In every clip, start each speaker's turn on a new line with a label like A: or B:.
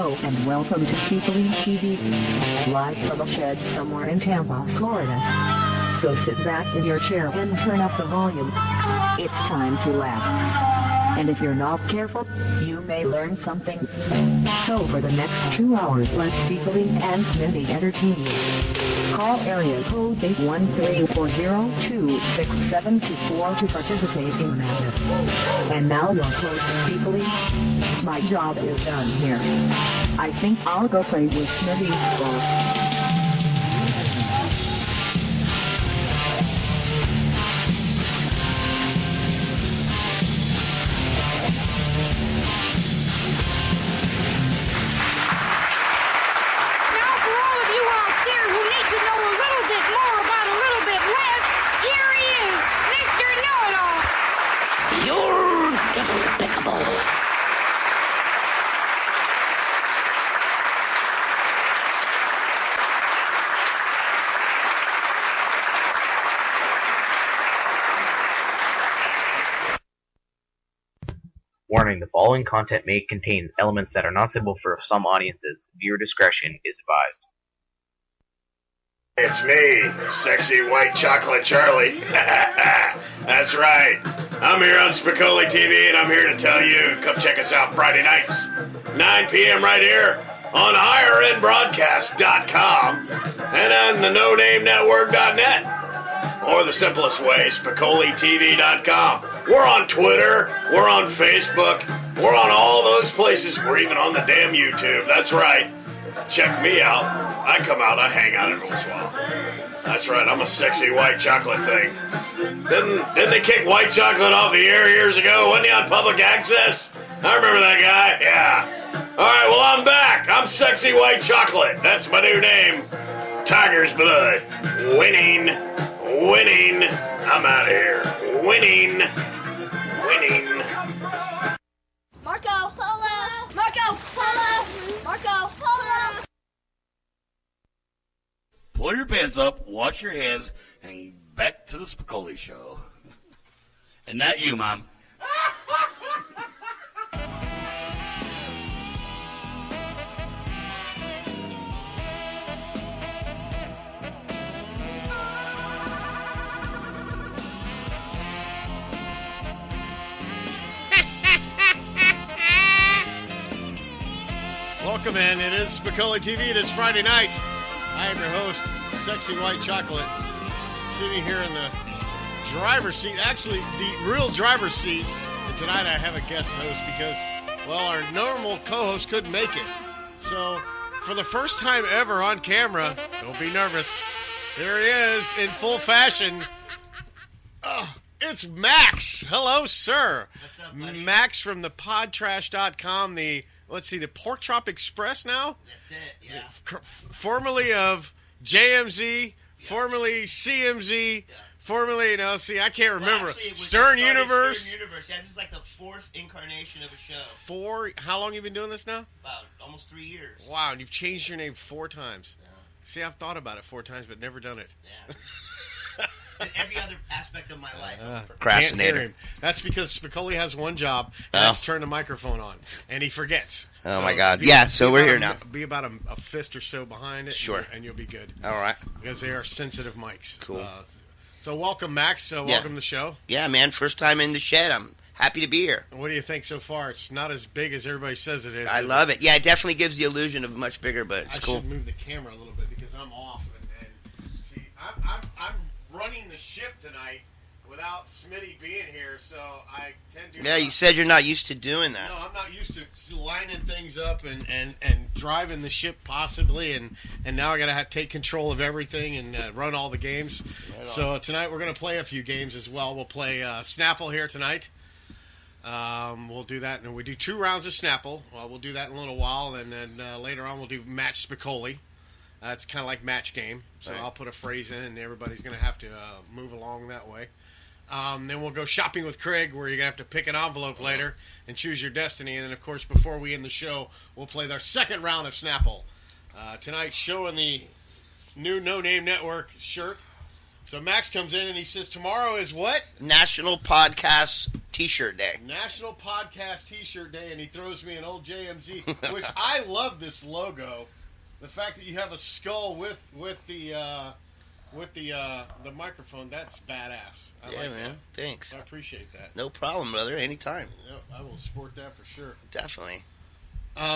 A: Hello and welcome to Spicoli TV, live from a shed somewhere in Tampa, Florida. So sit back in your chair and turn up the volume. It's time to laugh. And if you're not careful, you may learn something. So for the next 2 hours, let Spicoli and Smitty entertain you. Call area code 813-402-6724 to participate in the madness. And now your host, Spicoli. My job is done here. I think I'll go play with Smitty's balls.
B: Warning, the following content may contain elements that are not suitable for some audiences. Viewer discretion is advised.
C: It's me, Sexy White Chocolate Charlie. That's right. I'm here on Spicoli TV, and I'm here to tell you, come check us out Friday nights, 9 p.m. right here on higherendbroadcast.com and on the NoNameNetwork.net. Or the simplest way, SpicolITV.com. We're on Twitter. We're on Facebook. We're on all those places. We're even on the damn YouTube. That's right. Check me out. I come out. I hang out every once in a while. That's right. I'm a sexy white chocolate thing. Didn't they kick white chocolate off the air years ago? Wasn't he on public access? I remember that guy. Yeah. All right. Well, I'm back. I'm sexy white chocolate. That's my new name. Tiger's blood. Winning. I'm out of here. Winning.
D: Marco Polo. Marco Polo. Marco Polo.
E: Pull your pants up, wash your hands, and back to the Spicoli show. And not you, Mom.
F: Welcome in. It is Spicoli TV. It is Friday night. I am your host, Sexy White Chocolate, sitting here in the driver's seat. Actually, the real driver's seat. And tonight I have a guest host because, well, our normal co-host couldn't make it. So, for the first time ever on camera, don't be nervous. Here he is in full fashion. It's Max. Hello, sir.
E: What's up, buddy?
F: Max from the podtrash.com, the Pork Chop Express now?
E: That's it, yeah.
F: Formerly of JMZ, formerly CMZ, formerly, I can't remember.
E: Actually, it was
F: Stern
E: started
F: Universe.
E: Stern Universe. Yeah, this is like the fourth incarnation of a show.
F: How long have you been doing this now?
E: About almost 3 years.
F: Wow, and you've changed your name 4 times.
E: Yeah.
F: See, I've thought about it 4 times, but never done it.
E: Yeah. In every other aspect of my life.
F: Procrastinator. That's because Spicoli has one job, and that's turn the microphone on, and he forgets.
G: Oh, my God. So we're here now.
F: Be about a fist or so behind it,
G: Sure.
F: and you'll be good.
G: All right.
F: Because they are sensitive mics.
G: Cool.
F: So welcome, Max. Welcome to the show.
G: Yeah, man. First time in the shed. I'm happy to be here.
F: What do you think so far? It's not as big as everybody says it is.
G: I love it. Yeah, it definitely gives the illusion of much bigger, but it's cool.
F: I should move the camera a little bit because I'm off. And see, I'm running the ship tonight without Smitty being here, so I tend to...
G: Yeah, you said you're not used to doing that.
F: No, I'm not used to lining things up and driving the ship possibly, and now I got to take control of everything and run all the games. Right so tonight we're going to play a few games as well. We'll play Snapple here tonight. We'll do that, and we do 2 rounds of Snapple. Well, we'll do that in a little while, and then later on we'll do Match Spicoli. It's kind of like match game, so right. I'll put a phrase in, and everybody's going to have to move along that way. Then we'll go shopping with Craig, where you're going to have to pick an envelope later and choose your destiny. And then, of course, before we end the show, we'll play our second round of Snapple. Tonight, showing the new No Name Network shirt. So Max comes in and he says, tomorrow is what?
G: National Podcast T-shirt day.
F: National Podcast T-shirt Day, and he throws me an old JMZ, which I love this logo. The fact that you have a skull with the microphone, that's badass. I like
G: man.
F: that.
G: Thanks.
F: I appreciate that.
G: No problem, brother. Anytime.
F: Yep, I will sport that for sure.
G: Definitely.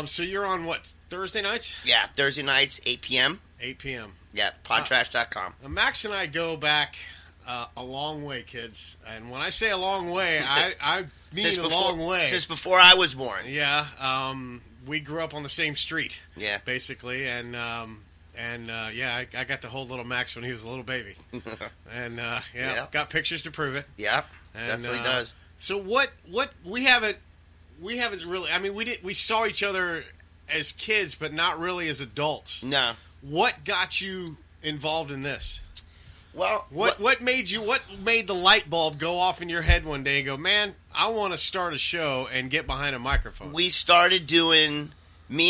F: So you're on what, Thursday nights?
G: Yeah, Thursday nights, 8 p.m.
F: 8 p.m.
G: Yeah, podtrash.com.
F: Max and I go back a long way, kids. And when I say a long way, I mean a long way.
G: Since before I was born.
F: Yeah. We grew up on the same street.
G: Yeah.
F: Basically. And I got to hold little Max when he was a little baby. And, got pictures to prove it.
G: Yeah,
F: And,
G: definitely does.
F: So what we haven't really, I mean, we saw each other as kids, but not really as adults.
G: No.
F: What got you involved in this?
G: Well,
F: what made the light bulb go off in your head one day and go, man, I want to start a show and get behind a microphone?
G: Me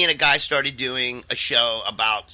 G: and a guy started doing a show about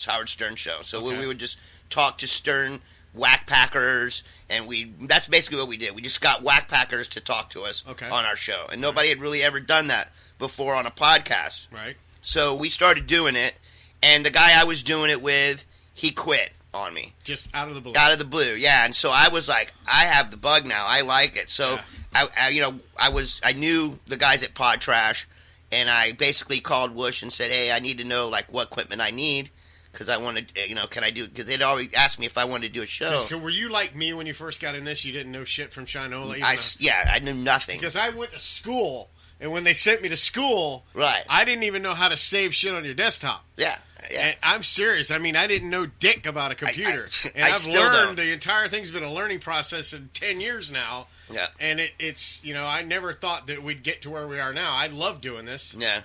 G: Howard Stern show. So
F: Okay.
G: we would just talk to Stern whack packers, and that's basically what we did. We just got whack packers to talk to us on our show. And nobody had really ever done that before on a podcast.
F: Right.
G: So we started doing it, and the guy I was doing it with, he quit on me.
F: Just out of the blue.
G: Out of the blue, yeah. And so I was like, I have the bug now. I like it. So I knew the guys at Pod Trash, and I basically called Whoosh and said, hey, I need to know like what equipment I need because I wanted, can I do? Because they'd already asked me if I wanted to do a show.
F: Were you like me when you first got in this? You didn't know shit from Shinola.
G: I knew nothing
F: Because I went to school, and when they sent me to school,
G: right,
F: I didn't even know how to save shit on your desktop.
G: Yeah.
F: And I'm serious. I mean, I didn't know dick about a computer. And I've
G: still
F: learned
G: don't.
F: the entire thing's been a learning process in 10 years now.
G: Yeah.
F: And it's, I never thought that we'd get to where we are now. I love doing this.
G: Yeah.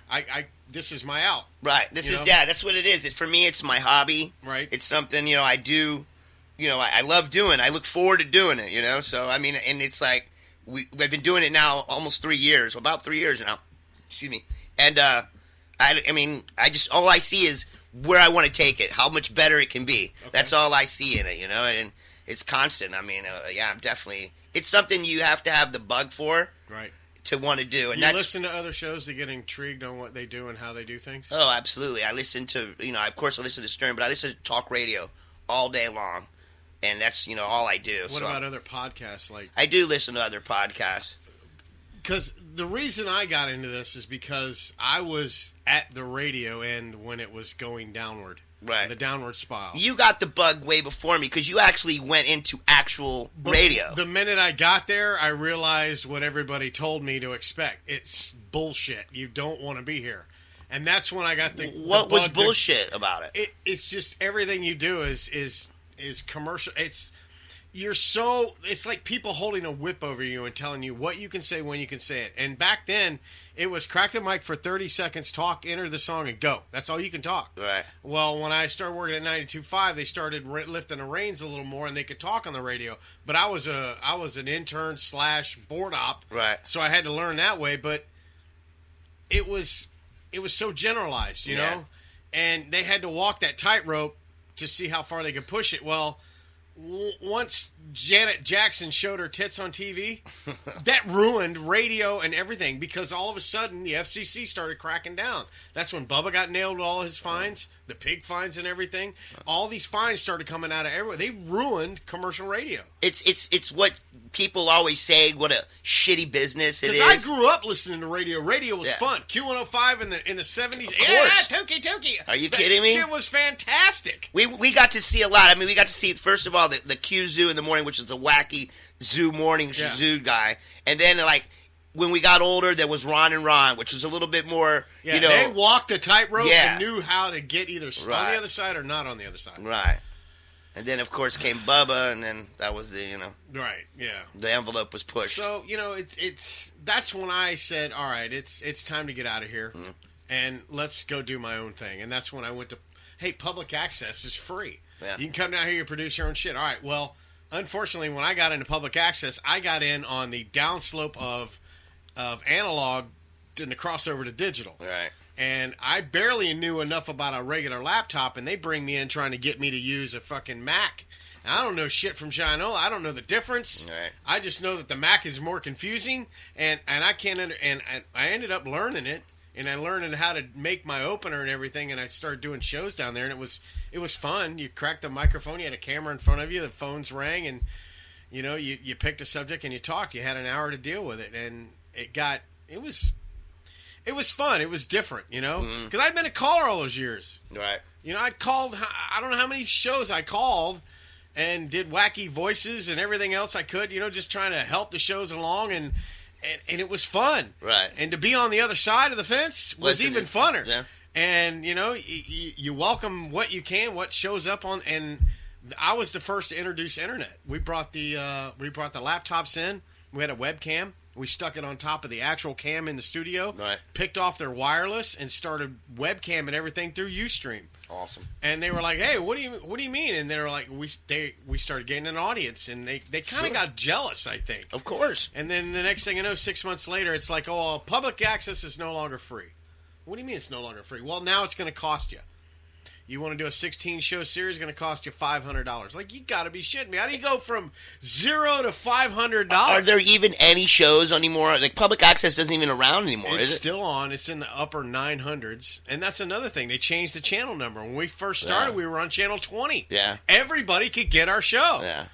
F: This is my out.
G: Right. That's what it is. For me, it's my hobby.
F: Right.
G: It's something, I do, I love doing. I look forward to doing it, so, I mean, and it's like, we've been doing it now almost 3 years, about 3 years now. Excuse me. And, all I see is where I want to take it, how much better it can be. Okay. That's all I see in it, and it's constant. I mean, I'm definitely, it's something you have to have the bug for.
F: Right.
G: To want to do. And
F: you listen to other shows to get intrigued on what they do and how they do things?
G: Oh, absolutely. I listen to, of course I listen to Stern, but I listen to talk radio all day long. And that's, all I do.
F: What about other podcasts?
G: I do listen to other podcasts.
F: Because the reason I got into this is because I was at the radio end when it was going downward.
G: Right.
F: The downward spiral.
G: You got the bug way before me because you actually went into actual radio.
F: The minute I got there, I realized what everybody told me to expect. It's bullshit. You don't want to be here. And that's when I got
G: What was bullshit about it?
F: It's just everything you do is commercial. It's like people holding a whip over you and telling you what you can say when you can say it. And back then, it was crack the mic for 30 seconds, talk, enter the song, and go. That's all you can talk.
G: Right.
F: Well, when I started working at 92.5, they started lifting the reins a little more, and they could talk on the radio. But I was an intern / board op.
G: Right.
F: So I had to learn that way. But it was so generalized, you know? And they had to walk that tightrope to see how far they could push it. Well, once Janet Jackson showed her tits on TV, that ruined radio and everything because all of a sudden the FCC started cracking down. That's when Bubba got nailed with all his fines, the pig fines and everything. All these fines started coming out of everywhere. They ruined commercial radio.
G: It's what people always say, what a shitty business it is.
F: Because I grew up listening to radio. Radio was fun. Q105 in the 70s.
G: Yeah,
F: Toki.
G: Are you kidding me?
F: Shit was fantastic.
G: We got to see a lot. I mean, we got to see, first of all, the Q Zoo in the morning, which is the wacky zoo morning zoo guy. And then, when we got older, there was Ron and Ron, which was a little bit more,
F: they walked the tightrope and knew how to get either on the other side or not on the other side.
G: Right. And then, of course, came Bubba, and then that was the,
F: Right, yeah.
G: The envelope was pushed.
F: So, that's when I said, all right, it's time to get out of here, and let's go do my own thing. And that's when I went to, hey, public access is free. Yeah. You can come down here, you produce your own shit. All right, well, unfortunately, when I got into public access, I got in on the downslope of analog and the crossover to digital.
G: Right.
F: And I barely knew enough about a regular laptop, and they bring me in trying to get me to use a fucking Mac. I don't know shit from Shinola. I don't know the difference.
G: Right.
F: I just know that the Mac is more confusing, and I can't and I ended up learning it, and I learned how to make my opener and everything, and I started doing shows down there, and it was fun. You cracked the microphone, you had a camera in front of you, the phones rang, and you picked a subject and you talked. You had an hour to deal with it, and it was fun. It was different, because I'd been a caller all those years.
G: Right.
F: I'd called, I don't know how many shows I called and did wacky voices and everything else I could, just trying to help the shows along, and it was fun.
G: Right.
F: And to be on the other side of the fence was even funner.
G: Yeah.
F: And, you welcome what you can, what shows up on, and I was the first to introduce internet. We brought the laptops in. We had a webcam. We stuck it on top of the actual cam in the studio.
G: Right.
F: Picked off their wireless and started webcamming everything through Ustream.
G: Awesome.
F: And they were like, "Hey, what do you mean?" And they were like, we started getting an audience, and they kind of got jealous, I think.
G: Of course.
F: And then the next thing you know, 6 months later, it's like, "Oh, public access is no longer free." What do you mean it's no longer free? Well, now it's going to cost you. You want to do a 16-show series, going to cost you $500. Like, you got to be shitting me. How do you go from $0 to $500?
G: Are there even any shows anymore? Like, public access isn't even around anymore,
F: It's
G: is it?
F: still on. It's in the upper 900s. And that's another thing. They changed the channel number. When we first started, we were on channel 20.
G: Yeah.
F: Everybody could get our show.
G: Yeah.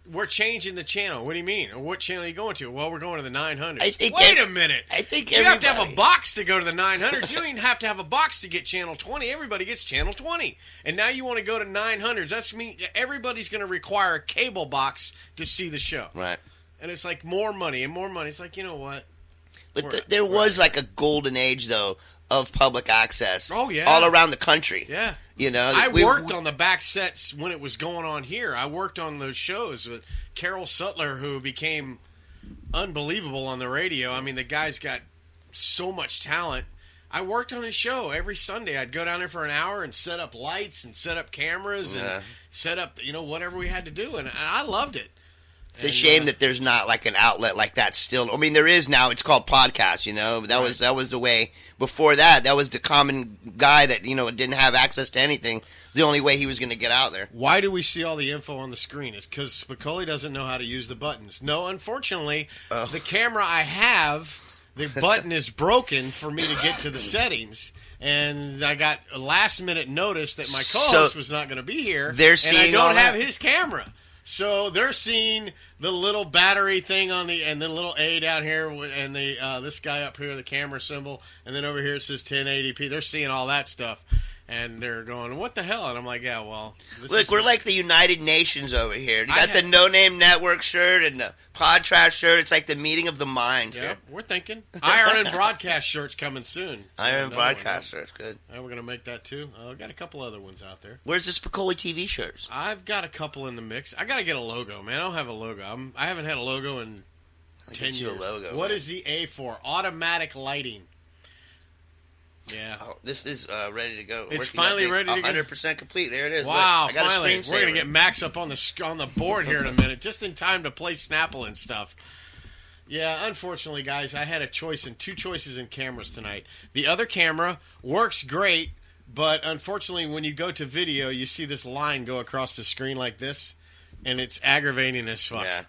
F: We're changing the channel. What do you mean? What channel are you going to? Well, we're going to the 900s.
G: Wait
F: a minute.
G: I think
F: you have to have a box to go to the 900s. You don't even have to have a box to get channel 20. Everybody gets channel 20. And now you want to go to 900s. That's mean everybody's going to require a cable box to see the show.
G: Right.
F: And it's like more money and more money. It's like, you know what?
G: But there was like a golden age, though, of public access.
F: Oh, yeah.
G: All around the country.
F: Yeah.
G: I
F: worked on the back sets when it was going on here. I worked on those shows with Carol Sutler, who became unbelievable on the radio. I mean, the guy's got so much talent. I worked on his show every Sunday. I'd go down there for an hour and set up lights and set up cameras and set up, whatever we had to do. And I loved it.
G: It's a shame that there's not like an outlet like that still. I mean, there is now. It's called podcast. That was the way. Before that, that was the common guy that didn't have access to anything. It's the only way he was going to get out there.
F: Why do we see all the info on the screen? It's because Spicoli doesn't know how to use the buttons. No, unfortunately, the camera I have, the button is broken for me to get to the settings. And I got a last-minute notice that my co-host was not going to be here.
G: They're seeing
F: and I don't
G: all
F: have
G: that.
F: his camera. So they're seeing the little battery thing on and the little A down here, and this guy up here, the camera symbol, and then over here it says 1080p. They're seeing all that stuff, and they're going, "What the hell?" And I'm like, "Yeah, well,
G: look, we're like the United Nations over here. You got the No Name Network shirt and the Pod Trash shirt. It's like the meeting of the minds.
F: Yeah, we're thinking Iron and Broadcast shirts coming soon.
G: Iron Broadcast shirts, good.
F: And we're gonna make that too. I've got a couple other ones out there.
G: Where's the Spicoli TV shirts?
F: I've got a couple in the mix. I gotta get a logo, man. I don't have a logo. I haven't had a logo in 10 years.
G: You a logo.
F: What is the A for? Automatic lighting. Yeah.
G: Oh, this is ready to go.
F: It's finally ready to go.
G: 100% complete. There it is.
F: Wow,
G: Look, I got
F: finally.
G: a
F: We're going to get Max up on the board here in a minute, just in time to play Snapple and stuff. Yeah, unfortunately, guys, I had two choices in cameras tonight. The other camera works great, but unfortunately, when you go to video, you see this line go across the screen like this, and it's aggravating as fuck.
G: Yeah.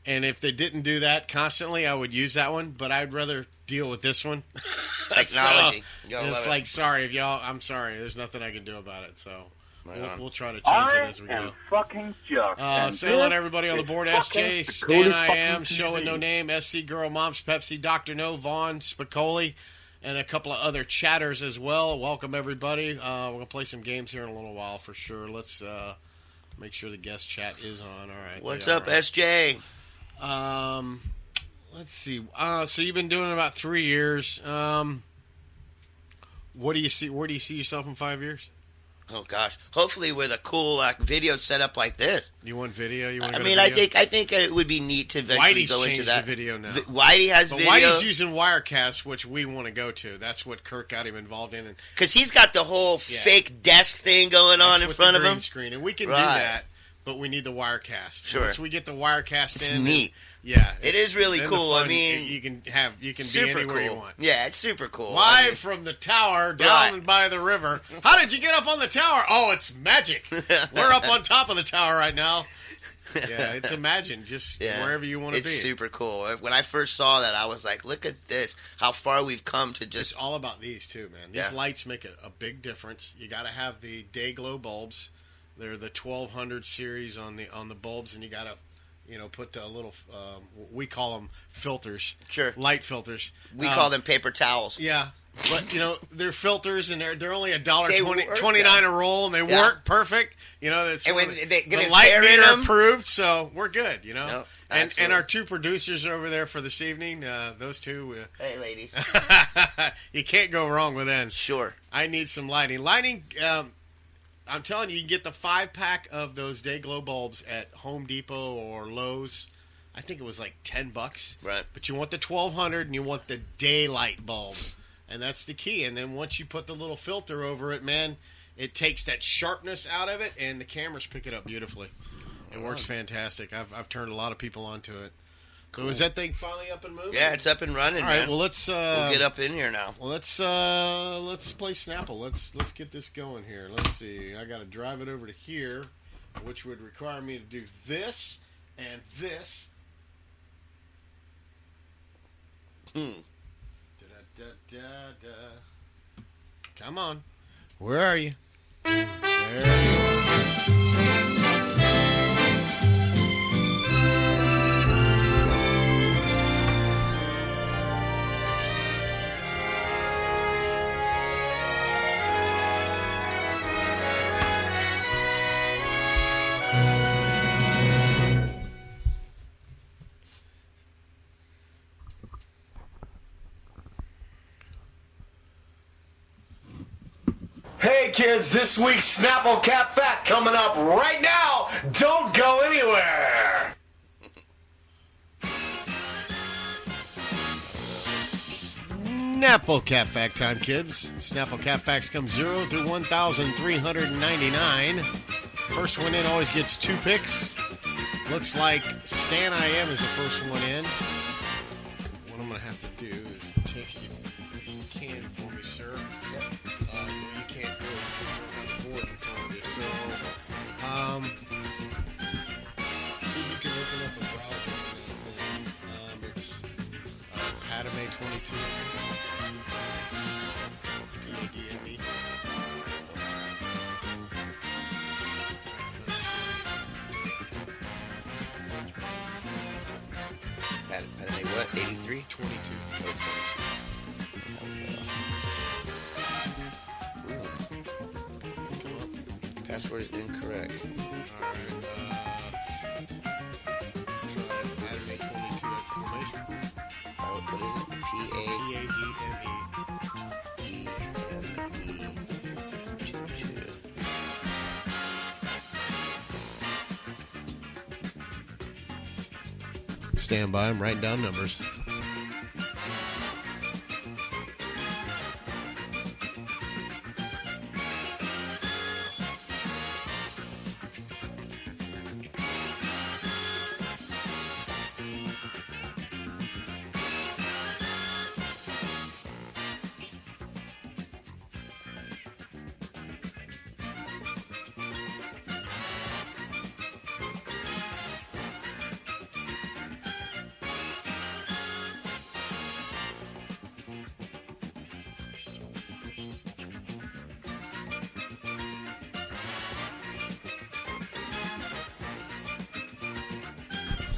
F: And if they didn't do that constantly, I would use that one, but I'd rather deal with this one.
G: Technology.
F: It's like, sorry, if y'all, I'm sorry. There's nothing I can do about it, so we'll try to change it as we go.
H: Fucking Chuck.
F: Say hello to everybody on the board. SJ, Stan I Am, Show with No Name, SC Girl, Moms, Pepsi, Dr. No, Vaughn, Spicoli, and a couple of other chatters as well. Welcome, everybody. We're going to play some games here in a little while for sure. Let's make sure the guest chat is on. All right.
G: What's up, SJ?
F: Let's see. So you've been doing it about 3 years. What do you see? Where do you see yourself in 5 years?
G: Oh gosh! Hopefully with a cool video setup like this.
F: You want video? You want?
G: I think it would be neat to eventually go into that.
F: The video now.
G: Whitey has video.
F: Whitey's using Wirecast, which we want to go to. That's what Kirk got him involved in.
G: Because he's got the whole fake desk thing going on in front of him.
F: Screen, and we can do that, but we need the Wirecast.
G: Sure.
F: Once we get the Wirecast,
G: it's neat.
F: Yeah,
G: it is really cool.
F: Fun,
G: I mean,
F: you can be anywhere you want.
G: Yeah, it's super cool.
F: Live from the tower down by the river. How did you get up on the tower? Oh, it's magic. We're up on top of the tower right now. Yeah, it's Imagine, just wherever you want to be.
G: It's super cool. When I first saw that, I was like, look at this, how far we've come to just...
F: It's all about these, too, man. These lights make a big difference. You got to have the day glow bulbs. They're the 1200 series on the bulbs, and you got to, put the little, we call them filters.
G: Sure.
F: Light filters.
G: We call them paper towels.
F: Yeah. But, they're filters, and they're only $1.29 a roll, and they work perfect. That's
G: and when they get
F: the light meter
G: them,
F: approved, so we're good,
G: No,
F: and our two producers over there for this evening, those two.
G: Hey, ladies.
F: You can't go wrong with them.
G: Sure.
F: I need some lighting. Lighting, I'm telling you, you can get the 5-pack of those day glow bulbs at Home Depot or Lowe's. I think it was like $10.
G: Right.
F: But you want the 1200 and you want the daylight bulb. And that's the key. And then once you put the little filter over it, man, it takes that sharpness out of it, and the cameras pick it up beautifully. It works fantastic. I've turned a lot of people onto it. Cool. So is that thing finally up and moving?
G: Yeah, it's up and running.
F: All right,
G: man.
F: well let's
G: we'll get up in here now.
F: Well, let's play Snapple. Let's get this going here. Let's see. I got to drive it over to here, which would require me to do this and this. Come on. Where are you? There you are.
C: Hey kids, this week's Snapple Cap Fact coming up right now. Don't go anywhere.
F: Snapple Cap Fact time, kids. Snapple Cap Facts come 0 through 1,399. First one in always gets 2 picks. Looks like Stan I Am is the first one in. What I'm going to have to do is take you can for me, sir. You can't do it because you don't have the board in front of you. So, see if you can open up a browser. It's Padme 22. PADME. Let's see.
G: Padme what? 83?
F: 22.
G: Password is incorrect.
F: Alright, try Padme 22 exclamation.
G: What is it?
F: PADME. Stand by, I'm writing down numbers.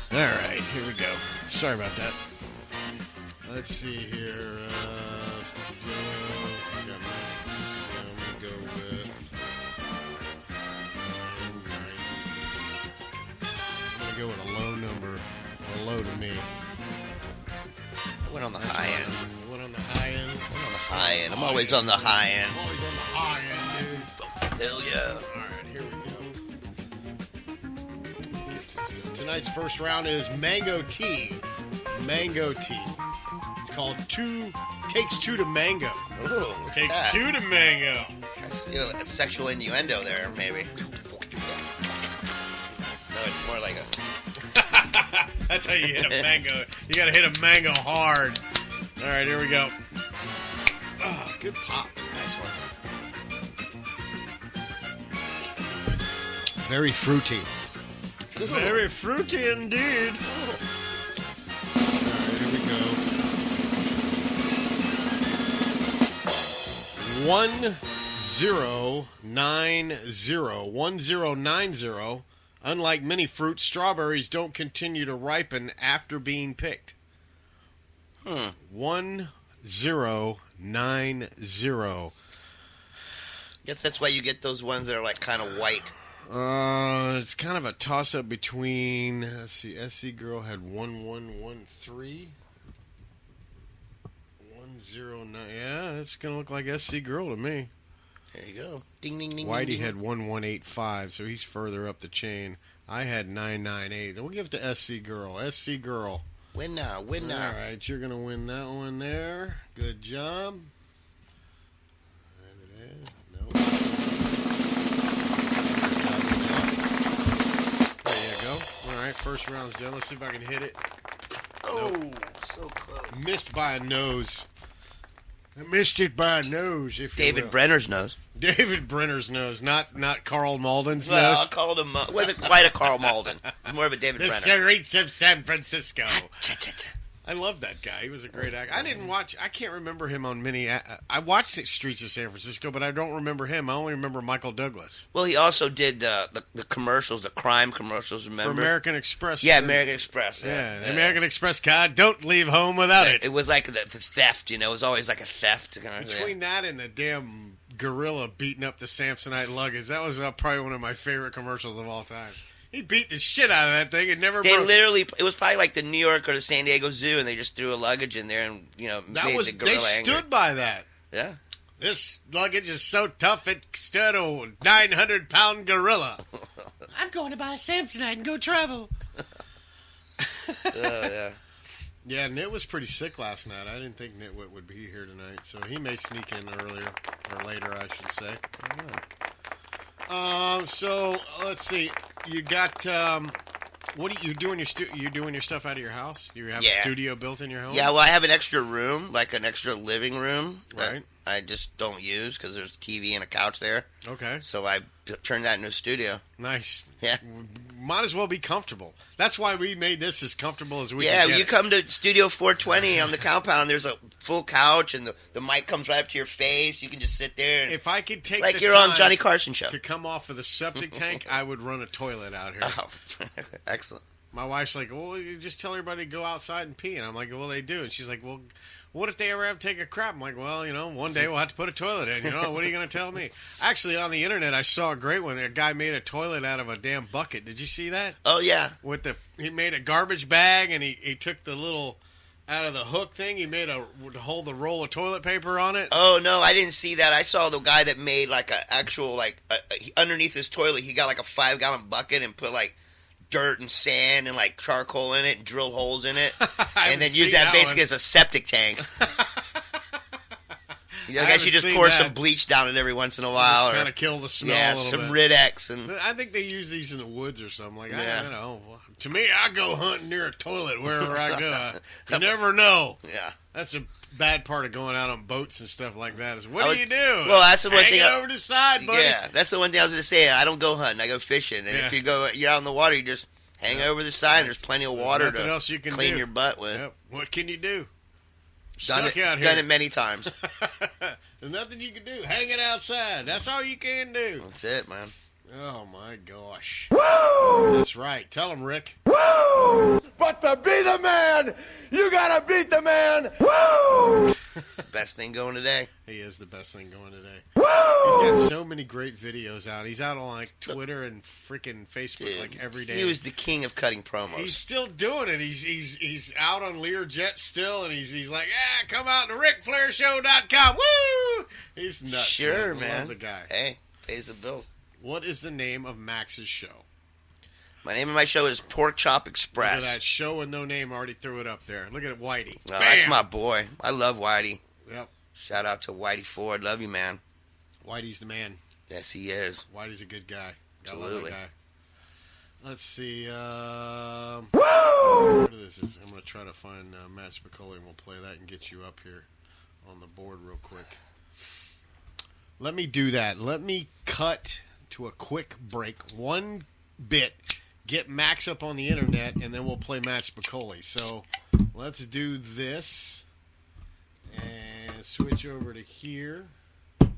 F: All right, here we go. Sorry about that. Let's see here. I'm going to go with... I'm going to go with a low number. A low to me.
G: I went on the high end.
F: I went on the high end.
G: High end. I'm always on the high end.
F: I'm always on the high end, dude.
G: Hell yeah.
F: All right, here we go. Tonight's first round is Mango Tea. Mango Tea. It's called Takes Two to Mango.
G: Ooh,
F: Takes
G: that.
F: 2 to Mango.
G: I feel a sexual innuendo there, maybe. No, it's more like a...
F: That's how you hit a mango. You gotta hit a mango hard. All right, here we go. Oh, good pop.
G: Nice one.
F: Very fruity. Very fruity indeed. All right, here we go. 1090. Unlike many fruits, strawberries don't continue to ripen after being picked. 1090.
G: Guess that's why you get those ones that are like kind of white.
F: It's kind of a toss-up between, let's see, SC Girl had 1113. 109. Yeah, that's going to look like SC Girl to me.
G: There you go. Ding, ding, ding.
F: Whitey
G: ding, ding.
F: had 1185, so he's further up the chain. I had 998. Then we'll give it to SC Girl. SC Girl.
G: Win now.
F: All right, you're going to win that one there. Good job. No. There you go. All right, first round's done. Let's see if I can hit it.
G: Oh,
F: Nope.
G: so close.
F: Missed by a nose. I missed it by a nose, if you
G: David
F: will.
G: Brenner's nose.
F: David Brenner's nose, not Carl Malden's
G: Well, I
F: nose.
G: called him. Wasn't quite a Carl Malden. More of a David
F: The
G: Brenner.
F: streets of San Francisco.
G: Cha-cha-cha.
F: I love that guy. He was a great actor. I can't remember him on many. I watched Streets of San Francisco, but I don't remember him. I only remember Michael Douglas.
G: Well, he also did the commercials, the crime commercials. Remember?
F: For American Express.
G: Yeah, American Express.
F: Yeah, the American Express card. Don't leave home without it.
G: It was like the theft. It was always like a theft.
F: Between that and the damn gorilla beating up the Samsonite luggage, that was probably one of my favorite commercials of all time. He beat the shit out of that thing and never
G: They
F: broke.
G: literally, it was probably like the New York or the San Diego Zoo, and they just threw a luggage in there and, made the gorilla
F: They stood
G: angry.
F: by that.
G: Yeah.
F: This luggage is so tough it stood a 900-pound gorilla. I'm going to buy a Samsonite and go travel.
G: Oh, yeah.
F: Yeah, Nit was pretty sick last night. I didn't think Nitwit would be here tonight, so he may sneak in earlier, or later, I should say. So let's see. You got what are you doing? You doing your stuff out of your house? You have a studio built in your home?
G: Yeah, well, I have an extra room, like an extra living room.
F: Right.
G: That I just don't use because there's a TV and a couch there.
F: Okay.
G: So I turned that into a studio.
F: Nice.
G: Yeah.
F: Might as well be comfortable. That's why we made this as comfortable as we
G: Yeah,
F: can get
G: you
F: it.
G: come to Studio 420 on the compound. There's a full couch, and the mic comes right up to your face. You can just sit there. And
F: If I could take
G: it's like
F: the
G: you're on
F: time
G: Johnny Carson show.
F: to come off of the septic tank, I would run a toilet out here.
G: Oh, excellent.
F: My wife's like, well, you just tell everybody to go outside and pee. And I'm like, well, they do. And she's like, well, what if they ever have to take a crap? I'm like, well, one day we'll have to put a toilet in. What are you going to tell me? Actually, on the internet, I saw a great one. A guy made a toilet out of a damn bucket. Did you see that?
G: Oh, yeah.
F: He made a garbage bag, and he took the little, out of the hook thing, he made to hold the roll of toilet paper on it.
G: Oh, no, I didn't see that. I saw the guy that made like an actual, underneath his toilet, he got like a 5-gallon bucket and put like dirt and sand and like charcoal in it and drilled holes in it. And then use that basically as a septic tank. I guess you just pour some bleach down it every once in a while.
F: Just kind of kill the smell a little
G: some
F: bit.
G: Rid-X. And
F: I think they use these in the woods or something. Like,
G: Yeah.
F: I don't know. To me, I go hunting near a toilet wherever I go. You never know.
G: yeah.
F: That's a bad part of going out on boats and stuff like that. Is what
G: I
F: do
G: would-
F: you do?
G: well, that's the one
F: Hang
G: thing
F: it
G: I-
F: over the side, buddy.
G: Yeah, that's the one thing I was going to say. I don't go hunting. I go fishing. And
F: Yeah.
G: if you're out in the water, you just hang over the side. And there's plenty of water
F: nothing
G: to
F: else you can
G: clean
F: do.
G: your butt with.
F: Yep. What can you do?
G: Done
F: Stuck out
G: it, done
F: here.
G: it many times.
F: There's nothing you can do. Hang it outside. That's all you can do.
G: That's it, man.
F: Oh, my gosh. That's right. Tell him, Rick.
H: But to be the man, you gotta beat the man.
G: It's the best thing going today.
F: He is the best thing going today. He's got so many great videos out. He's out on like Twitter and freaking Facebook
G: Dude,
F: like every day.
G: He was the king of cutting promos.
F: He's still doing it. He's out on Learjet still, and he's like, come out to RickFlairShow.com. Woo! He's nuts.
G: Sure,
F: Love
G: man.
F: the guy.
G: Hey, pays the bills.
F: What is the name of Max's show?
G: My name of my show is Pork Chop Express.
F: Look at that show with no name. Already threw it up there. Look at it, Whitey.
G: Oh,
F: Bam!
G: that's my boy. I love Whitey.
F: Yep.
G: Shout out to Whitey Ford. Love you, man.
F: Whitey's the man.
G: Yes, he is.
F: Whitey's a good guy. Gotta love
G: Absolutely.
F: that guy. Let's see. What this is. I'm going to try to find Match Spicoli, and we'll play that and get you up here on the board real quick. Let me do that. Let me cut to a quick break. One bit. get Max up on the internet, and then we'll play Match Spicoli. So let's do this and switch over to here. All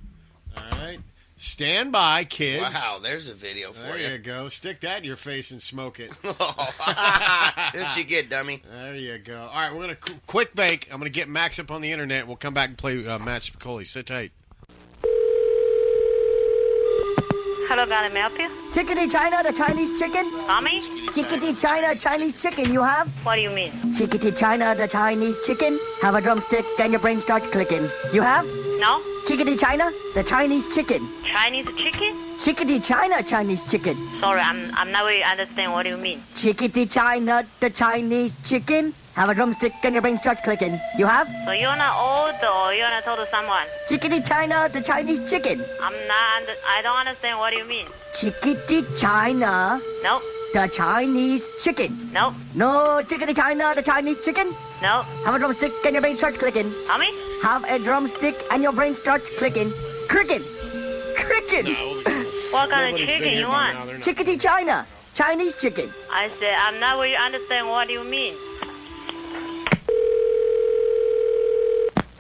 F: right. Stand by, kids.
G: Wow, there's a video for you.
F: There you go. Stick that in your face and smoke it.
G: That's what you get, dummy.
F: There you go. All right, we're going to quick bake. I'm going to get Max up on the internet. We'll come back and play Match Spicoli. Sit tight.
I: Hello, can I help you?
J: Chickadee China, the Chinese chicken?
I: Tommy?
J: Chickadee China, Chinese chicken, you have?
I: What do you mean?
J: Chickadee China, the Chinese chicken? Have a drumstick and your brain starts clicking. You have?
I: No?
J: Chickadee China, the Chinese chicken.
I: Chinese chicken?
J: Chickadee China, Chinese chicken.
I: Sorry, I'm not really understand what do you mean.
J: Chickadee China, the Chinese chicken? Have a drumstick and your brain starts clicking. You have?
I: So you're not old or you're not told to someone?
J: Chickadee China, the Chinese chicken.
I: I don't understand what do you mean.
J: Chickadee China.
I: Nope.
J: The Chinese chicken.
I: Nope.
J: No, Chickadee China, the Chinese chicken.
I: Nope.
J: Have a drumstick and your brain starts clicking.
I: Tommy?
J: Have a drumstick and your brain starts clicking. Clicking. Clicking.
I: What kind of chicken you want?
J: Chickadee China. Chinese chicken.
I: I said I'm not really understand what do you mean.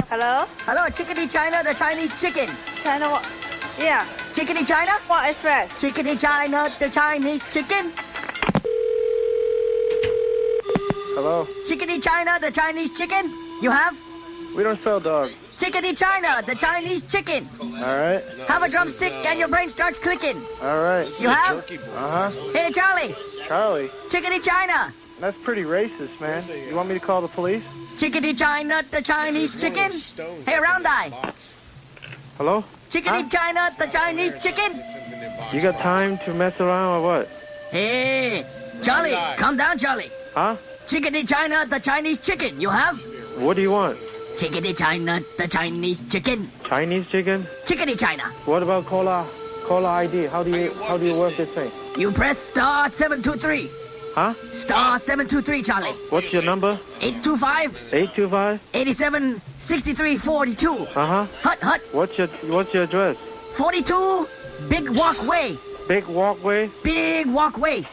I: Hello?
J: Hello, Chickadee China, the Chinese chicken.
I: China what? Yeah.
J: Chickadee China?
I: What address?
J: Chickadee China, the Chinese chicken.
K: Hello?
J: Chickadee China, the Chinese chicken. You have?
K: We don't sell dogs.
J: Chickadee China, the Chinese chicken.
K: Alright.
J: Have a drumstick and your brain starts clicking.
K: Alright.
J: You have?
K: Uh-huh.
J: Hey, Charlie.
K: Charlie?
J: Chickadee China.
K: That's pretty racist, man. You want me to call the police?
J: Chickadee China, the Chinese chicken. Hey, Round Eye.
K: Hello?
J: Chickadee China, the Chinese chicken.
K: You got time to mess around or what?
J: Hey, Charlie, calm down, Charlie.
K: Huh?
J: Chickadee China, the Chinese chicken. You have?
K: What do you want?
J: Chickadee China, the Chinese chicken.
K: Chinese chicken?
J: Chickadee China.
K: What about caller ID? How do you work this thing?
J: You press star 723.
K: Huh?
J: Star 723, Charlie.
K: What's your number?
J: 825.
K: 825?
J: 87 63 42.
K: Uh-huh.
J: Hut.
K: What's your address?
J: 42 Big Walkway.
K: Big Walkway?
J: Big Walkway.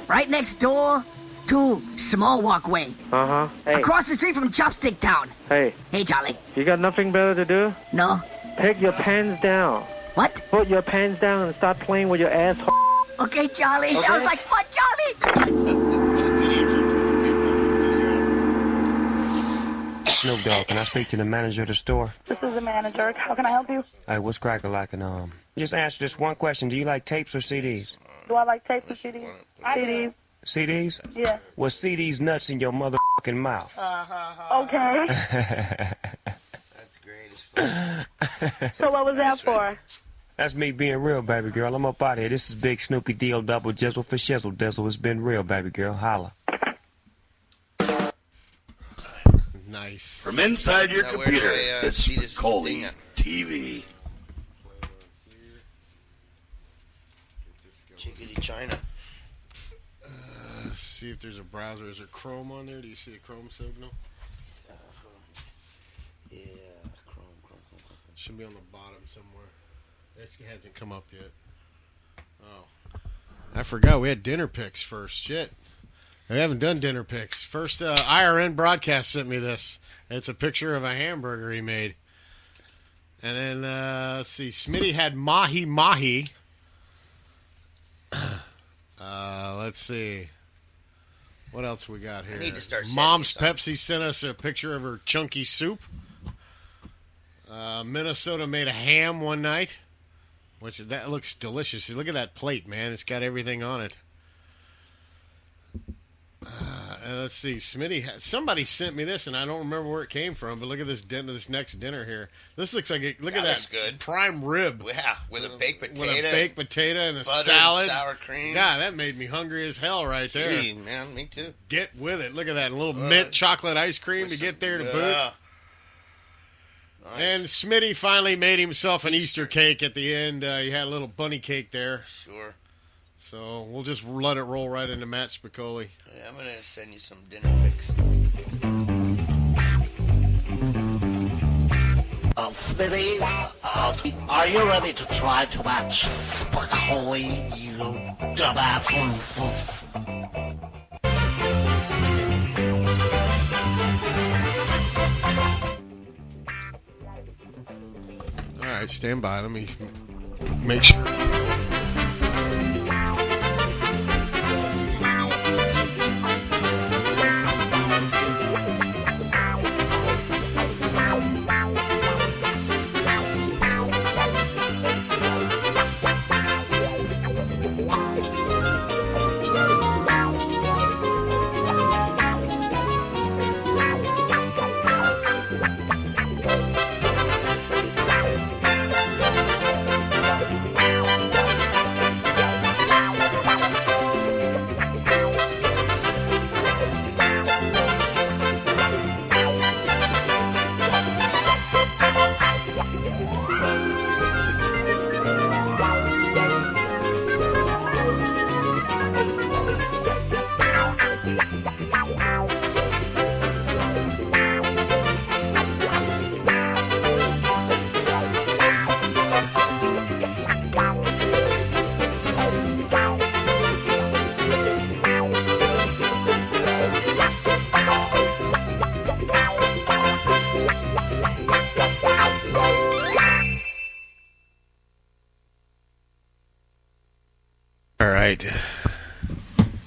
J: Right next door to Small Walkway.
K: Uh-huh. Hey.
J: Across the street from Chopstick Town.
K: Hey.
J: Hey, Charlie.
K: You got nothing better to do?
J: No.
K: Take your pants down.
J: What?
K: Put your pants down and start playing with your asshole.
J: Okay, Charlie.
K: Okay.
J: Sounds like fun, Charlie.
L: Snoop Dogg, can I speak to the manager of the store?
M: This is the manager. How can I help you?
L: Hey, what's cracking like an Just answer this one question. Do you like tapes or CDs?
M: Do I like tapes or CDs? CDs.
L: CDs?
M: Yeah.
L: Well, CDs nuts in your motherfucking mouth.
M: Okay.
G: That's great as fuck.
M: So what was that for?
L: That's me being real, baby girl. I'm up out here. This is Big Snoopy D.O. Double Jizzle for Shizzle Dizzle. It's been real, baby girl. Holla.
F: Nice.
E: From inside your
G: Now, where
E: computer,
G: do I,
E: it's
G: see this
E: Spicoli
G: thing at?
E: TV.
G: Chickadee China.
F: Let's see if there's a browser. Is there Chrome on there? Do you see the Chrome signal?
G: Yeah, Chrome.
F: Should be on the bottom somewhere. It hasn't come up yet. Oh. I forgot we had dinner pics first. Shit. We haven't done dinner pics. First, IRN Broadcast sent me this. It's a picture of a hamburger he made. And then, let's see. Smitty had mahi. Let's see. What else we got here?
G: I need to start
F: Mom's
G: sending
F: Pepsi sent us a picture of her chunky soup. Minnesota made a ham one night. That looks delicious. Look at that plate, man. It's got everything on it. Let's see. Somebody sent me this, and I don't remember where it came from. But look at this next dinner here. This looks like look at that.
G: Looks good.
F: Prime rib.
G: Yeah, with a baked potato.
F: With a baked potato and a
G: butter
F: salad.
G: And sour cream.
F: God, that made me hungry as hell right there.
G: Gee, man, me too.
F: Get with it. Look at that. A little mint chocolate ice cream to get there to boot. Nice. And Smitty finally made himself an Easter cake at the end. He had a little bunny cake there.
G: Sure.
F: So we'll just let it roll right into Match Spicoli.
G: Yeah, I'm going to send you some dinner pics.
N: Smitty, are you ready to try to match Spicoli, you
F: All right, stand by. Let me make sure.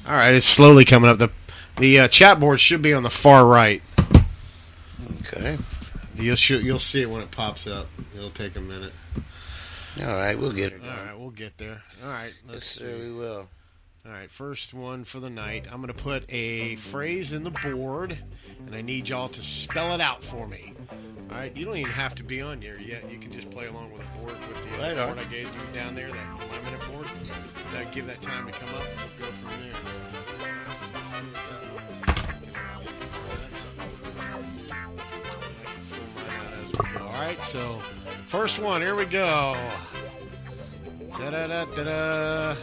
F: All right, it's slowly coming up. The chat board should be on the far right.
G: Okay.
F: You'll see it when it pops up. It'll take a minute.
G: All right, we'll get it.
F: All right, we'll get there. All right, let's see.
G: Yes, sir, we will.
F: All right, first one for the night. I'm going to put a phrase in the board, and I need y'all to spell it out for me. All right, you don't even have to be on here yet. You can just play along with the board, with the
G: Right
F: board
G: on.
F: I gave you down there, that 1-minute board. Give that time to come up. We'll go from there. Let's do it that way. Fill mine out as we go. All right, so first one. Here we go. Da-da-da-da-da.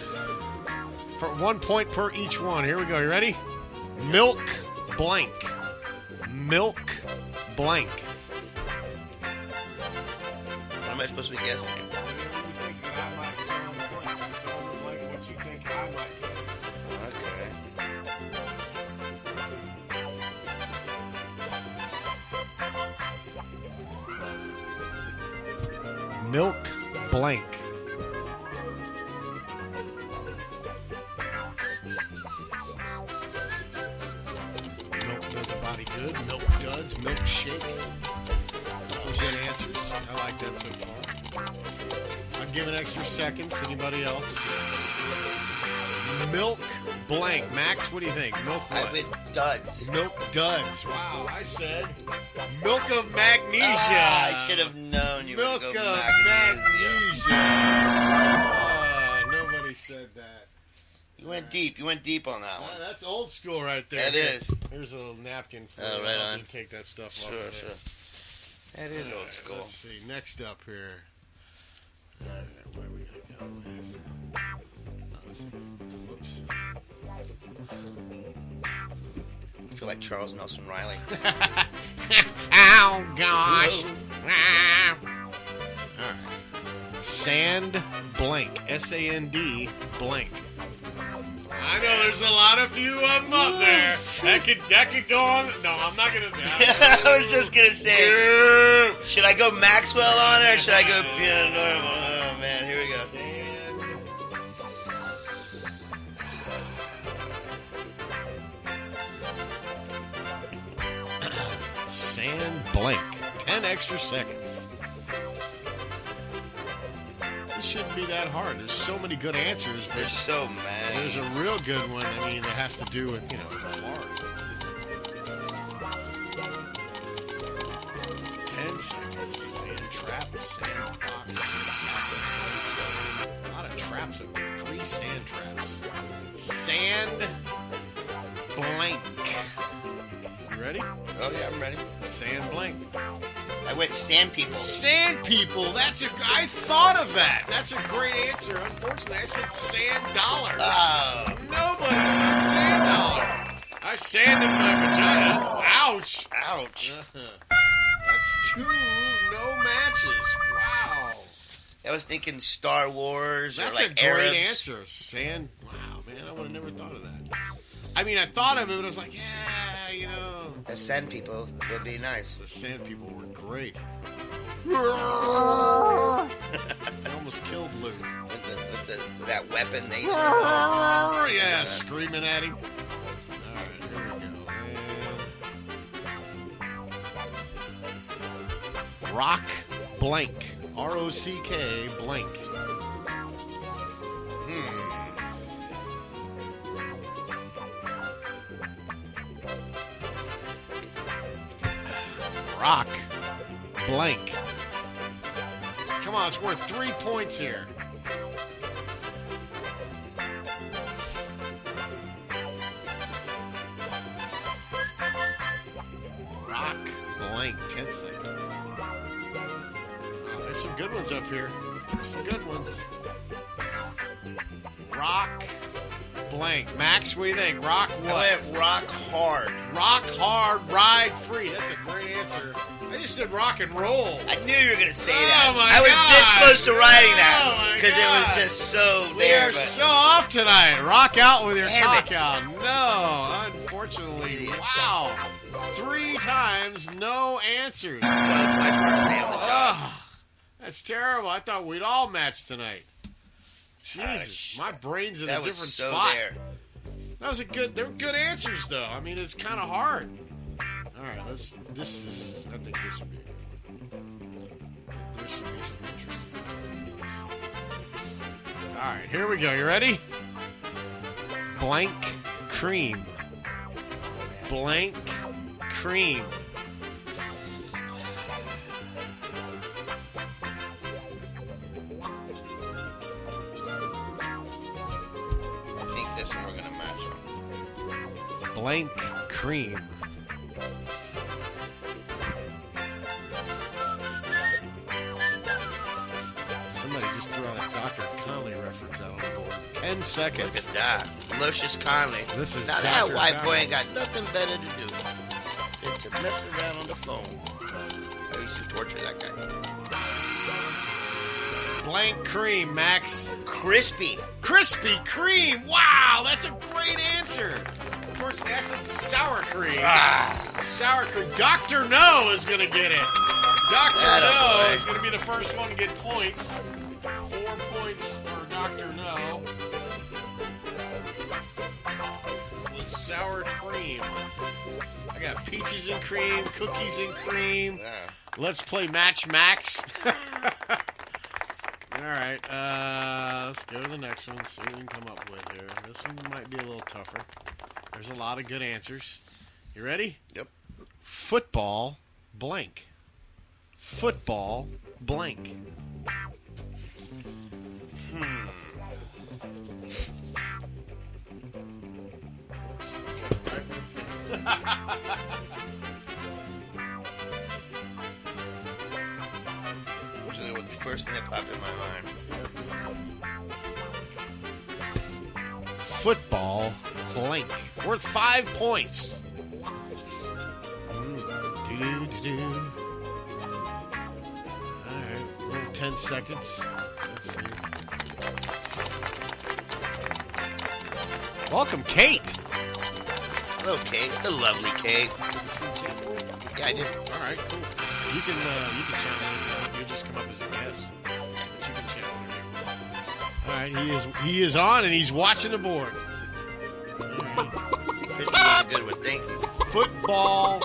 F: For 1 point per each one. Here we go. You ready? Milk blank. Milk blank.
G: What am I supposed to be guessing? Okay.
F: Milk blank. Milk does a body good. Milk does. Milkshake. Good answers. I like that so far. I'll give it extra seconds. Anybody else? Milk blank. Max, what do you think? Milk what?
G: I went duds.
F: Milk duds. Wow, I said milk of magnesia.
G: I should have known you
F: Milk
G: would
F: of
G: go
F: magnesia. Nobody said that.
G: You went deep. You went deep on that one.
F: That's old school right there.
G: That is.
F: Here's a little napkin for
G: Oh,
F: you.
G: right
F: I'll
G: on.
F: Take that stuff off.
G: Sure,
F: of
G: sure.
F: there.
G: That is old school.
F: Let's see. Next up here. All right, where are we going to go with? Whoops.
G: I feel like Charles Nelson Riley.
F: Oh, gosh. All right. Sand blank. S-A-N-D blank. I know there's a lot of you of them up there. That could go on. No, I'm not going to.
G: I was just going to say, should I go Maxxwell on it or should I go normal? Oh, man, here we go.
F: Sand blank. 10 extra seconds. This shouldn't be that hard. There's so many good answers. But
G: there's so many.
F: There's a real good one. I mean, that has to do with, Florida. 10 seconds. Sand trap, sand box, massive sandstone. A lot of traps up there. 3 sand traps. Sand blank. You ready?
G: Oh, yeah, I'm ready.
F: Sand blank.
G: I went sand people.
F: Sand people. I thought of that. That's a great answer. Unfortunately, I said sand dollar.
G: Oh.
F: Nobody said sand dollar. I sanded my vagina. Ouch.
G: Ouch.
F: That's 2 no matches. Wow.
G: I was thinking Star Wars.
F: That's
G: or like
F: a great
G: Arabs.
F: answer. Wow, man, I would have never thought of that. I mean, I thought of it, but I was like, yeah, you know.
G: The Sand People would be nice.
F: The Sand People were great. They almost killed Luke.
G: With that weapon they used
F: yeah, screaming at him. All right, here we go. Rock blank. R-O-C-K blank. Rock blank. Come on, it's worth 3 points here. Rock blank. 10 seconds. Oh, there's some good ones up here. There's some good ones. Rock blank. Max, what do you think? Rock what?
G: I went rock hard.
F: Rock hard, ride free. That's a great answer. I just said rock and roll.
G: I knew you were going to say that.
F: My
G: I was this
F: God.
G: close to writing that.
F: Oh, my
G: Because it was
F: God.
G: just so
F: We
G: there.
F: are
G: But
F: so off tonight. Rock out with your
G: Damn
F: cock
G: it.
F: out. No, unfortunately. Wow. 3 times, no answers.
G: so it's my first day on the job.
F: Oh, that's terrible. I thought we'd all match tonight. Jesus, my brain's in
G: That
F: a
G: was
F: different
G: so
F: spot.
G: there.
F: That was they were good answers, though. I mean, it's kind of hard. All right, I think this would be good. There should be some interesting ones. All right, here we go. You ready? Blank cream. Blank cream.
G: I think this one we're going to match on.
F: Blank cream. Somebody just threw out a Dr. Conley reference out on the board. 10 seconds.
G: Look at that. Lucius Conley.
F: This is
G: now that
F: Dr.
G: white
F: Conley.
G: boy ain't got nothing better to do than to mess around on the phone. I used to torture that guy.
F: Blank cream, Max.
G: Crispy.
F: Krispy Kreme. Wow, that's a great answer. Of course, that's sour cream. Sour cream. Dr. No is going to get it. Dr. No
G: Attaboy.
F: is going to be the first one to get points. 4 points for Dr. No. With sour cream. I got peaches and cream, cookies and cream. Let's play Match Max. All right, let's go to the next one, see what we can come up with here. This one might be a little tougher. There's a lot of good answers. You ready?
G: Yep.
F: Football blank. Football blank.
G: That was the first thing that popped in my mind.
F: Football blank. Worth 5 points. Do-do-do-do. All right, little 10 seconds. Let's see. Welcome, Kate.
G: Hello, Kate. The lovely Kate. Yeah, I did.
F: All right, cool. You can channel anytime. You just come up as a guest, but you can channel whenever you want. All right, he is on and he's watching the board.
G: This was a good one. Thank you.
F: Football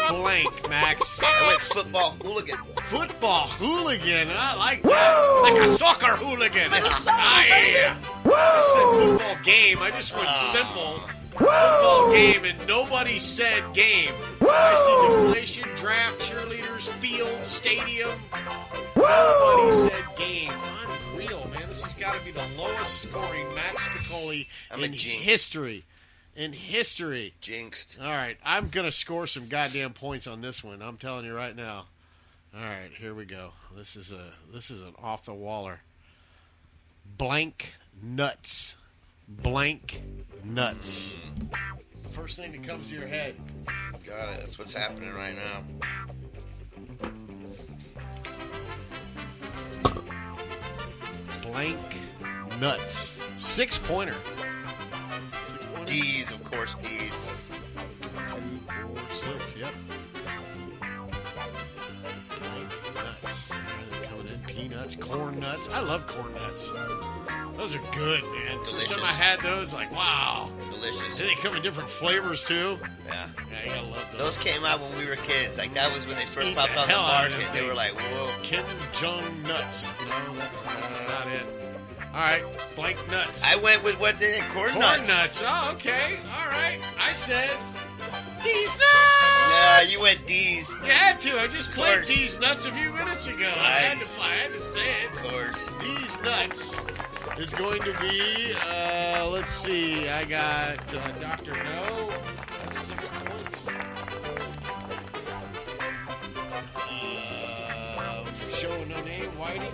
F: blank, Max.
G: I went football hooligan.
F: Football hooligan. I like that. Like a soccer hooligan. Yeah. I said football game. I just went simple. Football game, and nobody said game. I see deflation, draft, cheerleaders, field, stadium. Nobody said game. Unreal, man. This has got to be the lowest scoring Match Spicoli in history. In history.
G: Jinxed.
F: All right, I'm going to score some goddamn points on this one. I'm telling you right now. All right, here we go. This is an off the waller. Blank nuts. Blank nuts. First thing that comes to your head.
G: Got it. That's what's happening right now.
F: blank nuts. 6-pointer.
G: D's, of course, D's.
F: 2, 4, 6, yep. Blank nuts. They're coming in. Peanuts, corn nuts. I love corn nuts. Those are good, man.
G: Delicious.
F: First time I had those, like, wow.
G: Delicious.
F: And they come in different flavors, too.
G: Yeah.
F: Yeah, you gotta love those.
G: Those came out when we were kids. Like, that was when they first
F: Eat
G: popped
F: the
G: on the
F: hell out of
G: market.
F: them
G: They were
F: things.
G: like, whoa.
F: Kim Jong nuts. No, that's not it. All right, blank nuts.
G: I went with what they corn nuts.
F: Corn nuts. Oh, okay. All right. I said these nuts.
G: Yeah, you went D's.
F: You had to. I just played
G: course.
F: these nuts a few minutes ago. I had to say it.
G: Of course.
F: These nuts is going to be, let's see. I got Dr. No. That's 6 points. Show no name, Whitey.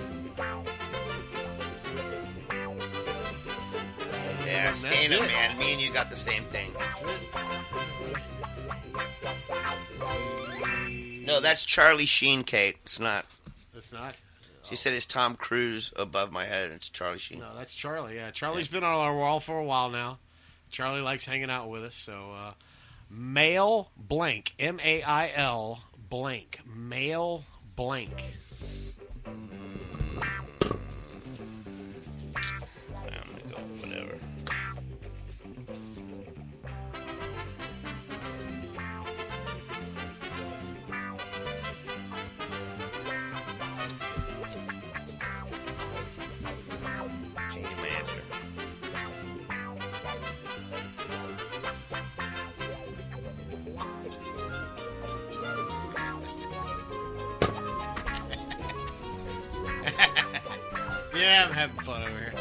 G: Yeah, stand up, man. Me and you got the same thing.
F: That's it.
G: No, that's Charlie Sheen, Kate. It's not.
F: That's not?
G: She said it's Tom Cruise above my head. It's Charlie Sheen.
F: No, that's Charlie. Yeah, Charlie's been on our wall for a while now. Charlie likes hanging out with us. So, male blank. M-A-I-L blank. Male blank.
G: I'm going to go whatever. Change my answer.
F: Yeah, I'm having fun over here.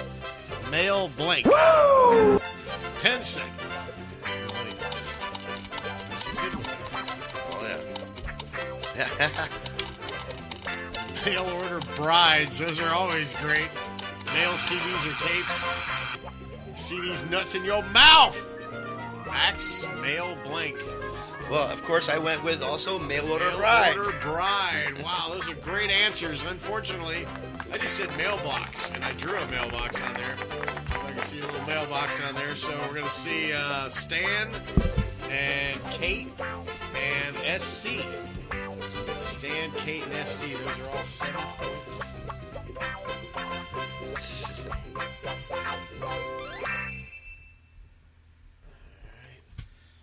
F: Male blank. Woo! 10 seconds. There's some good ones.
G: Oh, yeah.
F: Mail order brides. Those are always great. Mail CDs or tapes. CDs nuts in your mouth. Max, mail blank.
G: Well, of course, I went with also mail order
F: Mail
G: bride.
F: order bride. Wow, those are great answers. Unfortunately, I just said mailbox, and I drew a mailbox on there. I can see a little mailbox on there. So we're going to see Stan and Kate and SC. Stan, Kate, and SC. Those are all 7 points.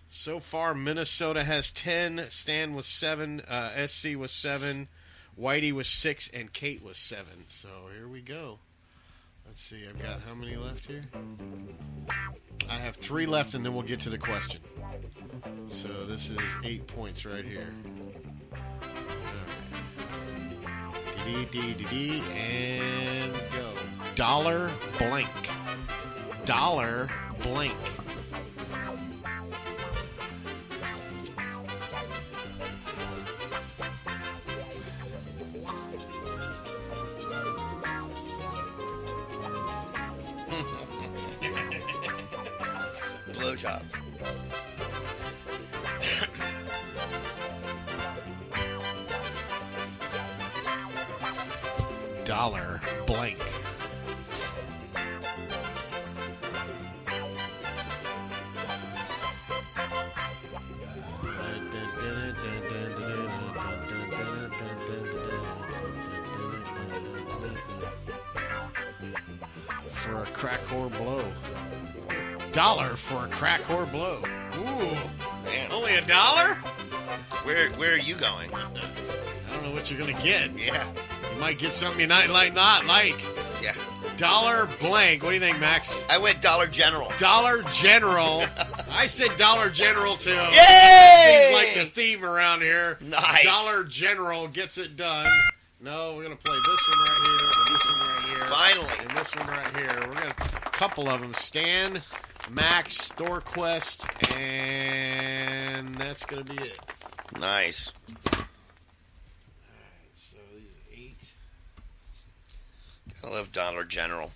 F: So far, Minnesota has 10. Stan was 7. SC was 7. Whitey was 6. And Kate was 7. So here we go. Let's see. I've got how many left here? I have 3 left, and then we'll get to the question. So this is 8 points right here. Dee, and go. Dollar blank. Dollar blank.
G: Blowjobs.
F: Dollar blank. For a crack whore blow. Dollar for a crack whore blow. Ooh.
G: Man.
F: Only $1?
G: Where are you going?
F: I don't know what you're gonna get.
G: Yeah.
F: You might get something you not like.
G: Yeah.
F: Dollar blank. What do you think, Max?
G: I went Dollar General.
F: Dollar General. I said Dollar General too.
G: Yay!
F: Seems like the theme around here.
G: Nice.
F: Dollar General gets it done. No, we're gonna play this one right here, and this one right here.
G: Finally.
F: And this one right here. We're gonna a couple of them. Stan, Max, Thorquest, and that's gonna be it.
G: Nice.
F: So these 8.
G: I love Dollar General.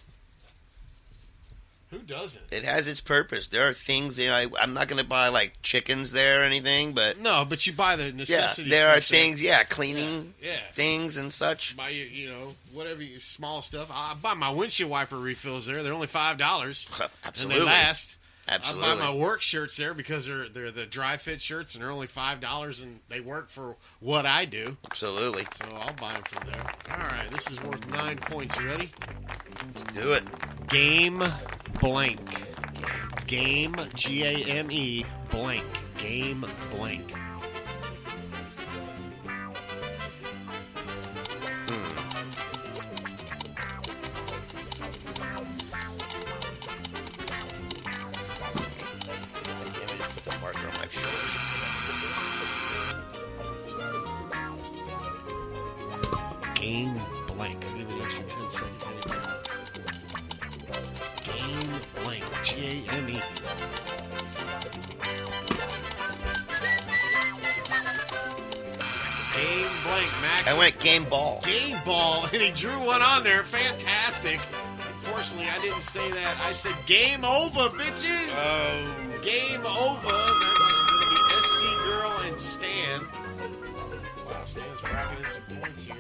F: Who doesn't?
G: It has its purpose. There are things, I'm not going to buy like chickens there or anything, but
F: no, but you buy the necessities.
G: There are things, cleaning things and such.
F: Buy whatever small stuff. I buy my windshield wiper refills there. They're only $5.
G: Absolutely,
F: and they last.
G: Absolutely.
F: I buy my work shirts there because they're the dry fit shirts and they're only $5 and they work for what I do.
G: Absolutely.
F: So I'll buy them from there. All right, this is worth 9 points. You ready?
G: Let's do it.
F: Game blank. Game GAME blank. Game blank. Game blank. I'll give it an extra 10 seconds anyway. Game blank. GAME. Game blank, Max.
G: I went game ball.
F: Game ball. And he drew one on there. Fantastic. Unfortunately, I didn't say that. I said game over, bitches.
G: Oh.
F: Game over. That's going to be SC Girl and Stan. Wow, Stan's racking in some points here.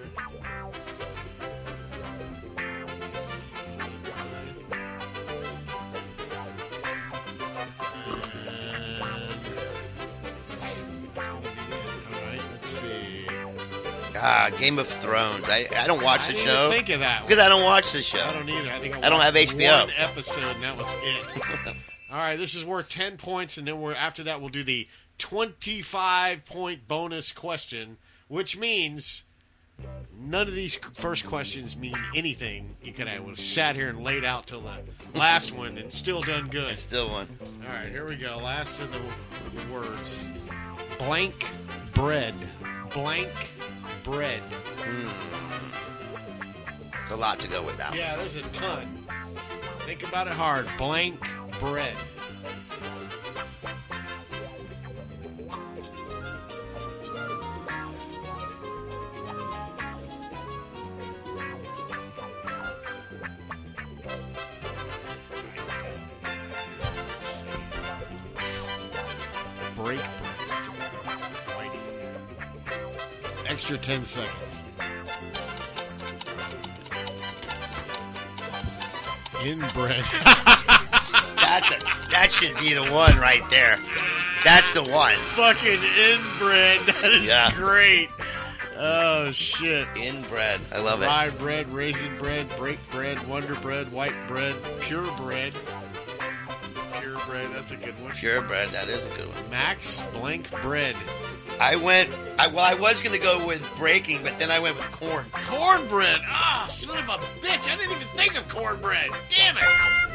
G: Game of Thrones. I don't watch the show.
F: I didn't think of that one.
G: Because I don't watch the show.
F: I don't either.
G: I don't have HBO.
F: One episode, and that was it. All right, this is worth 10 points, and then after that we'll do the 25-point bonus question, which means none of these first questions mean anything. You could have sat here and laid out till the last one and still done good.
G: It's still one.
F: All right, here we go. Last of the words. Blank bread. Blank bread.
G: It's a lot to go with that.
F: Yeah, there's a ton. Think about it hard. Blank bread. Break bread. That's a whitey. Extra 10 seconds. Inbred.
G: That should be the one right there. That's the one.
F: Fucking inbred. That is great. Oh, shit.
G: Inbred. I love
F: Rye bread, raisin bread, break bread, wonder bread, white bread, pure bread. Pure bread. That's a good one.
G: Pure bread. That is a good one.
F: Max blank bread.
G: I was going to go with breaking, but then I went with corn.
F: Cornbread. Ah, son of a bitch. I didn't even think of cornbread. Damn it.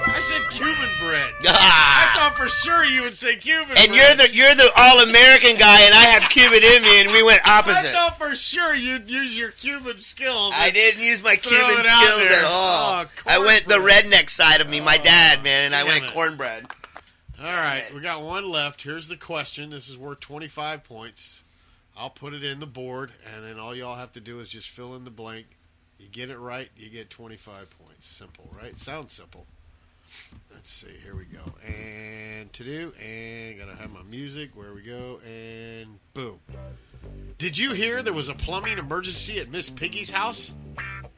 F: I said Cuban bread. I thought for sure you would say Cuban bread.
G: And you're the all-American guy, and I have Cuban in me, and we went opposite.
F: I thought for sure you'd use your Cuban skills.
G: I didn't use my Cuban skills at all. I went the redneck side of me, my dad, man, and I went cornbread.
F: All right, we got one left. Here's the question. This is worth 25 points. I'll put it in the board, and then all y'all have to do is just fill in the blank. You get it right, you get 25 points. Simple, right? Sounds simple. Let's see. Here we go. And gotta have my music. Where we go, and boom. Did you hear there was a plumbing emergency at Miss Piggy's house?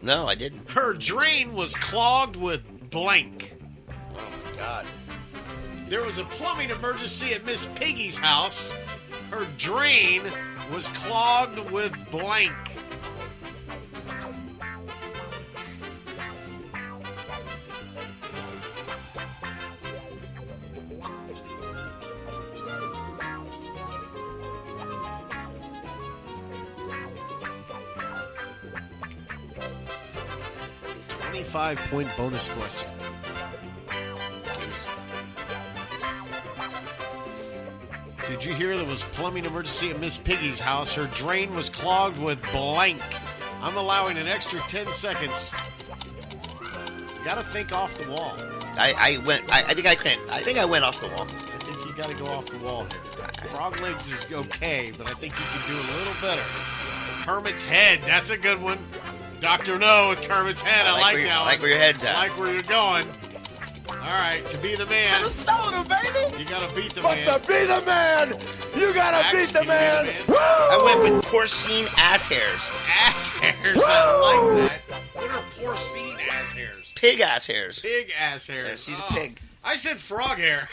G: No, I didn't.
F: Her drain was clogged with blank.
G: Oh, my God.
F: There was a plumbing emergency at Miss Piggy's house. Her drain was clogged with blank. $25-point bonus question. Did you hear there was a plumbing emergency at Miss Piggy's house? Her drain was clogged with blank. I'm allowing an extra 10 seconds. You gotta think off the wall.
G: I think I went off the wall.
F: I think you gotta go off the wall here. Frog legs is okay, but I think you can do a little better. Kermit's head, that's a good one. Dr. No with Kermit's head, I like that one.
G: I like where your head's at.
F: I like where you're going. All right, to be the man.
H: The soda, baby.
F: You gotta beat the
H: But
F: man.
H: to be the man, you gotta
F: Max,
H: beat the
F: can you be
H: man.
F: the man?
H: Woo!
G: I went with porcine ass hairs.
F: Ass hairs. I like that. What are porcine ass hairs?
G: Pig ass hairs.
F: Pig ass hairs.
G: Yeah, she's a pig.
F: I said frog hair.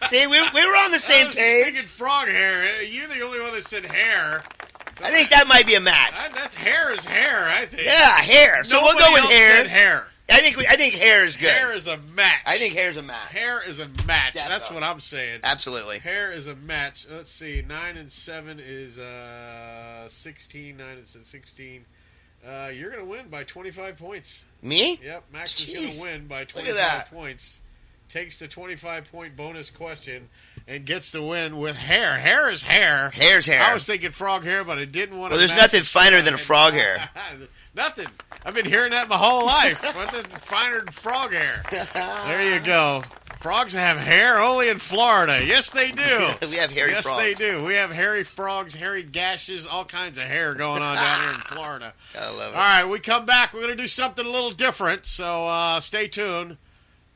G: See, we were on the same
F: I was
G: page.
F: thinking frog hair. You're the only one that said hair. So
G: I think that might be a match.
F: That's hair is hair, I think.
G: Yeah, hair. So we'll go with
F: Nobody else
G: hair.
F: said hair.
G: I think hair is good.
F: Hair is a match.
G: I think hair is a match.
F: Hair is a match.
G: Definitely.
F: That's what I'm saying.
G: Absolutely.
F: Hair is a match. Let's see. 9 and 7 is 16. 9 and 16. You're going to win by 25 points.
G: Me?
F: Yep. Max is
G: Jeez.
F: going to win by
G: Look at
F: 25
G: that.
F: points. Takes the 25-point bonus question and gets to win with hair. Hair is hair.
G: Hair's hair.
F: I was thinking frog hair, but I didn't want to.
G: Well, there's nothing finer than a frog hair.
F: Nothing. I've been hearing that my whole life. Nothing finer than frog hair. There you go. Frogs have hair only in Florida. Yes, they do.
G: We have hairy
F: yes,
G: frogs.
F: they do. We have hairy frogs, hairy gashes, all kinds of hair going on down here in Florida.
G: I love it.
F: All right, we come back. We're going to do something a little different, so stay tuned.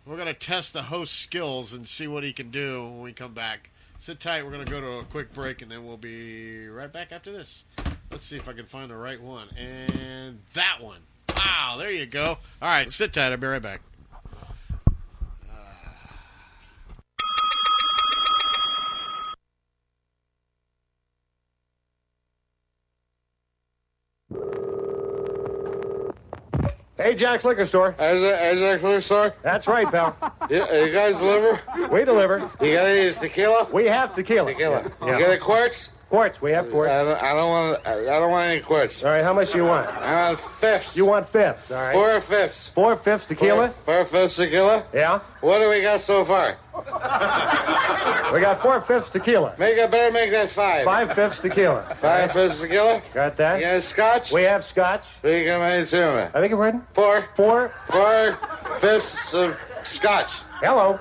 F: We're going to test the host's skills and see what he can do when we come back. Sit tight. We're going to go to a quick break, and then we'll be right back after this. Let's see if I can find the right one. And that one. Wow, there you go. All right, sit tight. I'll be right back.
N: Hey, Jack's Liquor Store.
H: Jack's Liquor Store?
N: That's right, pal.
H: Yeah, you guys deliver?
N: We deliver.
H: You got any tequila?
N: We have tequila.
H: Tequila.
N: Yeah.
H: You got a quartz?
N: Quartz. We have quartz.
H: I don't want any quartz.
N: All right, how much do you want?
H: I want fifths.
N: You want fifths, all right.
H: 4 fifths.
N: 4 fifths tequila?
H: 4 fifths tequila?
N: Yeah.
H: What do we got so far?
N: We got 4 fifths tequila.
H: Better make that 5.
N: 5 fifths tequila.
H: 5 fifths tequila?
N: Got that?
H: You got a scotch?
N: We have scotch.
H: What do you got my cinnamon?
N: I think you're ready.
H: 4 fifths of scotch.
N: Hello.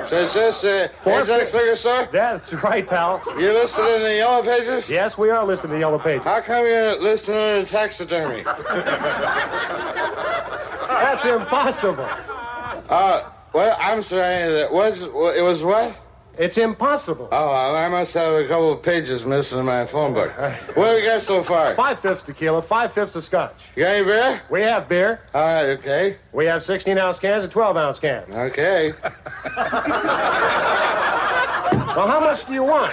H: So is this Jack's Liquor Store?
N: That's right, pal.
H: You're listed in the yellow pages?
N: Yes, we are listed in the yellow pages.
H: How come you're listed in the taxidermy?
N: That's impossible.
H: Well, I'm sorry. It was what?
N: It's impossible.
H: Oh, I must have a couple of pages missing in my phone book. What do we got so far?
N: 5 fifths tequila, 5 fifths of scotch.
H: You got any beer?
N: We have beer.
H: All right, okay.
N: We have 16-ounce cans and 12-ounce cans.
H: Okay.
N: Well, how much do you want?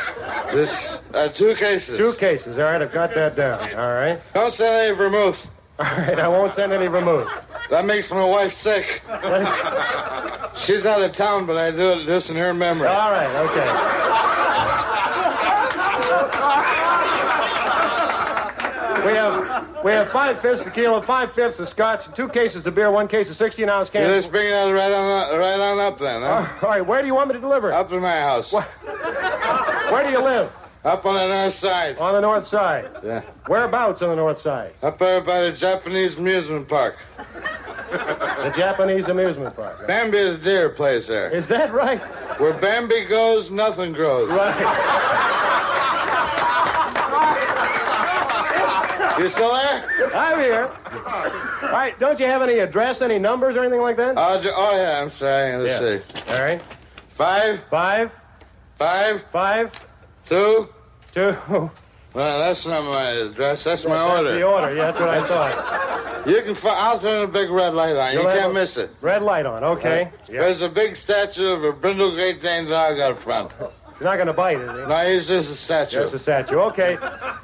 H: This 2 cases.
N: 2 cases. All right, I've got that down. All right.
H: Don't send any vermouth.
N: All right, I won't send any vermouth.
H: That makes my wife sick. She's out of town, but I do it just in her memory.
N: All right, okay. We have 5 fifths tequila, 5 fifths of scotch, 2 cases of beer, 1 case of 16-ounce cans.
H: You just bring that right on up then, huh?
N: All right, where do you want me to deliver?
H: Up to my house.
N: Where do you live?
H: Up on the north side.
N: On the north side?
H: Yeah.
N: Whereabouts on the north side?
H: Up there by the Japanese amusement park.
N: The Japanese amusement park.
H: Bambi the deer plays there.
N: Is that right?
H: Where Bambi goes, nothing grows.
N: Right.
H: You still there?
N: I'm here. All right, don't you have any address, any numbers or anything like that?
H: Oh, yeah, I'm sorry. Let's see.
N: All right.
H: 5. 2. Well, that's not my address. That's my order.
N: That's the order. Yeah, that's what I thought.
H: You can. I'll turn a big red light on. You can't miss it.
N: Red light on. Okay.
H: There's a big statue of a brindle Great Dane dog out front.
N: You're not going to bite, is he?
H: No, he's just a statue.
N: Just a statue. Okay.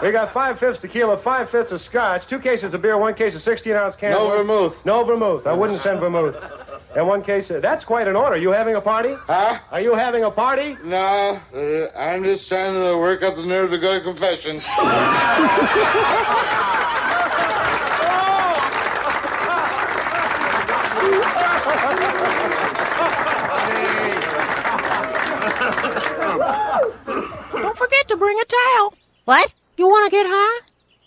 N: We got 5 fifths tequila, 5 fifths of scotch, 2 cases of beer, 1 case of 16-ounce cans.
H: No vermouth.
N: No vermouth. I wouldn't send vermouth. And 1 case of... That's quite an order. Are you having a party?
H: Huh?
N: Are you having a party?
H: No, I'm just trying to work up the nerve to go to confession.
O: Don't forget to bring a towel. What? You want to get high?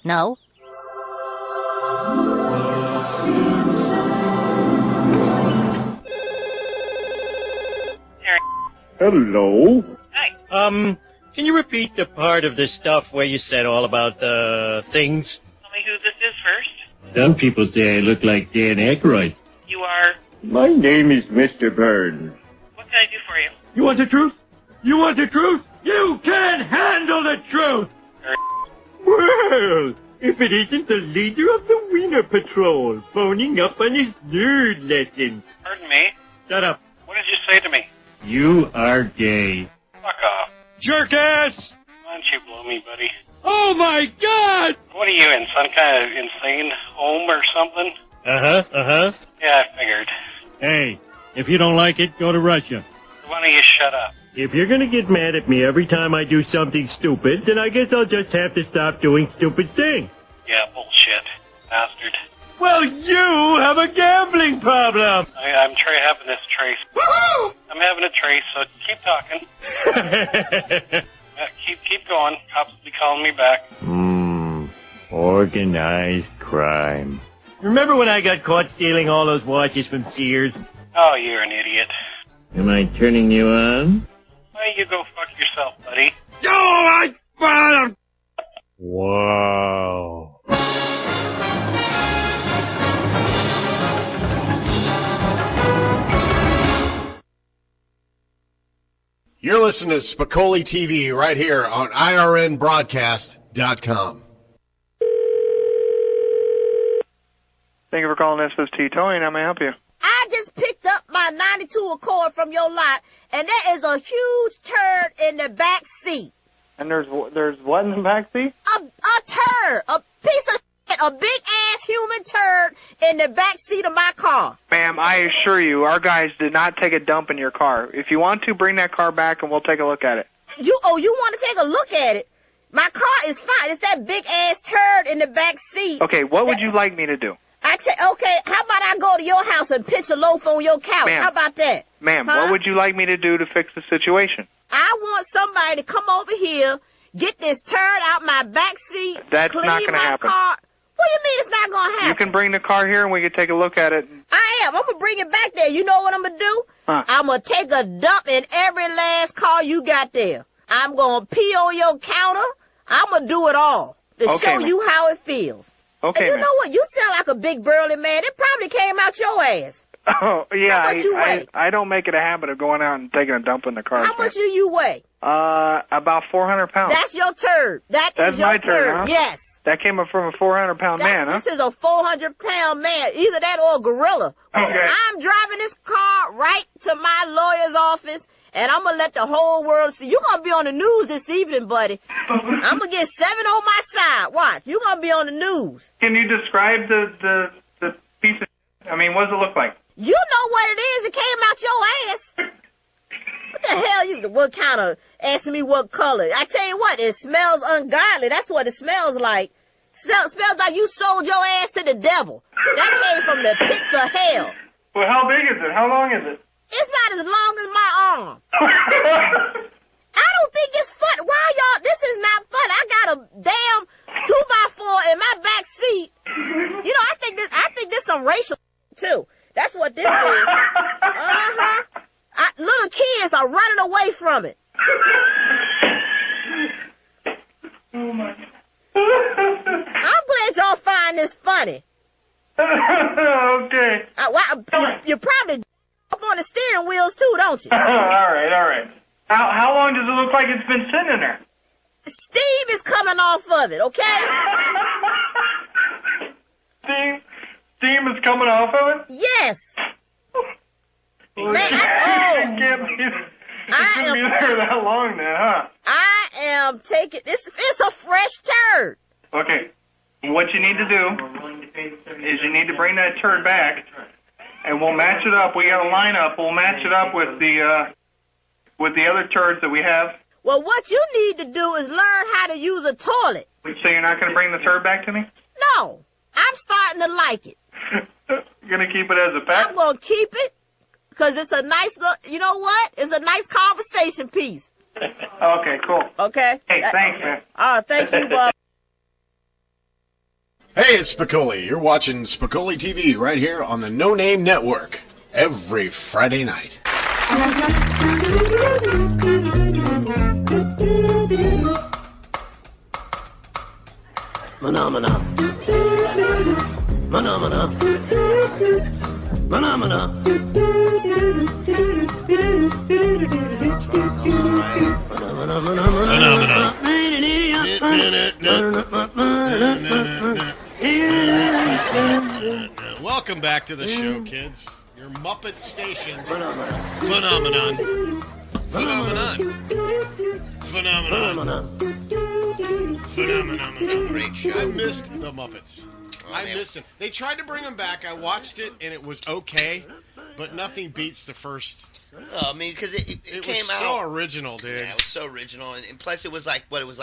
O: No.
P: Hello?
Q: Hi. Can you repeat the part of this stuff where you said all about the things?
R: Tell me who this is first.
P: Some people say I look like Dan Aykroyd.
R: You are
P: My name is Mr. Burns.
Q: What can I do for you?
P: You want the truth? You want the truth? You can't handle the truth! Well, if it isn't the leader of the Wiener Patrol phoning up on his nerd lesson.
Q: Pardon me?
P: Shut up.
Q: What did you say to me?
P: You are gay.
Q: Fuck off.
P: Jerkass!
Q: Why don't you blow me, buddy?
P: Oh my God!
Q: What are you in, some kind of insane home or something?
P: Uh-huh.
Q: Yeah, I figured.
P: Hey, if you don't like it, go to Russia.
Q: Why don't you shut up?
P: If you're gonna get mad at me every time I do something stupid, then I guess I'll just have to stop doing stupid things.
Q: Yeah, bullshit. Bastard.
P: Well, you have a gambling problem!
Q: I'm having this trace. Woo-hoo! I'm having a trace, so keep talking. Keep going. Cops will be calling me back.
P: Organized crime. Remember when I got caught stealing all those watches from Sears?
Q: Oh, you're an idiot.
P: Am I turning you on?
Q: Why don't you go fuck yourself, buddy?
P: Oh, my God! Wow.
F: You're listening to Spicoli TV right here on IRNBroadcast.com.
R: Thank you for calling SST Towing. How may I help you?
O: I just picked up my 92 Accord from your lot, and there is a huge turd in the back seat.
R: And there's what in the back seat?
O: A turd, a piece of shit, a big-ass human turd in the back seat of my car.
R: Ma'am, I assure you, our guys did not take a dump in your car. If you want to, bring that car back and we'll take a look at it.
O: You want to take a look at it? My car is fine. It's that big-ass turd in the back seat.
R: Okay, what would you like me to do?
O: Okay, how about I go to your house and pitch a loaf on your couch?
R: Ma'am.
O: How about that?
R: Ma'am, what would you like me to do to fix the situation?
O: I want somebody to come over here, get this turd out my back seat,
R: That's
O: clean
R: not gonna
O: my
R: happen.
O: car. What do you mean it's not going to happen?
R: You can bring the car here and we can take a look at it.
O: I am. I'm going to bring it back there. You know what I'm going to do?
R: Huh.
O: I'm going to take a dump in every last car you got there. I'm going to pee on your counter. I'm going to do it all to show
R: ma'am.
O: you how it feels.
R: Okay,
O: And you
R: ma'am.
O: know what? You sound like a big burly man. It probably came out your ass.
R: Oh, yeah,
O: How much you weigh?
R: I don't make it a habit of going out and taking a dump in the car.
O: How much do you weigh?
R: About 400 pounds.
O: That's your turd. That's
R: That's
O: your
R: my turd, huh?
O: Yes.
R: That came up from a 400-pound man, huh?
O: This is a 400-pound man. Either that or a gorilla.
R: Okay.
O: I'm driving this car right to my lawyer's office, and I'm going to let the whole world see. You're going to be on the news this evening, buddy. I'm going to get 7 on my side. Watch. You're going to be on the news.
R: Can you describe the piece of... I mean, what does it look like?
O: You know what it is. It came out your ass. What the hell? What kind of... Asking me what color. I tell you what, it smells ungodly. That's what it smells like. Smells like you sold your ass to the devil. That came from the pits of hell.
R: Well, how big is it? How long is it?
O: It's about as long as my arm. I don't think it's fun. Why y'all? This is not fun. I got a damn 2x4 in my back seat. You know, I think this some racial too. That's what this is. Little kids are running away from it.
R: Oh my.
O: I'm glad y'all find this funny.
R: Okay.
O: You probably off on the steering wheels too, don't you?
R: All right. How long does it look like it's been sitting in there?
O: Steve is coming off of it, okay?
R: Steam is coming off of it?
O: Yes.
R: Man, it can't be there that long then, huh?
O: I am taking this. It's a fresh turd.
R: Okay. What you need to do is you need to bring that turd back, and we'll match it up. We got a lineup. We'll match it up with the other turds that we have.
O: Well, what you need to do is learn how to use a toilet.
R: So you're not going to bring the turd back to me?
O: No. I'm starting to like it.
R: You're going to keep it as a pet?
O: I'm going to keep it because it's a nice look. You know what? It's a nice conversation piece.
R: Okay, cool.
O: Okay.
R: Hey, thanks, man.
O: Thank you, Bob.
F: Hey, it's Spicoli. You're watching Spicoli TV right here on the No Name Network every Friday night.
S: Phenomena.
J: Phenomena.
F: Welcome back to the show, kids. Your Muppet Station. Phenomenon.
G: Great show.
F: I missed the Muppets. I missed them. They tried to bring them back. I watched it, and it was okay, but nothing beats the first.
G: Oh, I mean, because it came
F: was
G: out
F: so original, dude.
G: Yeah, it was so original, and plus it was like what was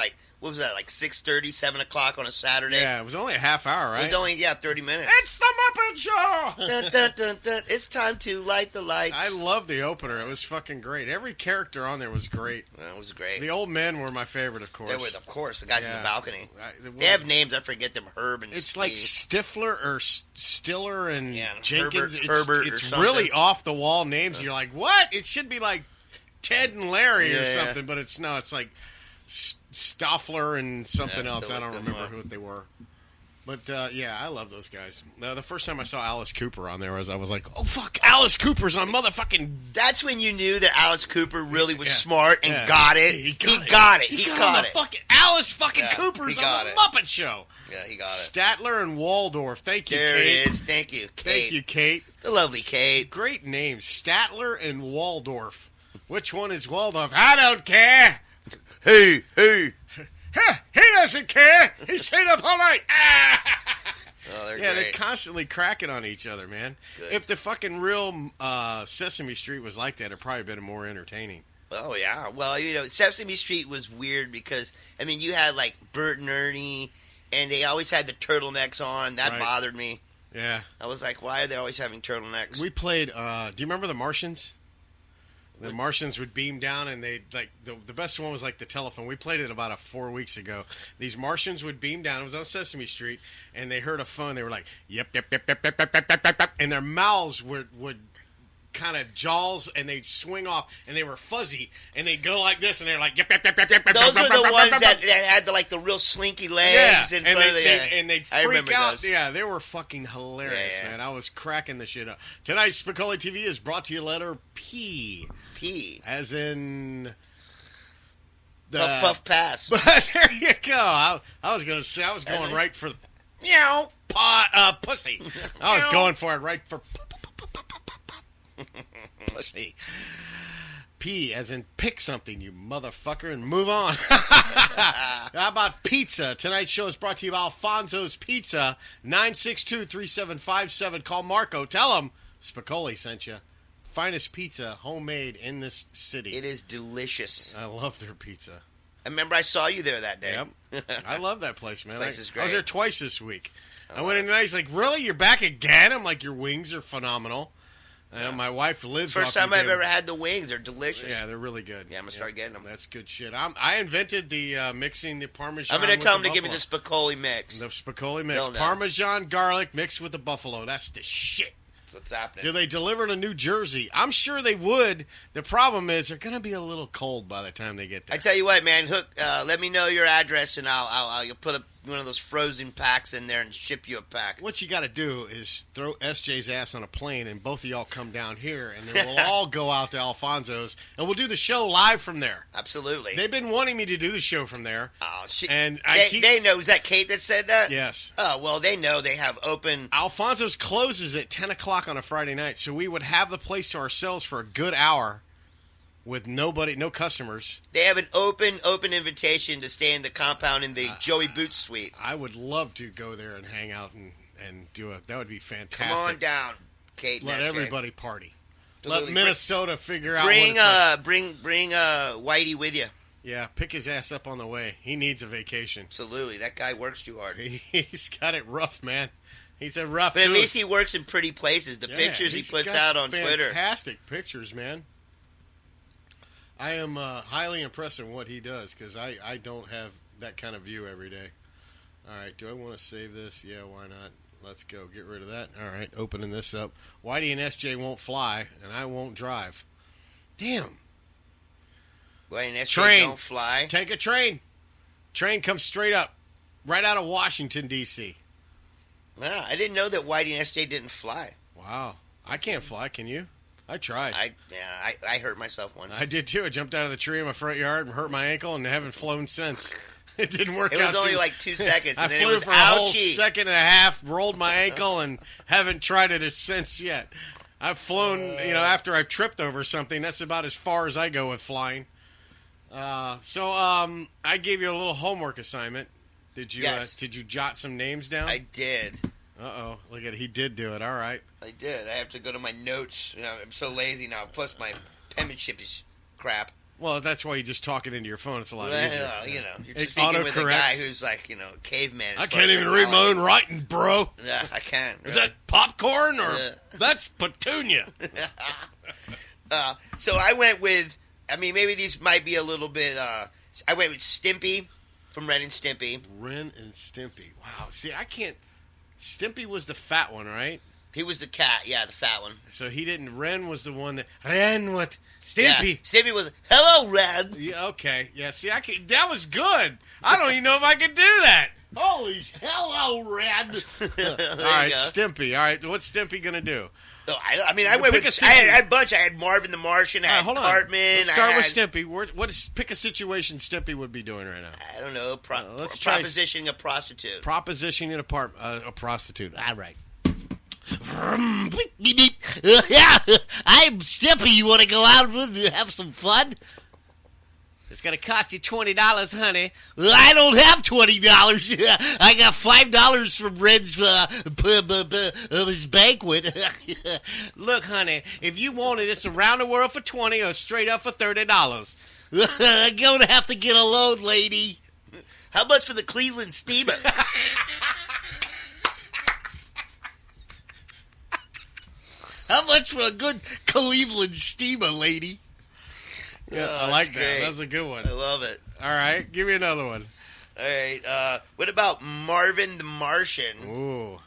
G: that, like 6:30, 7 o'clock on a Saturday?
F: Yeah, it was only a half hour, right?
G: It was only 30 minutes.
F: It's the Muppet Show.
G: Dun, dun, dun, dun. It's time to light the lights.
F: I love the opener. It was fucking great. Every character on there was great.
G: It was great.
F: The old men were my favorite, of course.
G: They were, of course, the guys in the balcony.
F: They
G: They have names. I forget them. Herb and
F: It's
G: Steve.
F: like Stifler or Stiller and Jenkins.
G: Herbert or
F: it's
G: something.
F: really off the wall names. You're like, what? It should be like Ted and Larry or
G: Yeah.
F: something, but it's no. It's like Stoffler and something else. I don't
G: them
F: remember
G: up.
F: who they were. But I love those guys. The first time I saw Alice Cooper on there, I was like, oh fuck, Alice Cooper's on motherfucking.
G: That's when you knew that Alice Cooper really was smart and
F: Yeah.
G: got it.
F: He
G: got
F: got
G: it.
F: it.
G: He
F: He
G: caught
F: got
G: it.
F: Fucking Alice fucking
G: Yeah,
F: Cooper's
G: he got
F: on the
G: it.
F: Muppet Show.
G: Yeah, he got it.
F: Statler and Waldorf. Thank you,
G: There
F: Kate.
G: it is. Thank you, Kate.
F: Thank you, Kate.
G: The lovely Kate.
F: Great names. Statler and Waldorf. Which one is Waldorf? I don't care.
G: Hey.
F: He doesn't care. He stayed up all night.
G: Oh, they're
F: Yeah, they're
G: great.
F: constantly cracking on each other, man.
G: Good.
F: If the fucking real Sesame Street was like that, it'd probably been more entertaining.
G: Oh, yeah. Well, Sesame Street was weird because, I mean, you had, like, Bert and Ernie, and they always had the turtlenecs on. That
F: Right.
G: bothered me.
F: Yeah.
G: I was like, why are they always having turtlenecks?
F: We played, do you remember the Martians? The Martians would beam down, and they like the best one was like the telephone. We played it about 4 weeks ago. These Martians would beam down. It was on Sesame Street, and they heard a phone. They were like, "Yep, yep, yep, yep, yep, yep, yep, yep, yep," and their mouths would kind of jaws, and they'd swing off, and they were fuzzy, and they'd go like this, and they're like, "Yep, yep, yep, yep, yep."
G: Those
F: yep,
G: are the
F: yep,
G: ones
F: yep,
G: that
F: yep.
G: had the real slinky legs in
F: and
G: front of the...
F: and they'd
G: I
F: freak
G: remember
F: out.
G: those.
F: Yeah, they were fucking hilarious,
G: Yeah.
F: man. I was cracking the shit up. Tonight's Spicoli TV is brought to you letter P.
G: P.
F: As in...
G: Puff, puff, pass.
F: But there you go. I was going to say, I was going right for pussy. I was going for it right for pussy. P as in pick something, you motherfucker, and move on. How about pizza? Tonight's show is brought to you by Alfonso's Pizza, 962-3757. Call Marco. Tell him Spicoli sent you. Finest pizza, homemade in this city.
G: It is delicious.
F: I love their pizza.
G: I remember I saw you there that day.
F: Yep. I love that place, man.
G: Place is
F: I was
G: great.
F: there twice this week. I went in and he's like, really? You're back again? I'm like, your wings are phenomenal. My wife lives
G: First
F: off
G: time
F: your
G: I've
F: damn-
G: ever had the wings. They're delicious.
F: Yeah, they're really good.
G: Yeah, I'm going to start getting them.
F: That's good shit. I invented the mixing the Parmesan.
G: I'm going to tell them
F: with
G: to give me the
F: buffalo.
G: Spicoli mix.
F: The Spicoli mix.
G: They'll know.
F: Parmesan garlic mixed with the buffalo. That's the shit.
G: That's what's happening.
F: Do they deliver to New Jersey? I'm sure they would. The problem is they're going to be a little cold by the time they get there.
G: I tell you what, man. Let me know your address, and I'll put one of those frozen packs in there and ship you a pack.
F: What you got to do is throw SJ's ass on a plane, and both of y'all come down here, and then we'll all go out to Alfonso's, and we'll do the show live from there.
G: Absolutely.
F: They've been wanting me to do the show from there.
G: Oh, shit.
F: And
G: they know. Is that Kate that said that?
F: Yes.
G: Oh, well, they know they have open...
F: Alfonso's closes at 10 o'clock on a Friday night, so we would have the place to ourselves for a good hour with no customers.
G: They have an open invitation to stay in the compound in the Joey Boots suite.
F: I would love to go there and hang out and do it. That would be fantastic.
G: Come on down, Kate.
F: Let
G: SJ.
F: everybody party.
G: Absolutely.
F: Let Minnesota figure out
G: Bring
F: what it's like.
G: bring Whitey with you.
F: Yeah, pick his ass up on the way. He needs a vacation.
G: Absolutely. That guy works too hard.
F: He's got it rough, man. He's a rough
G: But at
F: dude.
G: least he works in pretty places. The pictures he
F: he's
G: puts
F: got
G: out on Twitter.
F: Fantastic pictures, man. I am highly impressed with what he does because I don't have that kind of view every day. All right, do I want to save this? Yeah, why not? Let's go. Get rid of that. All right, opening this up. Whitey and SJ won't fly, and I won't drive. Damn.
G: Whitey and SJ
F: Train.
G: don't fly.
F: Take a train. Train comes straight up, right out of Washington, D.C.
G: Wow, I didn't know that Whitey and SJ didn't fly.
F: Wow. I can't fly. Can you? I tried.
G: I hurt myself once.
F: I did too. I jumped out of the tree in my front yard and hurt my ankle, and haven't flown since. It didn't work out.
G: It was only like 2 seconds.
F: I
G: And then
F: flew
G: it was
F: for a whole
G: ouchie.
F: second and a half, rolled my ankle, and haven't tried it since yet. I've flown, after I've tripped over something. That's about as far as I go with flying. So I gave you a little homework assignment. Did you?
G: Yes.
F: Did you jot some names down?
G: I did.
F: Uh-oh. Look at it. He did do it. All right.
G: I did. I have to go to my notes. I'm so lazy now. Plus, my penmanship is crap.
F: Well, that's why you just talk it into your phone. It's a lot easier.
G: You're just speaking with a guy who's like, caveman.
F: I can't even read my own writing, bro.
G: Yeah, I can't.
F: Is that popcorn or that's petunia?
G: So I went with, maybe these might be a little bit, I went with Stimpy from Ren and Stimpy.
F: Ren and Stimpy. Wow. See, I can't. Stimpy was the fat one, right?
G: He was the cat, the fat one.
F: So he didn't. Ren was the one that. Ren, what? Stimpy.
G: Yeah, Stimpy was, hello, Ren.
F: Yeah, okay. Yeah, see, that was good. I don't even know if I could do that. Holy, hello, Ren. All right, Stimpy. All right, what's Stimpy going to do?
G: Oh, I went with, I had a bunch. I had Marvin the Martian, I had Cartman.
F: Let's start with Stimpy. Pick a situation Stimpy would be doing right now.
G: I don't know.
F: Let's try
G: propositioning a prostitute.
F: Propositioning a prostitute. All right.
S: Yeah, I'm Stimpy. You want to go out with me, have some fun? It's going to cost you $20, honey. I don't have $20. I got $5 from Red's his banquet. Look, honey, if you want it, it's around the world for $20 or straight up for $30. I'm going to have to get a loan, lady.
G: How much for the Cleveland Steamer?
S: How much for a good Cleveland Steamer, lady?
F: Yeah, I like that. That's a good one.
G: I love it.
F: All right, give me another one.
G: All right, what about Marvin the Martian?
F: Ooh.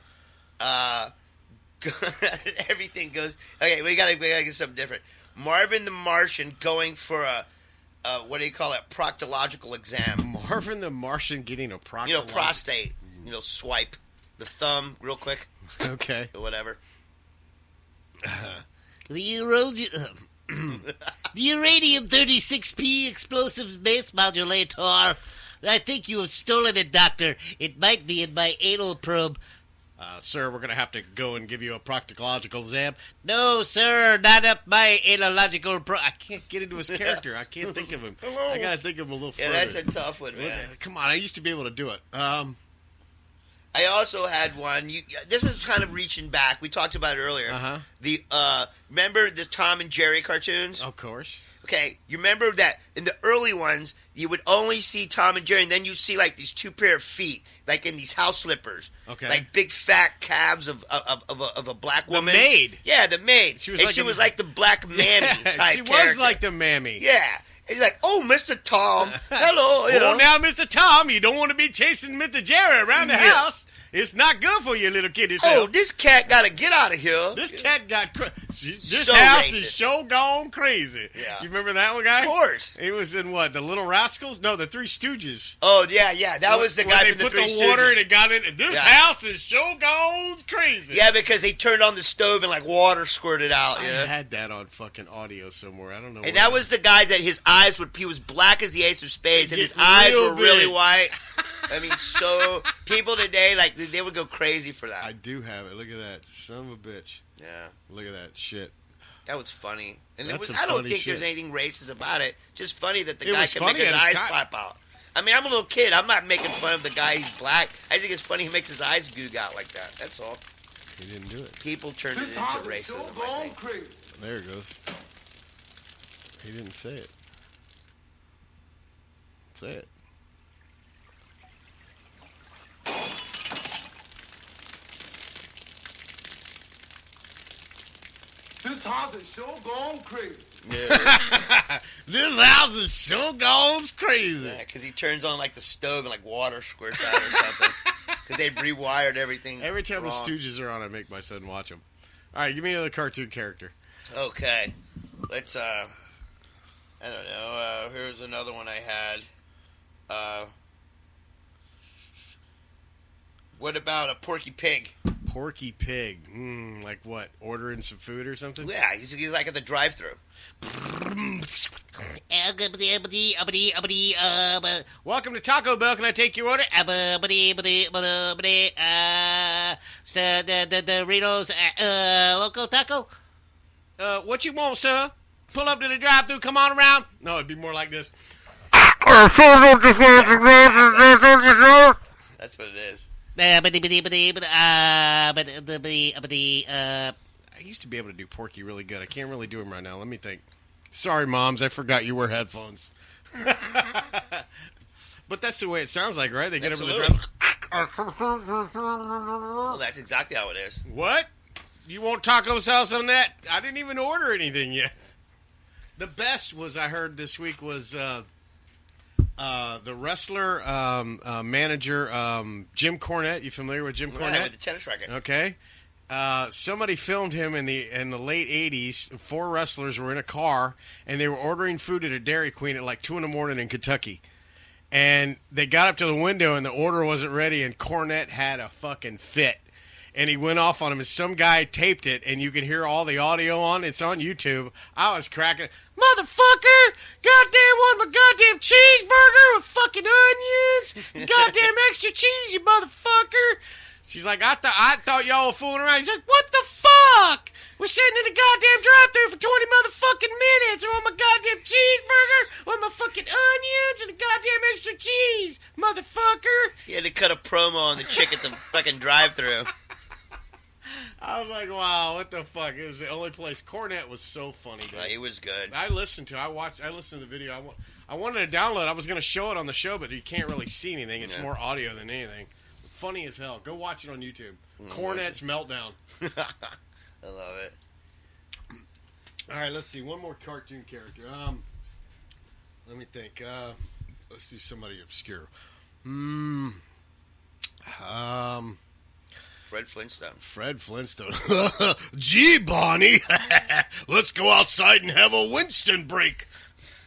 G: Everything goes. Okay, we gotta get something different. Marvin the Martian going for a what do you call it? Proctological exam.
F: Marvin the Martian getting a proctological.
G: Prostate. Swipe the thumb real quick.
F: Okay.
G: Or whatever.
S: The uranium-36P explosive base modulator. I think you have stolen it, Doctor. It might be in my anal probe.
F: Sir, we're going to have to go and give you a proctological exam.
S: No, sir, not up my analogical probe.
F: I can't get into his character. I can't think of him. I got to think of him a little further.
G: Yeah, that's a tough one, man.
F: Come on, I used to be able to do it.
G: I also had one. This is kind of reaching back. We talked about it earlier. Remember the Tom and Jerry cartoons?
F: Of course.
G: Okay, you remember that in the early ones, you would only see Tom and Jerry, and then you'd see like these two pair of feet, like in these house slippers.
F: Okay.
G: Like big fat calves of a black woman.
F: The maid.
G: Yeah, the maid. She was like the black mammy type
F: She was
G: character.
F: like the mammy.
G: Yeah. He's like, oh, Mr. Tom, hello.
F: Oh, now, Mr. Tom, you don't want to be chasing Mr. Jerry around the house. It's not good for you, little kitty self.
G: Oh, this cat got to get out of here.
F: This cat got crazy. This
G: So
F: house
G: racist.
F: is so gone crazy.
G: Yeah.
F: You remember that one, guy?
G: Of course.
F: He was in what? The Little Rascals? No, the Three Stooges.
G: Oh, yeah. That was the guy from the Three
F: They put the water
G: Stooges.
F: and it got in. This house is so gone crazy.
G: Yeah, because they turned on the stove and like water squirted out.
F: I
G: Yeah.
F: had that on fucking audio somewhere. I don't know.
G: And that was the guy that his eyes he was black as the ace of spades, and his
F: Get
G: eyes
F: real
G: were really
F: big.
G: white. I mean, so people today, like, they would go crazy for that.
F: I do have it. Look at that. Son of a bitch.
G: Yeah.
F: Look at that shit.
G: That was funny. And
F: That's some
G: I don't
F: funny
G: think
F: shit.
G: there's anything racist about it. Just funny that the
F: It
G: guy
F: was
G: can make
F: funny
G: his
F: at his
G: eyes
F: time.
G: pop out. I mean, I'm a little kid. I'm not making fun of the guy who's black. I just think it's funny he makes his eyes goog out like that. That's all.
F: He didn't do it.
G: People turned it into racism, I think.
F: There it goes. He didn't say it. Say it.
H: This house is so gone crazy.
G: Yeah.
F: This house is so gone crazy.
G: Yeah, because he turns on like the stove and like water squirts out or something. Because they've rewired everything.
F: Every time
G: wrong.
F: the Stooges are on, I make my son watch them. All right, give me another cartoon character.
G: Okay. Let's, I don't know. Here's another one I had. What about a Porky Pig?
F: Porky Pig. Like what? Ordering some food or something?
G: Yeah, he's like at the drive-thru.
F: Welcome to Taco Bell. Can I take your order?
S: Doritos Loco Taco.
F: What you want, sir? Pull up to the drive-thru. Come on around. No, it'd be more like this.
G: That's what it is.
F: I used to be able to do Porky really good. I can't really do him right now. Let me think. Sorry, moms. I forgot you wear headphones. But that's the way it sounds like, right? They get over the drive.
G: Well, that's exactly how it is.
F: What? You want taco sauce on that? I didn't even order anything yet. The best was I heard this week was the wrestler manager Jim Cornette. You familiar with Jim Cornette?
G: With the tennis racket.
F: Okay. Somebody filmed him in the late 80s. 4 wrestlers were in a car, and they were ordering food at a Dairy Queen at like 2 in the morning in Kentucky. And they got up to the window, and the order wasn't ready, and Cornette had a fucking fit. And he went off on him, and some guy taped it, and you can hear all the audio on. It's on YouTube. I was cracking. Motherfucker! Goddamn want my goddamn cheeseburger with fucking onions! Goddamn extra cheese, you motherfucker! She's like, I thought y'all were fooling around. He's like, what the fuck? We're sitting in the goddamn drive-thru for 20 motherfucking minutes. I want my goddamn cheeseburger, I want my fucking onions, and the goddamn extra cheese, motherfucker.
G: He had to cut a promo on the chick at the fucking drive-thru.
F: I was like, wow, what the fuck? It was the only place. Cornette was so funny, dude.
G: He was good.
F: I listened to the video. I wanted to download it. I was going to show it on the show, but you can't really see anything. It's more audio than anything. Funny as hell. Go watch it on YouTube. Cornette's Meltdown.
G: I love it.
F: All right, let's see. One more cartoon character. Let me think. Let's do somebody obscure.
G: Fred Flintstone.
F: Fred Flintstone. Gee, Bonnie, let's go outside and have a Winston break.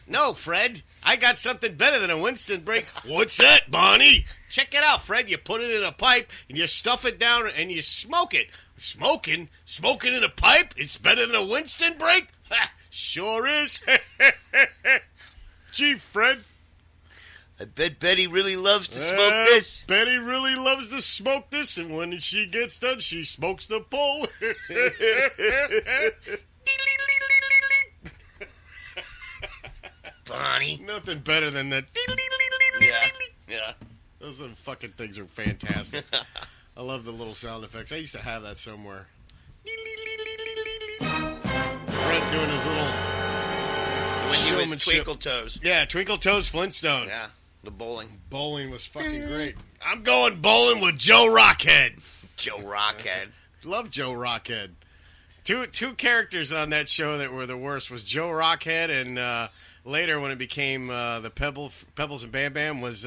F: No, Fred, I got something better than a Winston break. What's that, Bonnie? Check it out, Fred. You put it in a pipe and you stuff it down and you smoke it. Smoking in a pipe? It's better than a Winston break? Sure is. Gee, Fred.
G: I bet Betty really loves to smoke this.
F: Betty really loves to smoke this, and when she gets done, she smokes the pole.
G: Bonnie.
F: Nothing better than that.
G: Yeah.
F: Those little fucking things are fantastic. I love the little sound effects. I used to have that somewhere. Fred doing his little
G: when he was Twinkle Toes.
F: Yeah, Twinkle Toes Flintstone.
G: Yeah, the bowling.
F: Bowling was fucking great. I'm going bowling with Joe Rockhead.
G: Joe Rockhead.
F: Love Joe Rockhead. Two characters on that show that were the worst was Joe Rockhead, and later when it became the Pebbles and Bam Bam was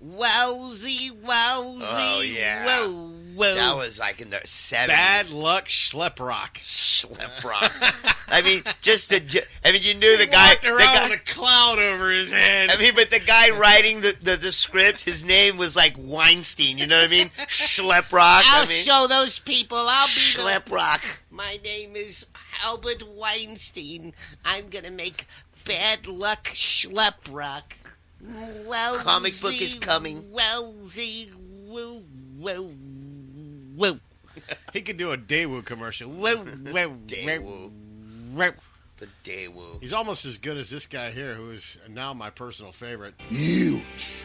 S: Wowzy.
G: Oh, yeah.
S: Whoa.
G: That was like in the 70s.
F: Bad Luck Schleprock.
G: I mean, you knew the guy.
F: Walked around with a cloud over his head.
G: I mean, but the guy writing the script, his name was like Weinstein. You know what I mean? Schleprock.
S: I'll show those people. I'll be
G: Schleprock.
S: My name is Albert Weinstein. I'm gonna make Bad Luck Schleprock. Wowzy,
G: comic book is coming.
S: Wowzy, woo.
F: He could do a Daewoo commercial.
G: Daewoo. The Daewoo.
F: He's almost as good as this guy here, who is now my personal favorite.
G: Huge.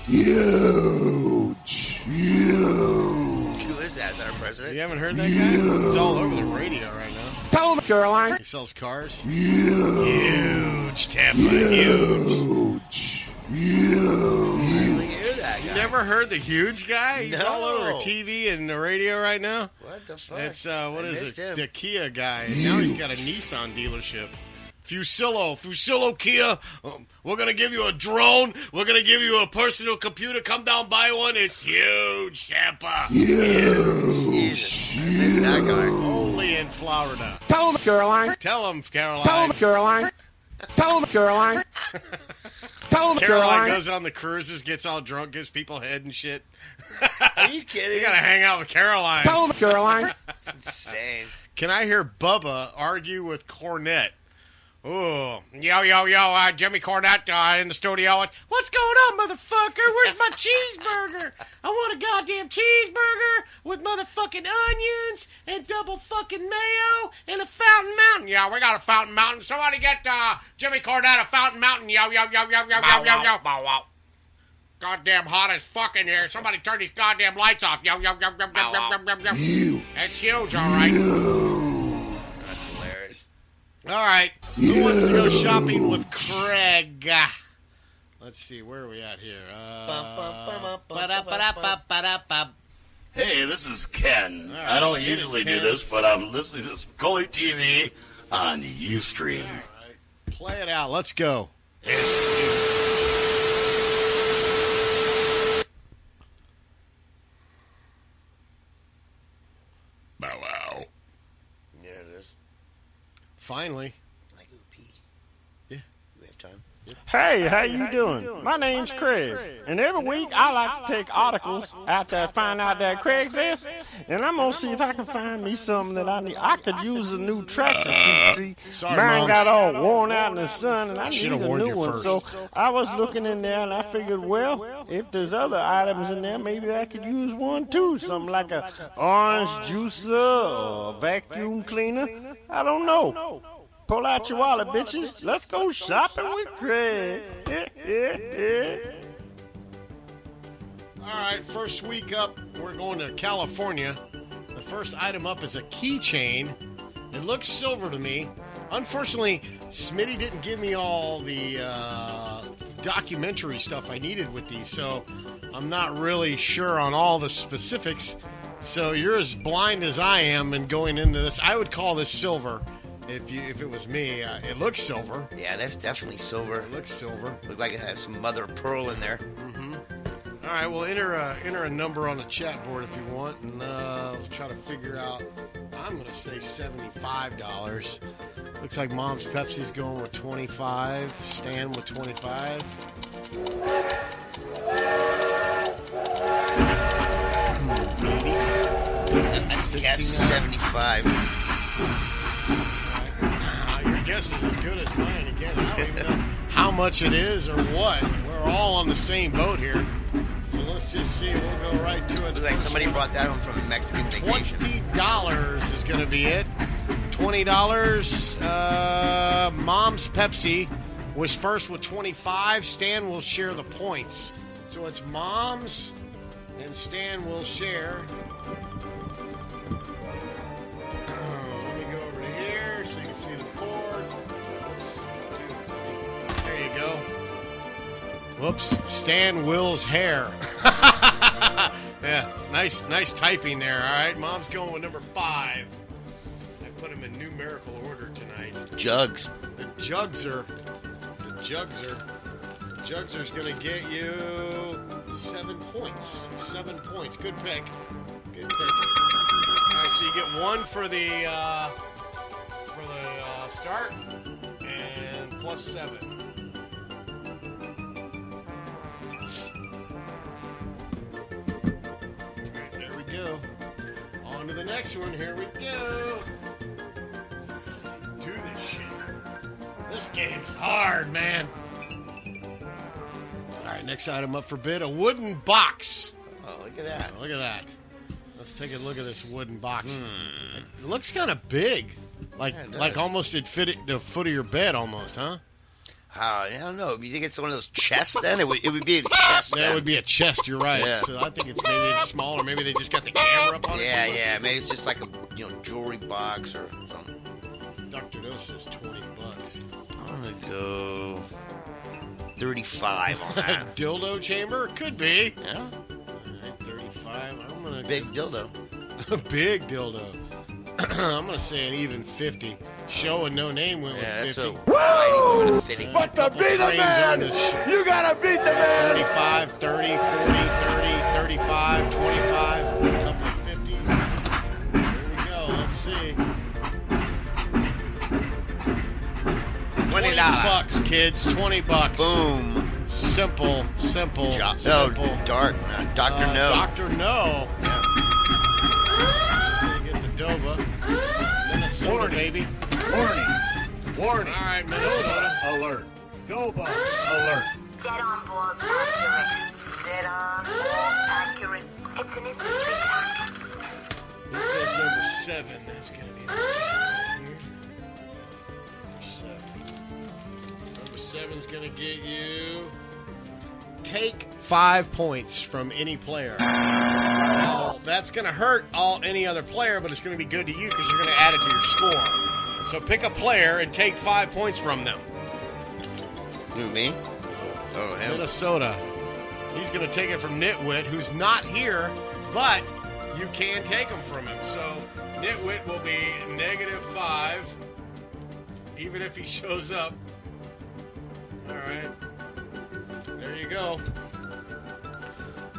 F: Who
G: is that? Is that our president?
F: You haven't heard that guy? He's all over the radio right now.
N: Tell him, Caroline.
F: He sells cars. Huge, Tampa. Huge. You never heard the Huge guy? He's all over TV and the radio right now.
G: What the fuck?
F: It's what is it? The Kia guy. And now he's got a Nissan dealership. Fusillo Kia. We're gonna give you a drone. We're gonna give you a personal computer. Come down, buy one. It's huge, Tampa.
G: Jesus. I miss that guy.
F: Only in Florida.
N: Tell him, Caroline.
F: Tell him, Caroline.
N: Tell him, Caroline. Tell him, Caroline.
F: Caroline goes on the cruises, gets all drunk, gives people head and shit.
G: Are you kidding?
F: You gotta hang out with Caroline.
N: Tell him, Caroline.
G: That's insane.
F: Can I hear Bubba argue with Cornette? Oh, yo, Jimmy Cornette in the studio. What's going on, motherfucker? Where's my cheeseburger? I want a goddamn cheeseburger with motherfucking onions and double fucking mayo and a Fountain Mountain. Yeah, we got a Fountain Mountain. Somebody get Jimmy Cornette a Fountain Mountain. Yo. Goddamn hot as fuck in here. Somebody turn these goddamn lights off. Yo. That's huge, all right.
G: That's hilarious.
F: All right. Who wants to go shopping with Craig? Let's see. Where are we at here?
E: Hey, this is Ken. Right, I don't usually do this, but I'm listening to Spicoli TV on Ustream.
F: All right. Play it out. Let's go. Bow wow.
G: Yeah, it is.
F: Finally.
G: I go pee.
F: Yeah.
G: We have time.
K: Hey, how you doing? My name's Craig, and every week I like to take articles after I find out that Craigslist, and I'm gonna see if I can find me something that I need. I could use a new tractor seat. See, mine got all worn out in the sun, and I need a new one. So I was looking in there, and I figured, well, if there's other items in there, maybe I could use one too. Something like a orange juicer or a vacuum cleaner. I don't know. Pull out your wallet, bitches. Let's go shopping with Craig.
F: All right, first week up, we're going to California. The first item up is a keychain. It looks silver to me. Unfortunately, Smitty didn't give me all the documentary stuff I needed with these, so I'm not really sure on all the specifics. So you're as blind as I am in going into this. I would call this silver. If it was me, it looks silver.
G: Yeah, that's definitely silver.
F: It looks silver.
G: Looked like it had some mother of pearl in there.
F: Mm-hmm. All right, well, enter a number on the chat board if you want, and we'll try to figure out. I'm going to say $75. Looks like Mom's Pepsi's going with 25. Stan with 25. Maybe.
G: I guess 75.
F: Your guess is as good as mine. Again, I don't even know how much it is or what. We're all on the same boat here. So let's just see. We'll go right to it.
G: Looks like somebody brought that home from a Mexican vacation.
F: $20 is going to be it. $20. Mom's Pepsi was first with 25. Stan will share the points. So it's Mom's and Stan will share. Let me go over to here so you can see the board. There you go. Whoops. Stan Will's hair. Yeah, nice typing there. All right, Mom's going with number 5. I put him in numerical order tonight.
G: Jugs.
F: The Jugser. Jugser's going to get you 7 points. 7 points. Good pick. All right, so you get 1 for the start and plus 7. Go. On to the next one. Here we go. Let's see, how does he do this shit? This game's hard, man. All right, next item up for bid, a wooden box.
G: Oh, look at that.
F: Look at that. Let's take a look at this wooden box. It looks kind of big. Like almost it'd fit the foot of your bed almost, huh?
G: I don't know. You think it's one of those chests then? It would be a chest.
F: Yeah, it would be a chest. You're right. Yeah. So I think it's maybe it's smaller. Maybe they just got the camera up on it.
G: Yeah. Maybe it's just like a jewelry box or something.
F: Dr. Doe says $20.
G: I'm gonna go 35 on that.
F: Dildo chamber? Could be.
G: Yeah.
F: All right, 35. I'm gonna
G: big dildo.
F: Big dildo. I'm gonna say an even 50. Show and no name went with 50.
G: Woo!
N: But to be the man, you gotta beat the man.
F: 25, 30, 40, 30, 35, 25. A couple of 50s. Here we go. Let's see. $20, kids. $20.
G: Boom.
F: Simple.
G: Dark. Dr. No.
F: Dr. No. Get the Doba. Minnesota,
N: Warning.
F: baby.
N: Warning.
F: All right, Minnesota.
N: Alert. Go Bucks. Alert.
T: Dead on balls accurate. Dead on balls accurate. It's an industry term.
F: He says number 7. That's going to be this guy right here. Number 7's going to get you. Take 5 points from any player. Now, that's going to hurt any other player, but it's going to be good to you because you're going to add it to your score. So pick a player and take 5 points from them.
G: Who, me? Oh, him.
F: Minnesota. He's going to take it from Nitwit, who's not here, but you can take him from him. So Nitwit will be -5, even if he shows up. All right. There you go.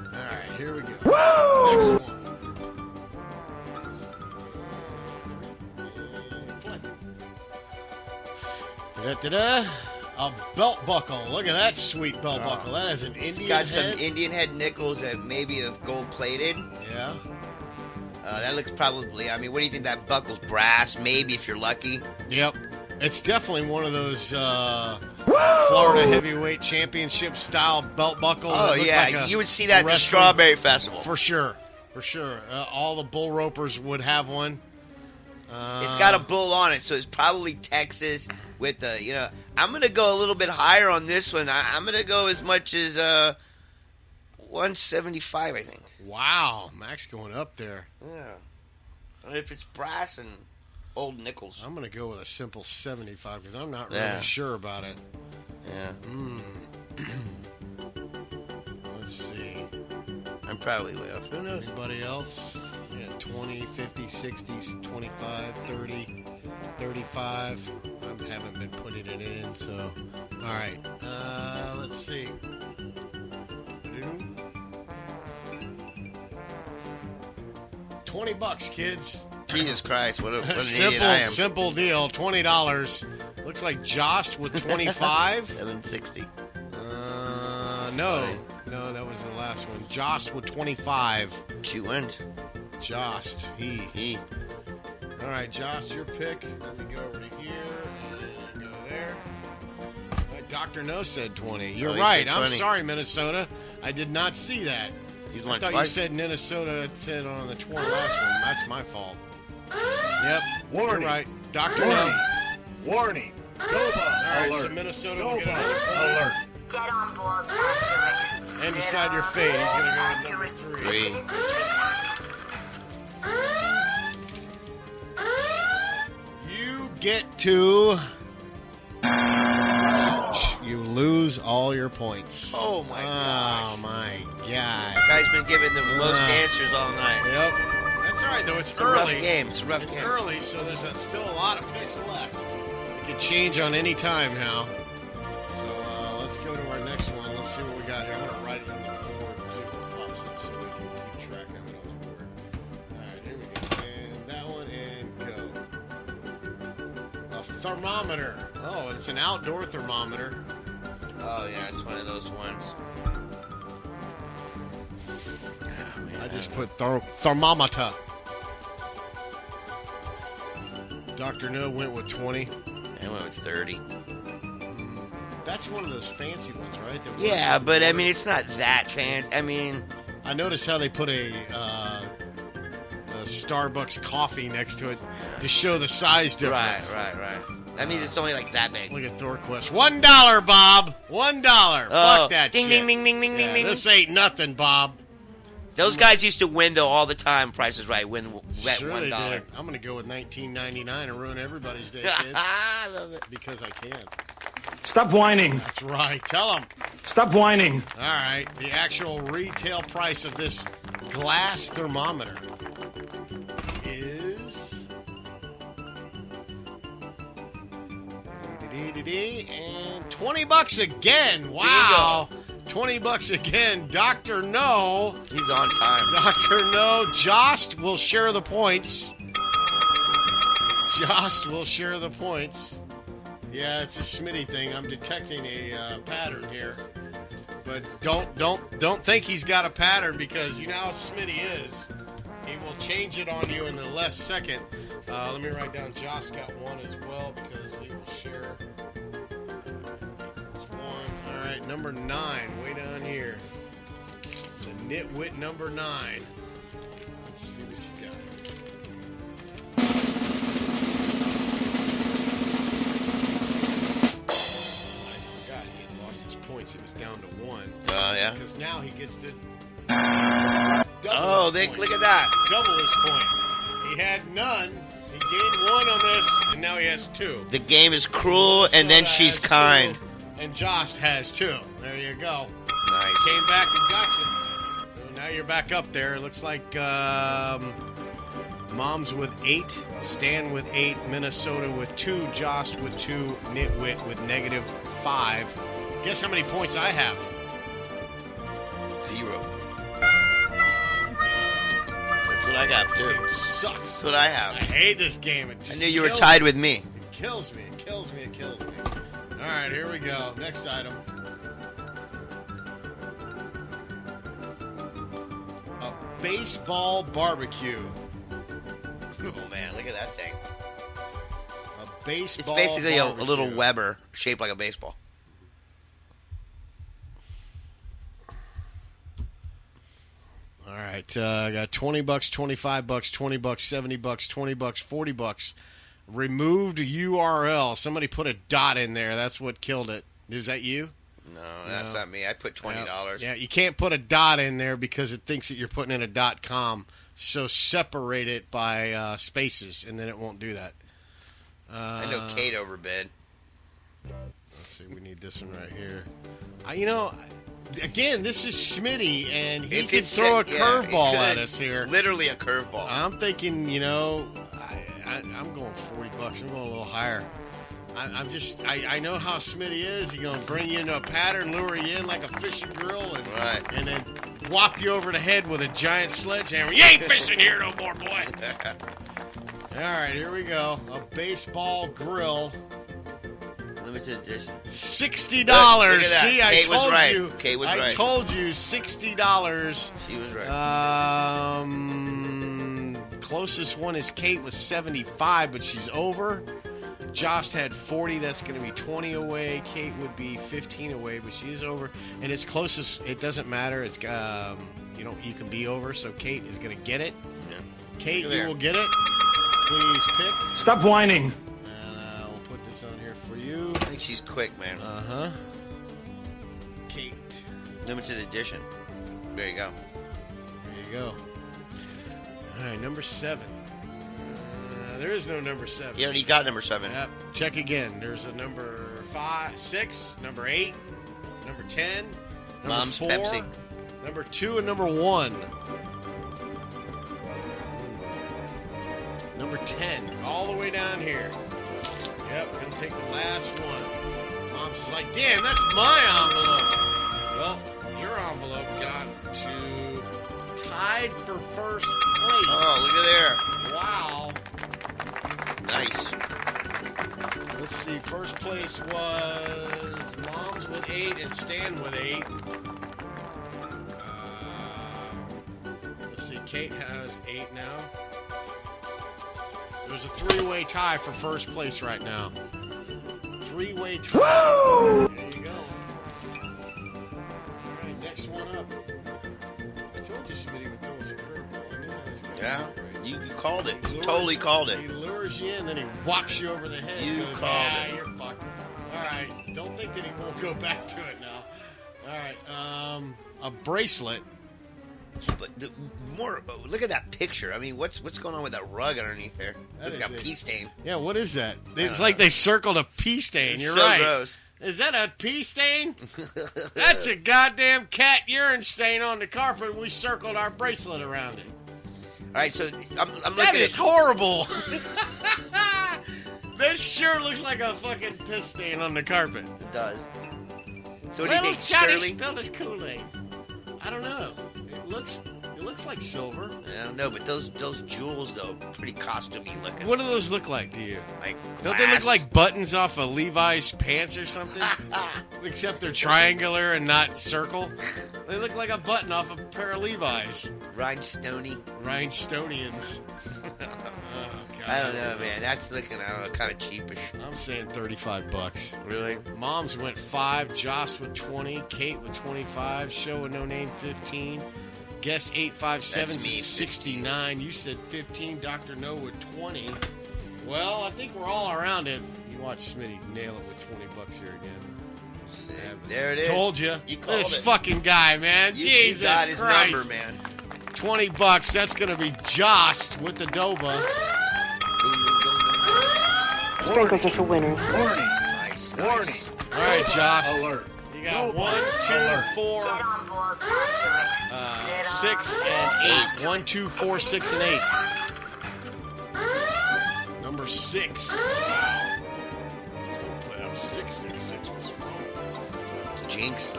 F: All right, here we go. Woo! Next one. Da-da-da. A belt buckle. Look at that sweet belt buckle. That is an
G: It's
F: Indian
G: got
F: head.
G: some Indian head nickels that maybe have gold plated.
F: Yeah.
G: That looks probably, I mean, what do you think? That buckle's brass, maybe if you're lucky.
F: Yep. It's definitely one of those Florida Heavyweight Championship style belt buckles.
G: Oh,
F: that look
G: yeah.
F: like
G: You would see that at the
F: wrestling-
G: Strawberry Festival.
F: For sure. All the bull ropers would have one.
G: It's got a bull on it, so it's probably Texas with the, I'm going to go a little bit higher on this one. I'm going to go as much as 175, I think.
F: Wow. Max going up there.
G: Yeah. If it's brass and old nickels.
F: I'm going to go with a simple 75 because I'm not really sure about it.
G: Yeah.
F: Let's see.
G: I'm probably way off. Who knows?
F: Anybody else? Yeah, 20, 50, 60, 25, 30, 35. I haven't been putting it in, so. All right. Let's see. $20, kids.
G: Jesus Christ, what an idiot I am.
F: Simple deal. $20. Looks like Jost with 25.
G: 760.
F: No, that was the last one. Jost with 25.
G: 2 wins.
F: Jost, he. All right, Jost, your pick. Let me go over to here and go there. Dr. No said 20. You're right. I'm sorry, Minnesota. I did not see that.
G: He's
F: I
G: won
F: thought
G: twice.
F: you said Minnesota said on the 20 last one. That's my fault. Yep.
N: Warning.
F: You're right. Dr. No.
N: Warning. Go Bucks.
F: All right,
N: Alert.
F: so Minnesota
N: Go
F: will get
N: Bucks.
F: another point.
N: Alert.
T: Dead on balls accurate.
F: And decide your fate. He's going to go with number 3.
T: It's an industry term.
F: You get to... Ouch. You lose all your points.
G: Oh, my gosh.
F: Oh, my God.
G: Guy's been giving the most answers all night.
F: Yep. That's all right, though. It's
G: a
F: early.
G: rough game. It's a rough game.
F: It's early, so there's still a lot of picks left. It could change on any time now. So let's go to our next one. Let's see what we got here. I'm going to write it on the board, too. It pops up so we can keep track of it on the board. All right, here we go. And that one, and go. A thermometer. Oh, it's an outdoor thermometer.
G: Oh, yeah, it's one of those ones.
F: I just put thermometer. Dr. No went with 20.
G: I went with 30.
F: That's one of those fancy ones, right?
G: Yeah, but I mean, it's not that fancy. I mean,
F: I noticed how they put a Starbucks coffee next to it to show the size difference.
G: Right. That means it's only like that big.
F: Look at Thorquist. $1, Bob. $1. Fuck that
G: ding,
F: shit.
G: ding, ding, ding, ding, ding.
F: This ain't nothing, Bob.
G: Those guys used to win, though, all the time. Price is Right. Win bet
F: Sure
G: $1.
F: they did. I'm going to go with $19.99 and ruin everybody's day, kids.
G: I love it.
F: Because I can.
N: Stop whining.
F: That's right. Tell them.
N: Stop whining.
F: All right. The actual retail price of this glass thermometer is... And $20 again. Wow. $20 again. Dr. No.
G: He's on time.
F: Dr. No. Jost will share the points. Jost will share the points. Yeah, it's a Smitty thing. I'm detecting a pattern here. But don't think he's got a pattern, because you know how Smitty is. He will change it on you in the last second. Let me write down Josh got one as well, because he will share. There's one. All right, number 9, way down here. The nitwit number 9. Let's see what you got. I forgot he had lost his points. It was down to 1.
G: Yeah.
F: Because now he gets to.
G: Look at that.
F: Double his point. He had none. He gained 1 on this, and now he has 2.
G: The game is cruel, and then she's kind.
F: 2, and Josh has 2. There you go.
G: Nice.
F: Came back and got you. So now you're back up there. It looks like Mom's with 8, Stan with 8, Minnesota with 2, Josh with 2, Nitwit with -5. Guess how many points I have?
G: 0. That's what I got, too.
F: It sucks.
G: That's what I have.
F: I hate this game. It just
G: I knew you were
F: kills
G: tied
F: me.
G: with me.
F: It kills me. It kills me. It kills me. All right, here we go. Next item. A baseball barbecue.
G: Oh, man, look at that thing.
F: A baseball
G: It's basically a
F: barbecue.
G: little Weber shaped like a baseball.
F: All right, I got $20, $25, $20, $70, $20, $40. Removed URL. Somebody put a dot in there. That's what killed it. Is that you?
G: No, that's not me. I put $20.
F: Yeah, you can't put a dot in there because it thinks that you're putting in a .com. So separate it by spaces, and then it won't do that.
G: I know Kate overbid.
F: Let's see. We need this one right here. Again, this is Smitty, and he can throw a curveball at us here.
G: Literally a curveball.
F: I'm thinking, I'm going $40. I'm going a little higher. I know how Smitty is. He's going to bring you into a pattern, lure you in like a fishing grill, and then whop you over the head with a giant sledgehammer. You ain't fishing here no more, boy. All right, here we go. A baseball grill.
G: Limited edition.
F: $60.
G: Look at that.
F: See,
G: Kate was right.
F: you.
G: Kate was
F: I
G: right.
F: told you $60.
G: She was right.
F: Closest one is Kate with 75, but she's over. Josh had 40. That's going to be 20 away. Kate would be 15 away, but she is over. And it's closest. It doesn't matter. It's you can be over. So Kate is going to get it.
G: Yeah.
F: Kate, you will get it. Please pick.
N: Stop whining.
F: We'll put this on here for you.
G: I think she's quick, man.
F: Kate.
G: Limited edition. There you go.
F: There you go. All right, number 7. There is no number 7.
G: You already got number 7.
F: Yep. Check again. There's a number 5, 6, number 8, number 10, number
G: Mom's
F: 4,
G: Pepsi.
F: number 2, and number 1. Number 10, all the way down here. Yep, gonna take the last one. Mom's just like, damn, that's my envelope. Well, your envelope got to tied for first place.
G: Oh, look at there.
F: Wow.
G: Nice.
F: Let's see. First place was Mom's with 8 and Stan with 8. Let's see. Kate has 8 now. There's a 3-way tie for first place right now. 3-way tie. Woo! There you go. All right, next one up. I told you Smitty would throw us a curveball.
G: Yeah, you called it. You totally called it.
F: He lures you in, then he whops you over the head.
G: You
F: goes,
G: called it.
F: You're fucked. All right, don't think that he won't go back to it now. All right, a bracelet.
G: But look at that picture. I mean, what's going on with that rug underneath there? Look at that pee stain.
F: Yeah, what is that? It's like they circled a pee stain. You're
G: so
F: right.
G: Gross.
F: Is that a pee stain? That's a goddamn cat urine stain on the carpet, and we circled our bracelet around it.
G: All right, so I'm looking
F: That is
G: at...
F: horrible. This sure looks like a fucking piss stain on the carpet.
G: It does. So what do you
F: Little
G: think,
F: Johnny
G: Sterling?
F: spilled his Kool-Aid. I don't know. It looks looks like silver.
G: I don't know, but those jewels though, pretty costumey looking.
F: What do those look like to you?
G: Like
F: don't they look like buttons off of Levi's pants or something? Except they're triangular and not circle. They look like a button off a pair of Levi's. Rhinestonians.
G: I don't know, man. That's looking, I don't know, kind of cheapish.
F: I'm saying $35.
G: Really?
F: Moms went 5, Joss with 20, Kate with 25, Show with No Name 15, Guest 857 69. You said 15, Dr. No with 20. Well, I think we're all around it. You watch Smitty nail it with $20 here again.
G: There it is.
F: Told you.
G: Called
F: this
G: it.
F: fucking guy, man. Jesus
G: you got his
F: Christ.
G: number, man.
F: $20. That's gonna be Jost with the Doba.
A: Sprinkles are for winners.
G: Warning. Nice.
F: All right, Jost.
N: Alert.
F: You got 1, 2, 4, 6, and 8. 1, 2, 4, 6, and 8. Number 6. Wow. Put up 666 was wrong.
G: Jinx.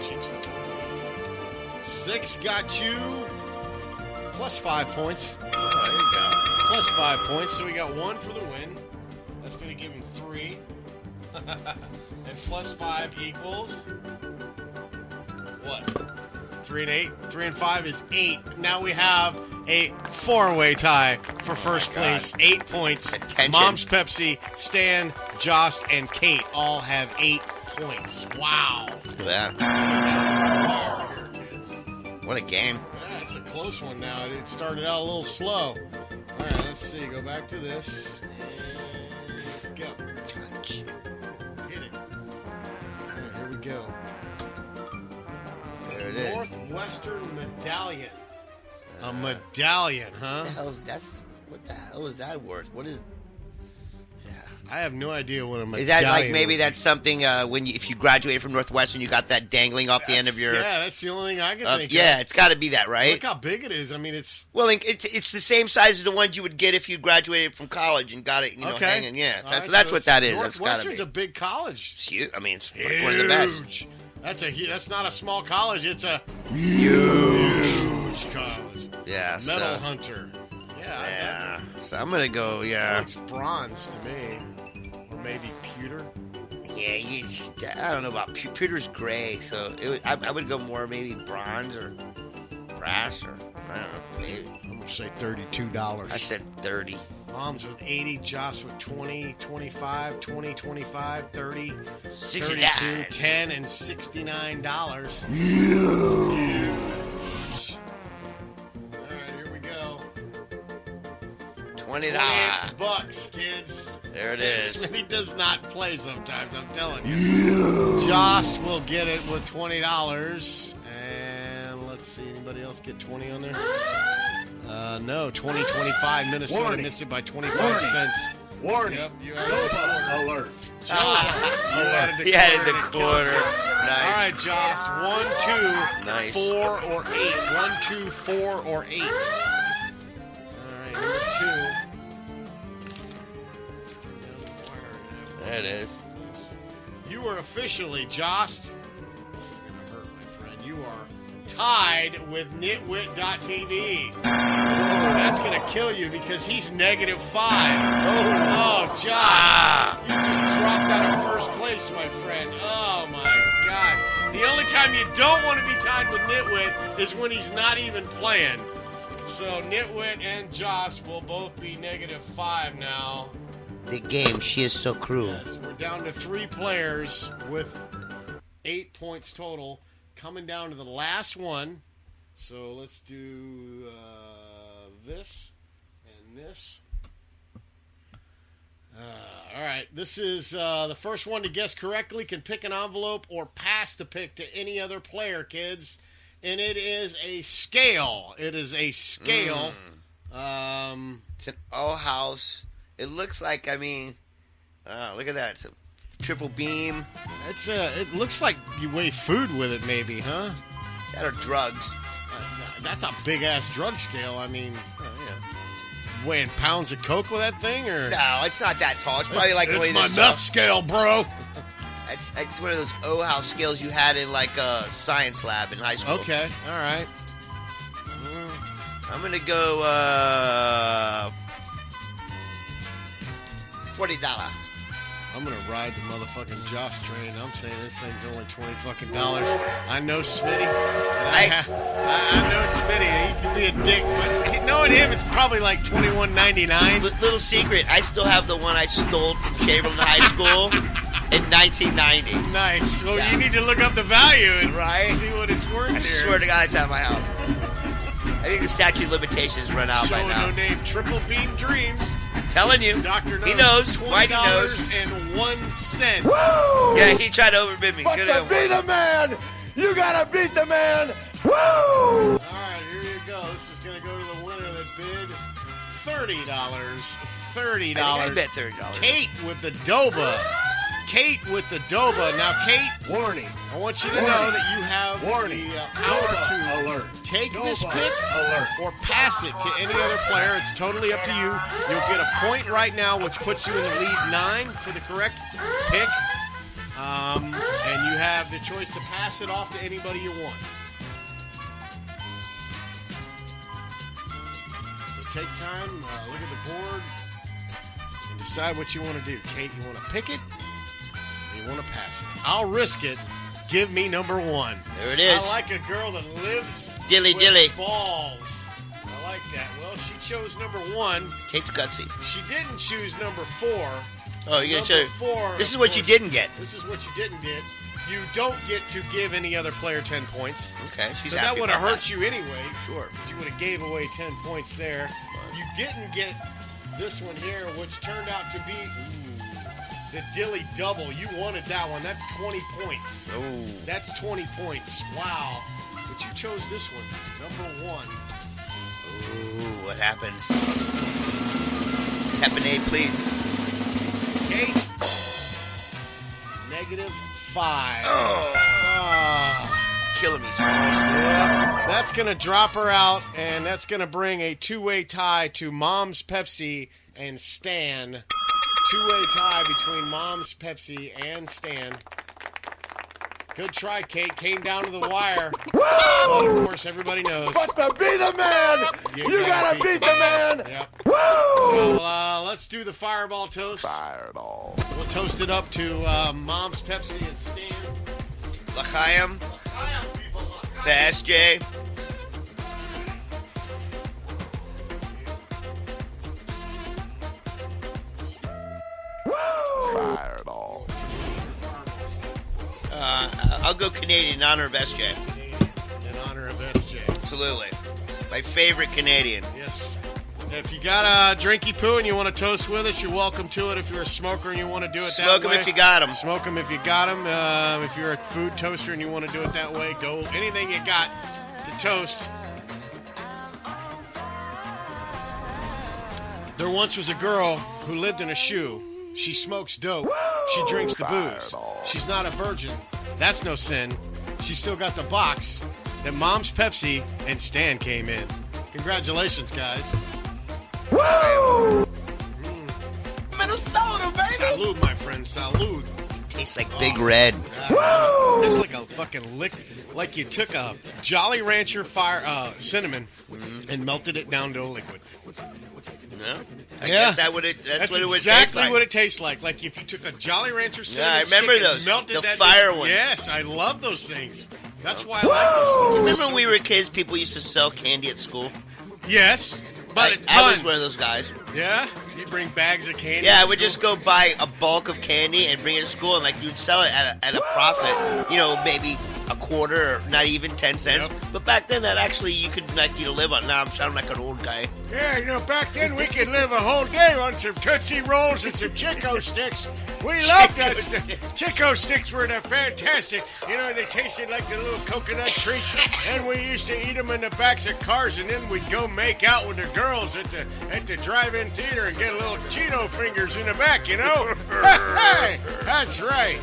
F: Jinx. 6 got you plus 5 points.
G: Oh, there you go.
F: Plus 5 points, so we got 1 for the win. That's going to give him 3. And plus 5 equals what? 3 and 8. 3 and 5 is 8. Now we have a 4-way tie for first place. 8 points.
G: Attention.
F: Mom's Pepsi, Stan, Jost, and Kate all have 8 points. Wow.
G: Look at that.
F: Here, kids.
G: What a game.
F: Yeah, it's a close one now. It started out a little slow. All right, let's see. Go back to this. And go. Hit it. All right, here we go.
G: There it is.
F: Northwestern medallion. A medallion, huh?
G: What the hell is that worth? What is?
F: I have no idea what a medallion
G: Is that like
F: would
G: maybe
F: be.
G: that's something if you graduated from Northwestern, you got that dangling off the end of your?
F: Yeah, that's the only thing I can think
G: Yeah,
F: of.
G: it's got to be that, right?
F: Look how big it is. I mean, it's...
G: Well, it's the same size as the ones you would get if you graduated from college and got it, hanging. Yeah,
F: All right,
G: that's
F: so
G: what that is.
F: Northwestern's
G: That's got to
F: a big college.
G: be. It's huge. I mean, it's
F: Huge.
G: one of the best.
F: That's not a small college. It's a
G: Huge
F: college.
G: Yeah.
F: Medal
G: So,
F: hunter.
G: yeah. So I'm gonna go. Yeah.
F: It's bronze to me, or maybe pewter.
G: Yeah. I don't know about pewter's gray, so I would go more maybe bronze or brass or I don't know. Maybe.
F: I'm gonna say $32.
G: I said 30.
F: Mom's with 80, Joss with 20, 25, 20, 25, 30,
G: 69.
F: 32, 10, and $69. Huge. All right, here we go.
G: $20.
F: $28, kids.
G: There it is.
F: Smitty does not play sometimes, I'm telling you. Jost will get it with $20. And let's see, anybody else get 20 on there? No, 2025. Minnesota
N: Warning.
F: missed it by 25 cents.
N: Warning.
F: Yep, you
N: Doba alert.
F: Jost, you added the
G: He added the
F: and
G: quarter.
F: kills it.
G: Nice.
F: All right, Jost. 1, 2,
G: Nice.
F: 4, or 8. 1, 2, 4, or 8. All right, number 2.
G: There it is.
F: You are officially, Jost. This is going to hurt, my friend. You are tied with nitwit.tv. That's going to kill you because he's -5. Oh, Josh. You just dropped out of first place, my friend. Oh, my God. The only time you don't want to be tied with Nitwit is when he's not even playing. So Nitwit and Josh will both be -5 now.
G: The game, she is so cruel.
F: Yes, we're down to 3 players with 8 points total. Coming down to the last one. So let's do this and this. All right. This is the first one to guess correctly can pick an envelope or pass the pick to any other player, kids. And it is a scale. It is a scale.
G: It's an O house. It looks like, look at that. It's a triple beam.
F: It looks like you weigh food with it, maybe, huh?
G: That are drugs.
F: That's a big ass drug scale. I mean, weighing pounds of coke with that thing, or
G: No, it's not that tall. It's probably like
F: it's
G: weighing
F: my
G: this
F: nuff
G: stuff.
F: scale, bro.
G: It's one of those O house scales you had in like a science lab in high school.
F: Okay, all right.
G: I'm going to go $40.
F: I'm gonna ride the motherfucking Josh train. I'm saying this thing's only $20 fucking. I know Smitty. I know Smitty. He can be a dick, but knowing him, it's probably like $21.99.
G: Little secret: I still have the one I stole from Chamberlain High School in 1990.
F: Nice. Well, you need to look up the value and see what it's worth.
G: I swear to God, it's at my house. I think the statute of limitations run out by now.
F: No name, Triple Beam Dreams.
G: Telling you,
F: Doctor knows.
G: He knows. Whitey knows.
F: $20.01.
G: Woo! Yeah, he tried to overbid me.
H: But
G: Good
H: to beat a man, you gotta beat the man. Woo! All
F: right, here you go. This is gonna go to the winner that bid $30. $30.
G: I bet $30.
F: Kate with the Doba. Kate with the Doba. Now, Kate,
N: warning.
F: I want you to know that you have the power to take this pick or pass it to any other player. It's totally up to you. You'll get a point right now, which puts you in the lead 9 for the correct pick. And you have the choice to pass it off to anybody you want. So take time, look at the board, and decide what you want to do. Kate, you want to pick it? You want to pass it. I'll risk it. Give me number 1.
G: There it is.
F: I like a girl that lives
G: dilly
F: with balls. I like that. Well, she chose number 1.
G: Kate's gutsy.
F: She didn't choose number 4.
G: Oh, you're going to show
F: 4.
G: This is what you didn't get.
F: This is what you didn't get. You don't get to give any other player 10 points.
G: Okay, she's
F: so
G: happy
F: that would have
G: about
F: hurt you anyway.
G: Sure.
F: Because you would have gave away 10 points there. You didn't get this one here, which turned out to be... the Dilly Double. You wanted that one. That's 20 points.
G: Oh.
F: That's 20 points. Wow. But you chose this one. Number 1.
G: Ooh, what happens? Tapenade, please.
F: Okay. -5.
G: Oh. Killing me, Smalls.
F: Yeah. That's going to drop her out, and that's going to bring a 2-way tie to Mom's Pepsi and Stan. 2-way tie between Mom's Pepsi and Stan. Good try, Kate. Came down to the wire. But of course, everybody knows.
H: But to beat a man, you gotta beat the man.
F: Yep.
H: Woo!
F: So let's do the fireball toast.
H: Fireball.
F: We'll toast it up to Mom's Pepsi and Stan.
G: L'chaim. To SJ.
H: Fireball.
G: I'll go Canadian in honor of SJ.
F: In honor of SJ.
G: Absolutely. My favorite Canadian.
F: Yes. If you got a drinky poo and you want to toast with us, you're welcome to it. If you're a smoker and you want to do it that way.
G: Smoke them if you got them.
F: Smoke them if you got them. If you're a food toaster and you want to do it that way, go anything you got to toast. There once was a girl who lived in a shoe. She smokes dope. She drinks the booze. She's not a virgin. That's no sin. She still got the box that Mom's Pepsi and Stan came in. Congratulations, guys.
H: Woo!
F: Minnesota, baby! Salud, my friend. Salud.
G: Tastes like Big Red.
F: It's like a fucking lick. Like you took a Jolly Rancher cinnamon and melted it down to a liquid.
G: No? I guess that's what it would taste like.
F: Exactly what it tastes like. Like if you took a Jolly Rancher cinnamon
G: I remember
F: stick
G: those.
F: and melted
G: The
F: that
G: fire ones.
F: Yes, I love those things. That's why I like those things.
G: Remember when we were kids, people used to sell candy at school?
F: Yes. But
G: I was one of those guys.
F: Yeah? You bring bags of candy?
G: Yeah, I would just go buy a bulk of candy and bring it to school, and you'd sell it at a profit. Maybe a quarter or not even 10 cents.
F: Yep.
G: But back then, that actually you could live on. Now I'm sounding like an old guy.
F: Yeah, back then we could live a whole day on some Tootsie Rolls and some Chico Sticks. We loved that stuff. Chico Sticks were fantastic. They tasted like the little coconut treats, and we used to eat them in the backs of cars, and then we'd go make out with the girls at the drive-in theater and get a little Cheeto fingers in the back, Hey, that's right.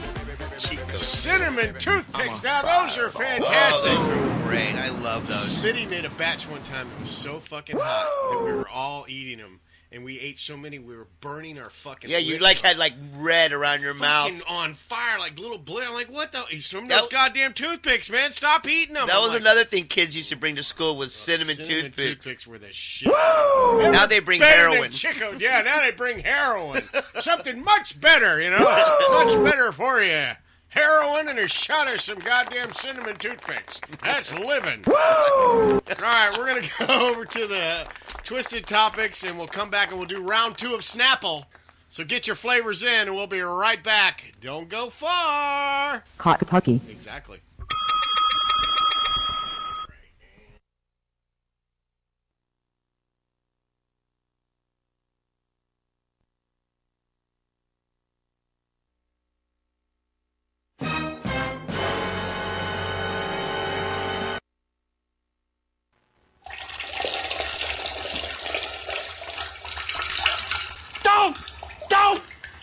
G: Chico.
F: Cinnamon toothpicks. Now, those are fantastic.
G: Oh, those are great. I love those.
F: Smitty made a batch one time that was so fucking hot that we were all eating them. and we ate so many we were burning our fucking
G: Yeah, you
F: lips
G: like
F: off.
G: had like red around your mouth.
F: Fucking on fire, like little I'm like, what the? He's from those goddamn toothpicks, man. Stop eating them.
G: That was another thing kids used to bring to school was cinnamon toothpicks.
F: Toothpicks were the shit.
G: Now they bring
F: Better
G: heroin.
F: than Chico. Yeah, now they bring heroin. Something much better, you know? Much better for you. Heroin and a shot of some goddamn cinnamon toothpicks. That's living. All right, we're going to go over to the Twisted Topics, and we'll come back and we'll do round 2 of Snapple. So get your flavors in, and we'll be right back. Don't go far.
A: Hot Pucky.
F: Exactly.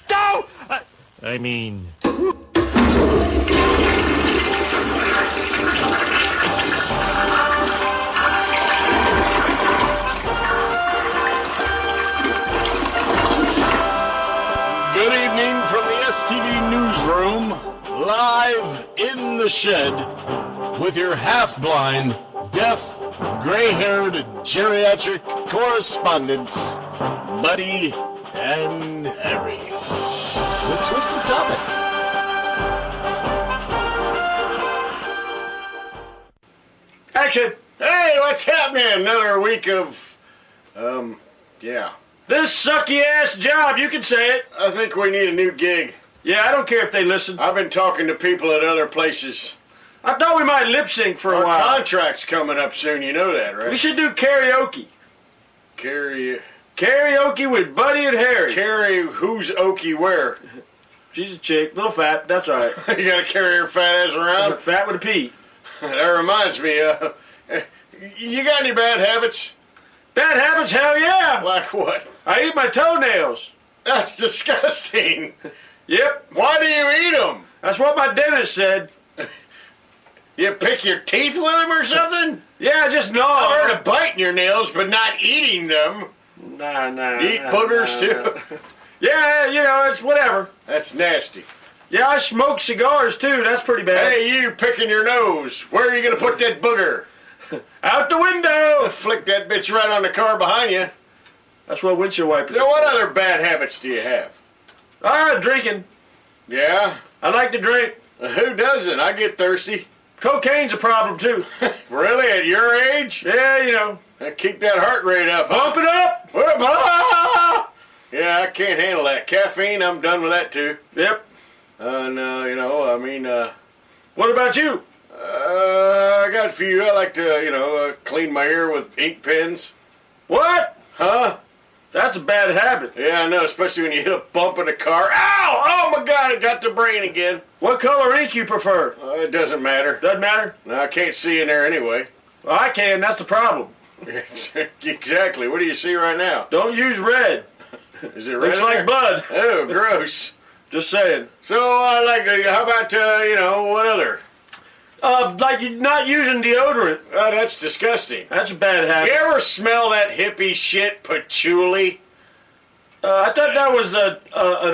Q: Don't! I mean...
C: Good evening from the STV newsroom, live in the shed, with your half-blind, deaf, gray-haired, geriatric correspondents, Buddy and Harry, with Twisted Topics.
N: Action!
C: Hey, what's happening? Another week of, yeah.
N: This sucky-ass job, you can say it.
C: I think we need a new gig.
N: Yeah, I don't care if they listen.
C: I've been talking to people at other places.
N: I thought we might lip-sync for a
C: Our
N: while.
C: contract's coming up soon, you know that, right?
N: We should do karaoke. Karaoke with Buddy and Harry.
C: Who's Okie where?
N: She's a chick, little fat, that's all right.
C: You gotta carry her fat ass around?
N: Fat with a P.
C: That reminds me, you got any bad habits?
N: Bad habits? Hell yeah!
C: Like what?
N: I eat my toenails.
C: That's disgusting.
N: Yep.
C: Why do you eat them?
N: That's what my dentist said.
C: You pick your teeth with them or something?
N: Yeah, just gnaw.
C: I've heard of biting your nails, but not eating them.
N: Nah.
C: You eat boogers too?
N: Yeah, you know, it's whatever.
C: That's nasty.
N: Yeah, I smoke cigars too. That's pretty bad.
C: Hey, you picking your nose. Where are you going to put that booger?
N: Out the window.
C: Flick that bitch right on the car behind you.
N: That's what windshield wipers.
C: So what other bad habits do you have?
N: Drinking.
C: Yeah?
N: I like to drink.
C: Who doesn't? I get thirsty.
N: Cocaine's a problem too.
C: Really? At your age?
N: Yeah, you know.
C: Keep that heart rate up.
N: Pump it up.
C: Yeah, I can't handle that. Caffeine, I'm done with that too.
N: Yep.
C: No, you know, I mean,
N: what about you?
C: I got a few. I like to, clean my ear with ink pens.
N: What?
C: Huh?
N: That's a bad habit.
C: Yeah, I know, especially when you hit a bump in the car. Ow! Oh my God, it got the brain again.
N: What color ink you prefer?
C: It doesn't matter.
N: Doesn't matter?
C: No, I can't see in there anyway.
N: Well, I can, that's the problem.
C: Exactly. What do you see right now?
N: Don't use red.
C: Is it red?
N: Looks like blood.
C: Oh, gross.
N: Just saying.
C: So, how about, what other?
N: Like you're not using deodorant.
C: Oh, that's disgusting.
N: That's a bad habit.
C: You ever smell that hippie shit, patchouli?
N: I thought that was an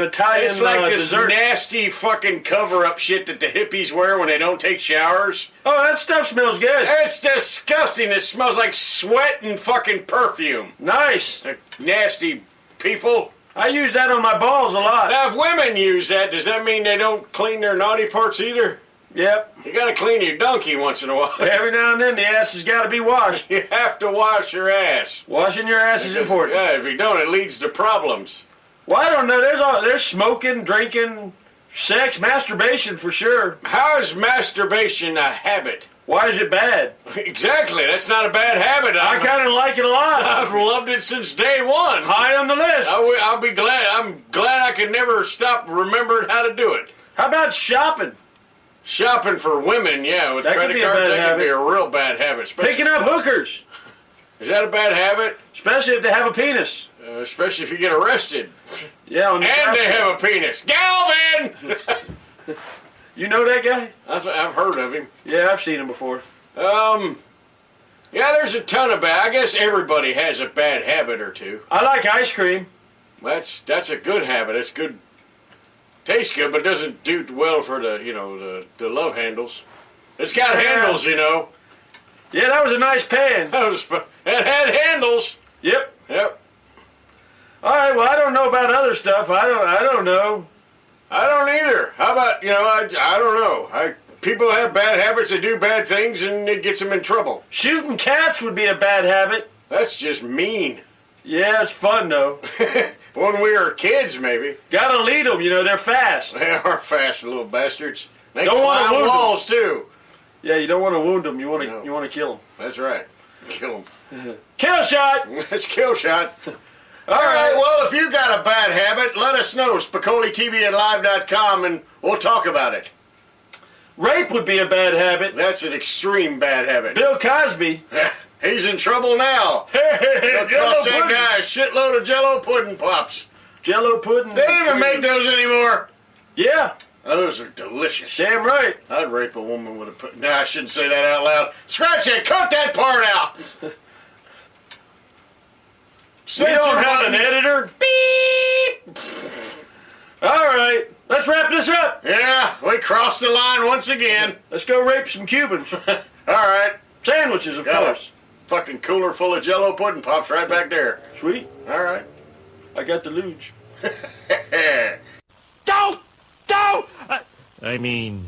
N: Italian
C: It's like this
N: dessert.
C: nasty fucking cover-up shit that the hippies wear when they don't take showers.
N: Oh, that stuff smells good.
C: It's disgusting. It smells like sweat and fucking perfume.
N: Nice.
C: Nasty people.
N: I use that on my balls a lot.
C: Now, if women use that, does that mean they don't clean their naughty parts either?
N: Yep.
C: You gotta clean your donkey once in a while.
N: Every now and then the ass has got to be washed.
C: You have to wash your ass.
N: Washing your ass is important.
C: Yeah, if you don't, it leads to problems.
N: Well, I don't know. There's smoking, drinking, sex, masturbation for sure.
C: How is masturbation a habit?
N: Why is it bad?
C: Exactly. That's not a bad habit.
N: I kind of like it a lot.
C: I've loved it since day one.
N: High on the list.
C: I'll be glad. I'm glad I can never stop remembering how to do it.
N: How about shopping?
C: Shopping for women, yeah, with
N: That could
C: credit
N: be a
C: cards,
N: bad
C: that
N: habit.
C: could be a real bad habit.
N: Picking up hookers.
C: Is that a bad habit?
N: Especially if they have a penis.
C: Especially if you get arrested.
N: Yeah,
C: and they have a penis. Galvin!
N: You know that guy?
C: I've heard of him.
N: Yeah, I've seen him before.
C: Yeah, there's a ton of bad. I guess everybody has a bad habit or two.
N: I like ice cream.
C: That's a good habit. It's good. Tastes good, but doesn't do well for the love handles. It's got handles, you know.
N: Yeah, that was a nice pan.
C: It had handles.
N: Yep.
C: Yep.
N: All right. Well, I don't know about other stuff. I don't know.
C: I don't either. How about I don't know. People have bad habits. They do bad things, and it gets them in trouble.
N: Shooting cats would be a bad habit.
C: That's just mean.
N: Yeah, it's fun though.
C: When we were kids, maybe.
N: Gotta lead them. They're fast.
C: They are fast, little bastards. They
N: don't want to
C: climb
N: wound
C: walls too.
N: Yeah, you don't want to wound them. You want to kill them.
C: That's right. Kill them.
N: Kill shot.
C: That's kill shot. All right. Well, if you got a bad habit, let us know. SpicolliTV@live.com, and we'll talk about it.
N: Rape would be a bad habit.
C: That's an extreme bad habit.
N: Bill Cosby.
C: He's in trouble now. It'll cost that guy a shitload of Jello pudding pops.
N: Jello pudding.
C: They don't even make those anymore.
N: Yeah.
C: Those are delicious.
N: Damn right.
C: I'd rape a woman with a pudding. Nah, I shouldn't say that out loud. Scratch it. Cut that part out.
N: We don't have an editor.
C: Beep.
N: All right. Let's wrap this up.
C: Yeah, we crossed the line once again.
N: Let's go rape some Cubans.
C: All right.
N: Sandwiches, of course.
C: Fucking cooler full of Jello pudding pops right back there.
N: Sweet.
C: All right.
N: I got the luge.
K: Don't!
Q: I mean...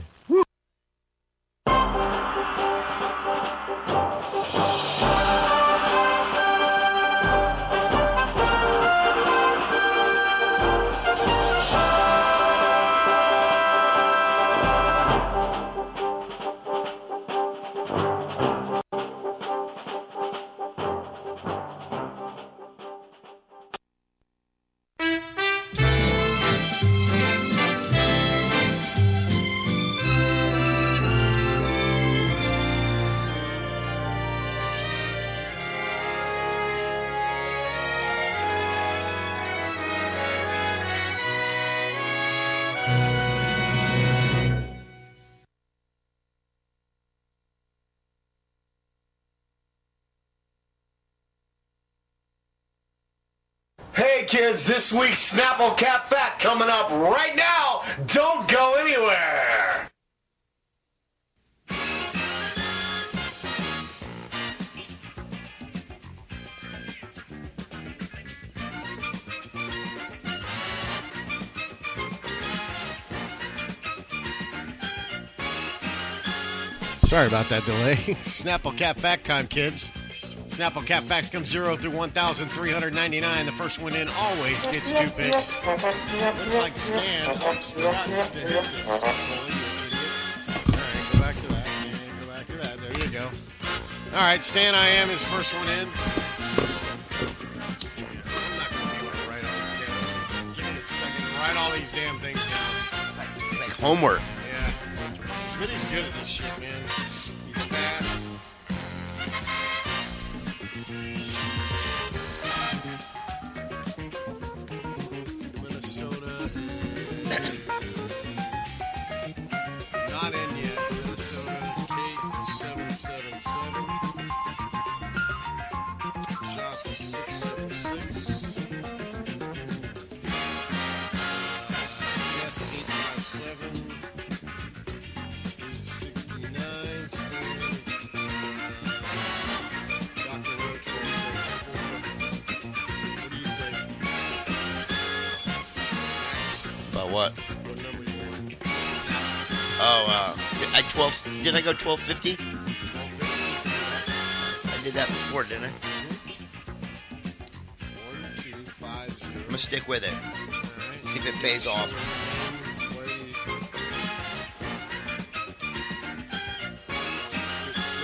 C: Hey kids, this week's Snapple Cap Fact coming up right now. Don't go anywhere.
F: Sorry about that delay. Snapple Cap Fact time, kids. Snapple Cap Facts come 0 through 1,399. The first one in always gets 2 picks. Looks like Stan. Just forgot to hit this. All right, go back to that. Yeah, go back to that. There you go. All right, Stan I Am is first one in. Let's see here. I'm not going to be able to write all these damn. Give me a second to write all these damn things down.
G: It's like homework.
F: Yeah. Smitty's good at this shit, man. He's fast. Not in yet. Minnesota, Kate, 777. Josh was 676. Yes, 857. He's 69. Steven. Dr. Roach, 174. What do you think?
G: About what?
F: What number you want?
G: At 12. Did I go 1250?
F: 1250.
G: I did that before, didn't I?
F: 1250.
G: I'm gonna stick with it. See if it pays off.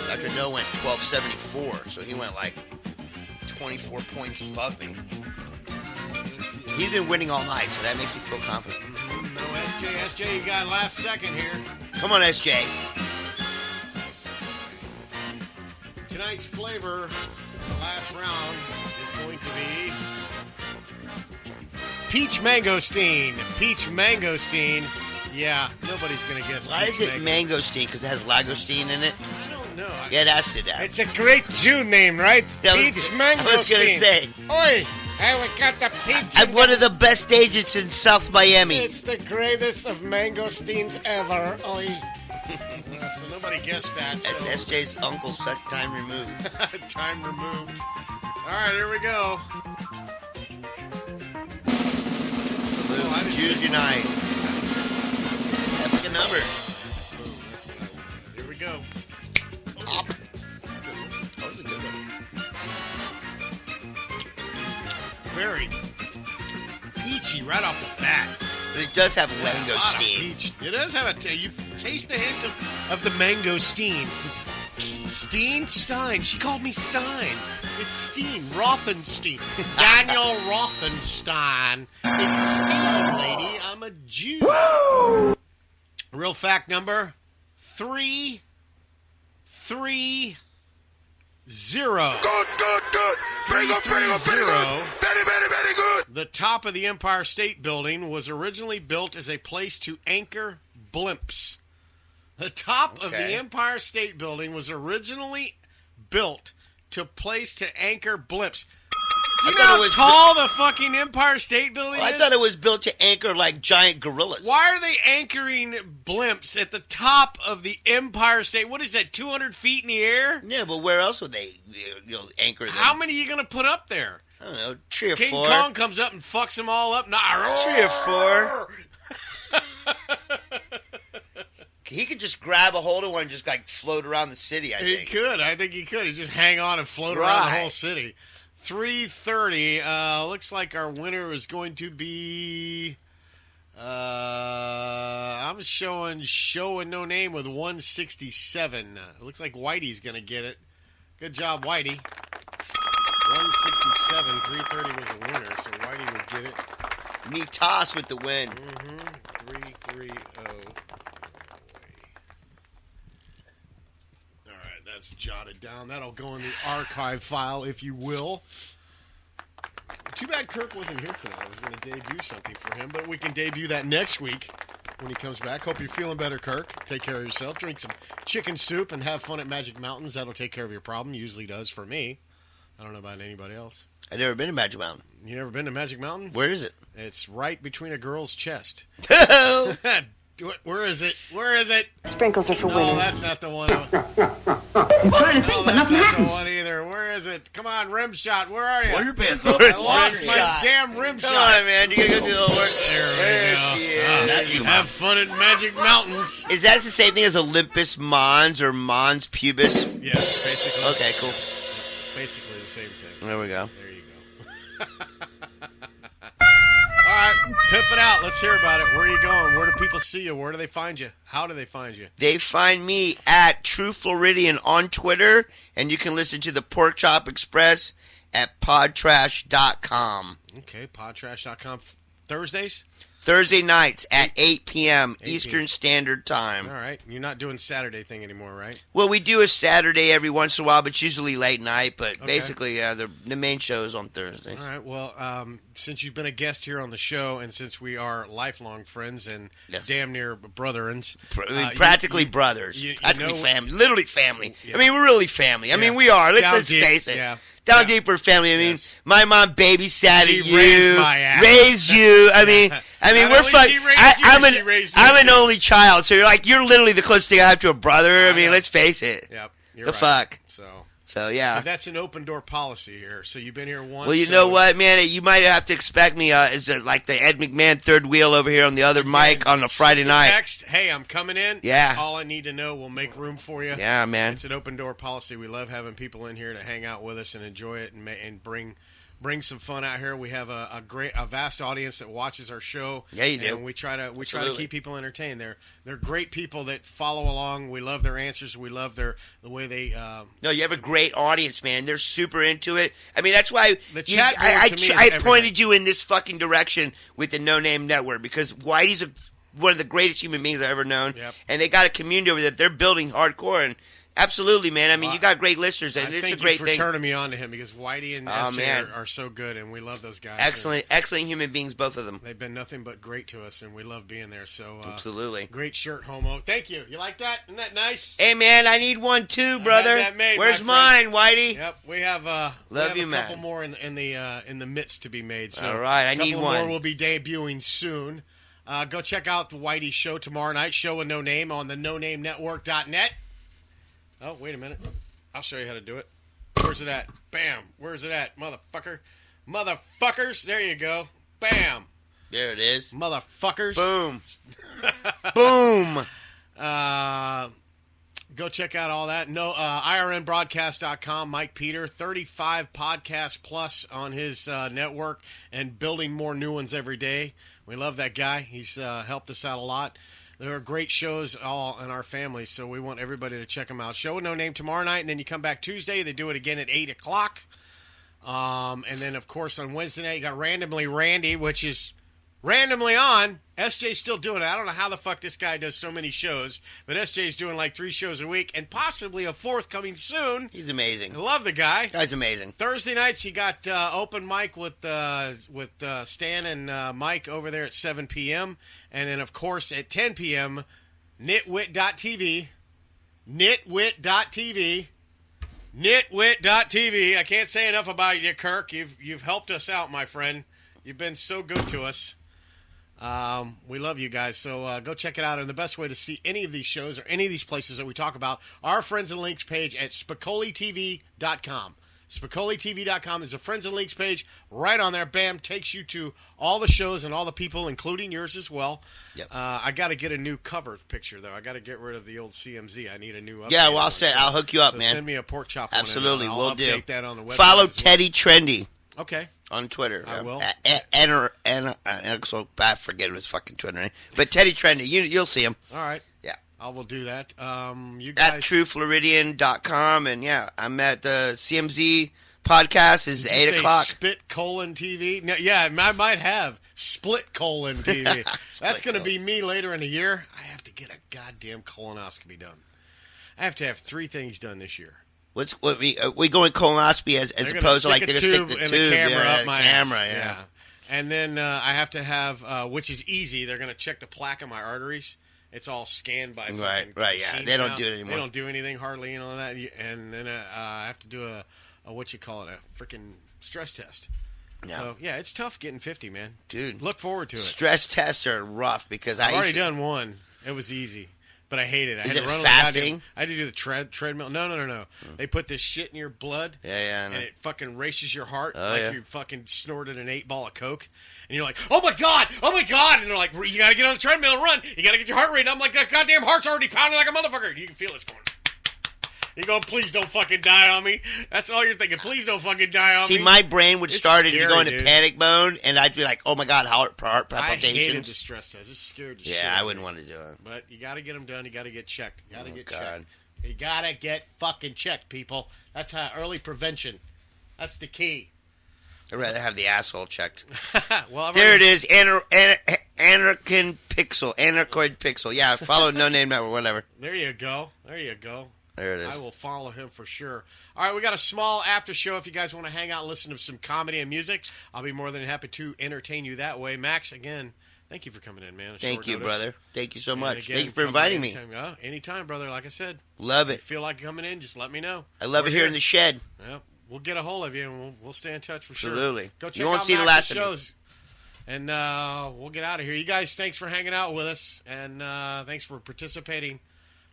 G: Dr. No went 1274, so he went like 24 points above me. He's been winning all night, so that makes me feel confident.
F: No, SJ, you got last second here.
G: Come on, SJ.
F: Tonight's flavor, the last round, is going to be Peach Mangosteen. Peach Mangosteen. Yeah, nobody's going to guess
G: Why
F: Peach
G: is it mangosteen? Because it has lagosteen in it?
F: I don't know.
G: Yeah, that's it.
F: It's a great June name, right? Peach Mangosteen.
G: I was going to say.
F: Oi, we got the peach.
G: I'm one of the best agents in South Miami.
F: It's the greatest of mangosteens ever. Oi. So nobody guessed that.
G: That's SJ's uncle, time removed.
F: Time removed. All right, here we go.
G: Salute. Tuesday night. Pick a number.
F: Here we go.
G: Up. That was a good one.
F: Very peachy right off the bat.
G: But it does have mangosteen.
F: It does have you taste the hint of the mangosteen. Stein. She called me Stein. It's Steen. Rothenstein. Daniel Rothenstein. It's Steen, lady. I'm a Jew. Woo! Real fact number 330.
U: Good.
F: 330.
U: Very good.
F: The top of the Empire State Building was originally built as a place to anchor blimps. The top of the Empire State Building was originally built to place to anchor blimps. Do you know how tall the fucking Empire State Building is?
G: I thought it was built to anchor like giant gorillas.
F: Why are they anchoring blimps at the top of the Empire State? What is that, 200 feet in the air?
G: Yeah, but where else would they anchor them?
F: How many are you going to put up there?
G: I don't know, 3 or 4.
F: King Kong comes up and fucks them all up.
G: 3 or 4. He could just grab a hold of one and just like float around the city, I think.
F: He could. I think he could. He'd just hang on and float around the whole city. 330. Looks like our winner is going to be... I'm showing Show and No Name with 167. It looks like Whitey's going to get it. Good job, Whitey. 167. 330 was the winner, so Whitey would get it.
G: Me toss with the win.
F: 330. That's jotted down. That'll go in the archive file, if you will. Too bad Kirk wasn't here tonight. I was going to debut something for him, but we can debut that next week when he comes back. Hope you're feeling better, Kirk. Take care of yourself. Drink some chicken soup and have fun at Magic Mountains. That'll take care of your problem. Usually does for me. I don't know about anybody else.
G: I've never been to Magic Mountain.
F: You never been to Magic Mountain?
G: Where is it?
F: It's right between a girl's chest. Where is it?
M: Sprinkles are for
F: No,
M: winners.
F: that's not the one.
J: I'm trying to think, but
F: That's
J: nothing
F: not the
J: happens.
F: one either. Where is it? Come on, rim shot. Where are you?
E: Pull your pants up.
F: I lost my damn rim
G: Come
F: shot.
G: on, man. You gotta go do the work.
F: There we go. Have fun at Magic Mountains.
G: Is that the same thing as Olympus Mons or Mons Pubis?
F: Yes, basically.
G: Okay, cool.
F: Basically the same thing.
G: There we go.
F: There you go. All right, pip it out. Let's hear about it. Where are you going? Where do people see you? Where do they find you? How do they find you?
G: They find me at True Floridian on Twitter, and you can listen to the Pork Chop Express at podtrash.com.
F: Okay, podtrash.com. Thursdays?
G: Thursday nights at 8 p.m.
F: 8
G: Eastern Standard Time.
F: All right. You're not doing Saturday thing anymore, right?
G: Well, we do a Saturday every once in a while, but it's usually late night. But basically, the main show is on Thursdays.
F: All right. Well, since you've been a guest here on the show, and since we are lifelong friends and damn near brotherins,
G: practically brothers, practically family, literally family.
F: Yeah.
G: I mean, we're really family. I mean, we are. Let's face it.
F: Yeah.
G: Down deeper family. I mean, my mom babysat
F: She
G: you,
F: raised my ass.
G: raised you. I mean, we're fun. I'm an
F: me.
G: only child, so you're literally the closest thing I have to a brother. I mean, let's face it.
F: Yep.
G: The fuck.
F: So
G: yeah.
F: But that's an open door policy here. So you've been here once.
G: Well, you know what, man? You might have to expect me as like the Ed McMahon third wheel over here on the other mic on a Friday night.
F: Text, hey, I'm coming in.
G: Yeah.
F: All I need to know. We'll make room for you.
G: Yeah, man.
F: It's an open door policy. We love having people in here to hang out with us and enjoy it and bring some fun out here. We have a vast audience that watches our show.
G: Yeah, you do.
F: And we try to keep people entertained. They're great people that follow along. We love their answers. We love the way they.
G: No, you have a great audience, man. They're super into it. I mean, that's why
F: the chat
G: I pointed you in this fucking direction with the No Name Network because Whitey's one of the greatest human beings I've ever known, and they got a community over there. They're building hardcore and. Absolutely, man. I mean, you got great listeners, and it's a great thing.
F: Turning me on to him because Whitey and SJ are so good, and we love those guys.
G: Excellent human beings, both of them.
F: They've been nothing but great to us, and we love being there. So
G: absolutely,
F: great shirt, Homo. Thank you. You like that? Isn't that nice?
G: Hey, man, I need one too, brother.
F: I had that made,
G: Where's mine, Whitey?
F: Yep, we have a couple more in the midst to be made. So
G: all right, I need one.
F: A couple more will be debuting soon. Go check out the Whitey show tomorrow night. Show with No Name on the NoNameNetwork.net. Oh, wait a minute. I'll show you how to do it. Where's it at? Bam. Where's it at? Motherfucker. Motherfuckers. There you go. Bam.
G: There it is.
F: Motherfuckers.
G: Boom. Boom.
F: Go check out all that. IRNbroadcast.com. Mike Peter, 35 podcasts plus on his network and building more new ones every day. We love that guy. He's helped us out a lot. There are great shows all in our family, so we want everybody to check them out. Show with No Name tomorrow night, and then you come back Tuesday. They do it again at 8 o'clock. And then, of course, on Wednesday night, you got Randomly Randy, which is randomly on. SJ's still doing it. I don't know how the fuck this guy does so many shows, but SJ's doing like 3 shows a week, and possibly a 4th coming soon.
G: He's amazing.
F: I love the guy.
G: Guy's amazing.
F: Thursday nights, you got open mic with Stan and Mike over there at 7 p.m., and then, of course, at 10 p.m., nitwit.tv. Nitwit.tv. Nitwit.tv. I can't say enough about you, Kirk. You've helped us out, my friend. You've been so good to us. We love you guys, so go check it out. And the best way to see any of these shows or any of these places that we talk about, our Friends and Links page at SpicolITV.com. SpicolITV.com is a Friends and Links page right on there. Bam, takes you to all the shows and all the people, including yours as well.
G: Yep.
F: I got to get a new cover picture, though. I got to get rid of the old CMZ. I need a new update.
G: Yeah, well, I'll hook you up,
F: so
G: man.
F: Send me a pork chop.
G: Absolutely,
F: I'll
G: we'll
F: update
G: do.
F: That on the website.
G: Follow Teddy Trendy.
F: Okay.
G: On Twitter.
F: I will.
G: I forget his fucking Twitter name. But Teddy Trendy, you'll see him.
F: All right.
G: Yeah.
F: I will do that. You guys.
G: At TrueFloridian.com. And yeah, I'm at the CMZ podcast. Is 8 o'clock.
F: Spit::TV. No, yeah, I might have Split::TV. That's going to be me later in the year. I have to get a goddamn colonoscopy done. I have to have 3 things done this year.
G: We going colonoscopy as opposed to like they're going to stick the tube
F: the camera up my
G: camera,
F: ass. Yeah. And then I have to have, which is easy. They're going to check the plaque in my arteries. It's all scanned by
G: right. Yeah, they don't do it anymore.
F: They don't do anything hardly, and all that. And then I have to do a what you call it, a freaking stress test. Yeah. So yeah, it's tough getting 50, man.
G: Dude,
F: look forward to it.
G: Stress tests are rough because
F: I've already done one. It was easy. But I hate it. I had to run
G: fasting?
F: I had to do the treadmill. No. They put this shit in your blood.
G: Yeah.
F: And it fucking races your heart you fucking snorted an 8-ball of Coke. And you're like, oh my God. And they're like, you got to get on the treadmill and run. You got to get your heart rate. And I'm like, that goddamn heart's already pounding like a motherfucker. You can feel it's going. You go, please don't fucking die on me. That's all you're thinking. Please don't fucking die on me.
G: See, my brain would start to go into panic mode, and I'd be like, oh my God, heart palpitations.
F: I hated the stress test. It's scared the shit.
G: Yeah, I wouldn't want to do it.
F: But you got to get them done. You got to get checked. You got to get checked. You got to get fucking checked, people. That's how early prevention. That's the key.
G: I'd rather have the asshole checked.
F: Well,
G: there it is. Anarchoid Pixel. Yeah, follow No Name Network, whatever.
F: There you go. There
G: it is.
F: I will follow him for sure. All right, we got a small after show if you guys want to hang out and listen to some comedy and music. I'll be more than happy to entertain you that way. Max, again, thank you for coming in, man.
G: Thank you, brother. Thank you so much. Again, thank you for inviting me.
F: Anytime, brother. Like I said.
G: Love it.
F: If you feel like coming in, just let me know.
G: I love it here in the shed.
F: Yeah, we'll get a hold of you, and we'll stay in touch for sure.
G: Absolutely.
F: Go check out the last shows. And we'll get out of here. You guys, thanks for hanging out with us, and thanks for participating.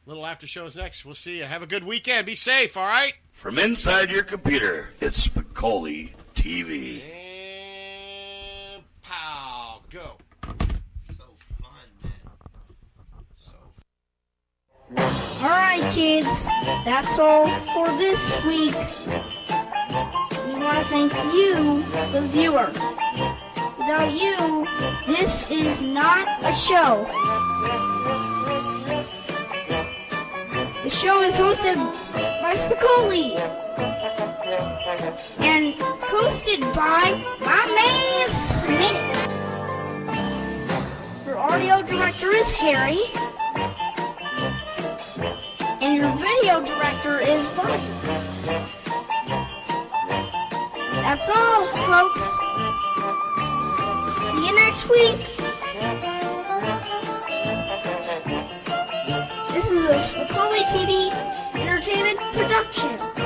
F: Little after shows next. We'll see you. Have a good weekend. Be safe, all right?
E: From inside your computer, it's Spicoli TV.
F: And pow. Go.
G: So fun, man.
U: All right, kids. That's all for this week. We want to thank you, the viewer. Without you, this is not a show. The show is hosted by Spicoli and hosted by my man Smitty. Our audio director is Harry. And your video director is Buddy. That's all, folks. See you next week. This is a Spicoli TV entertainment production.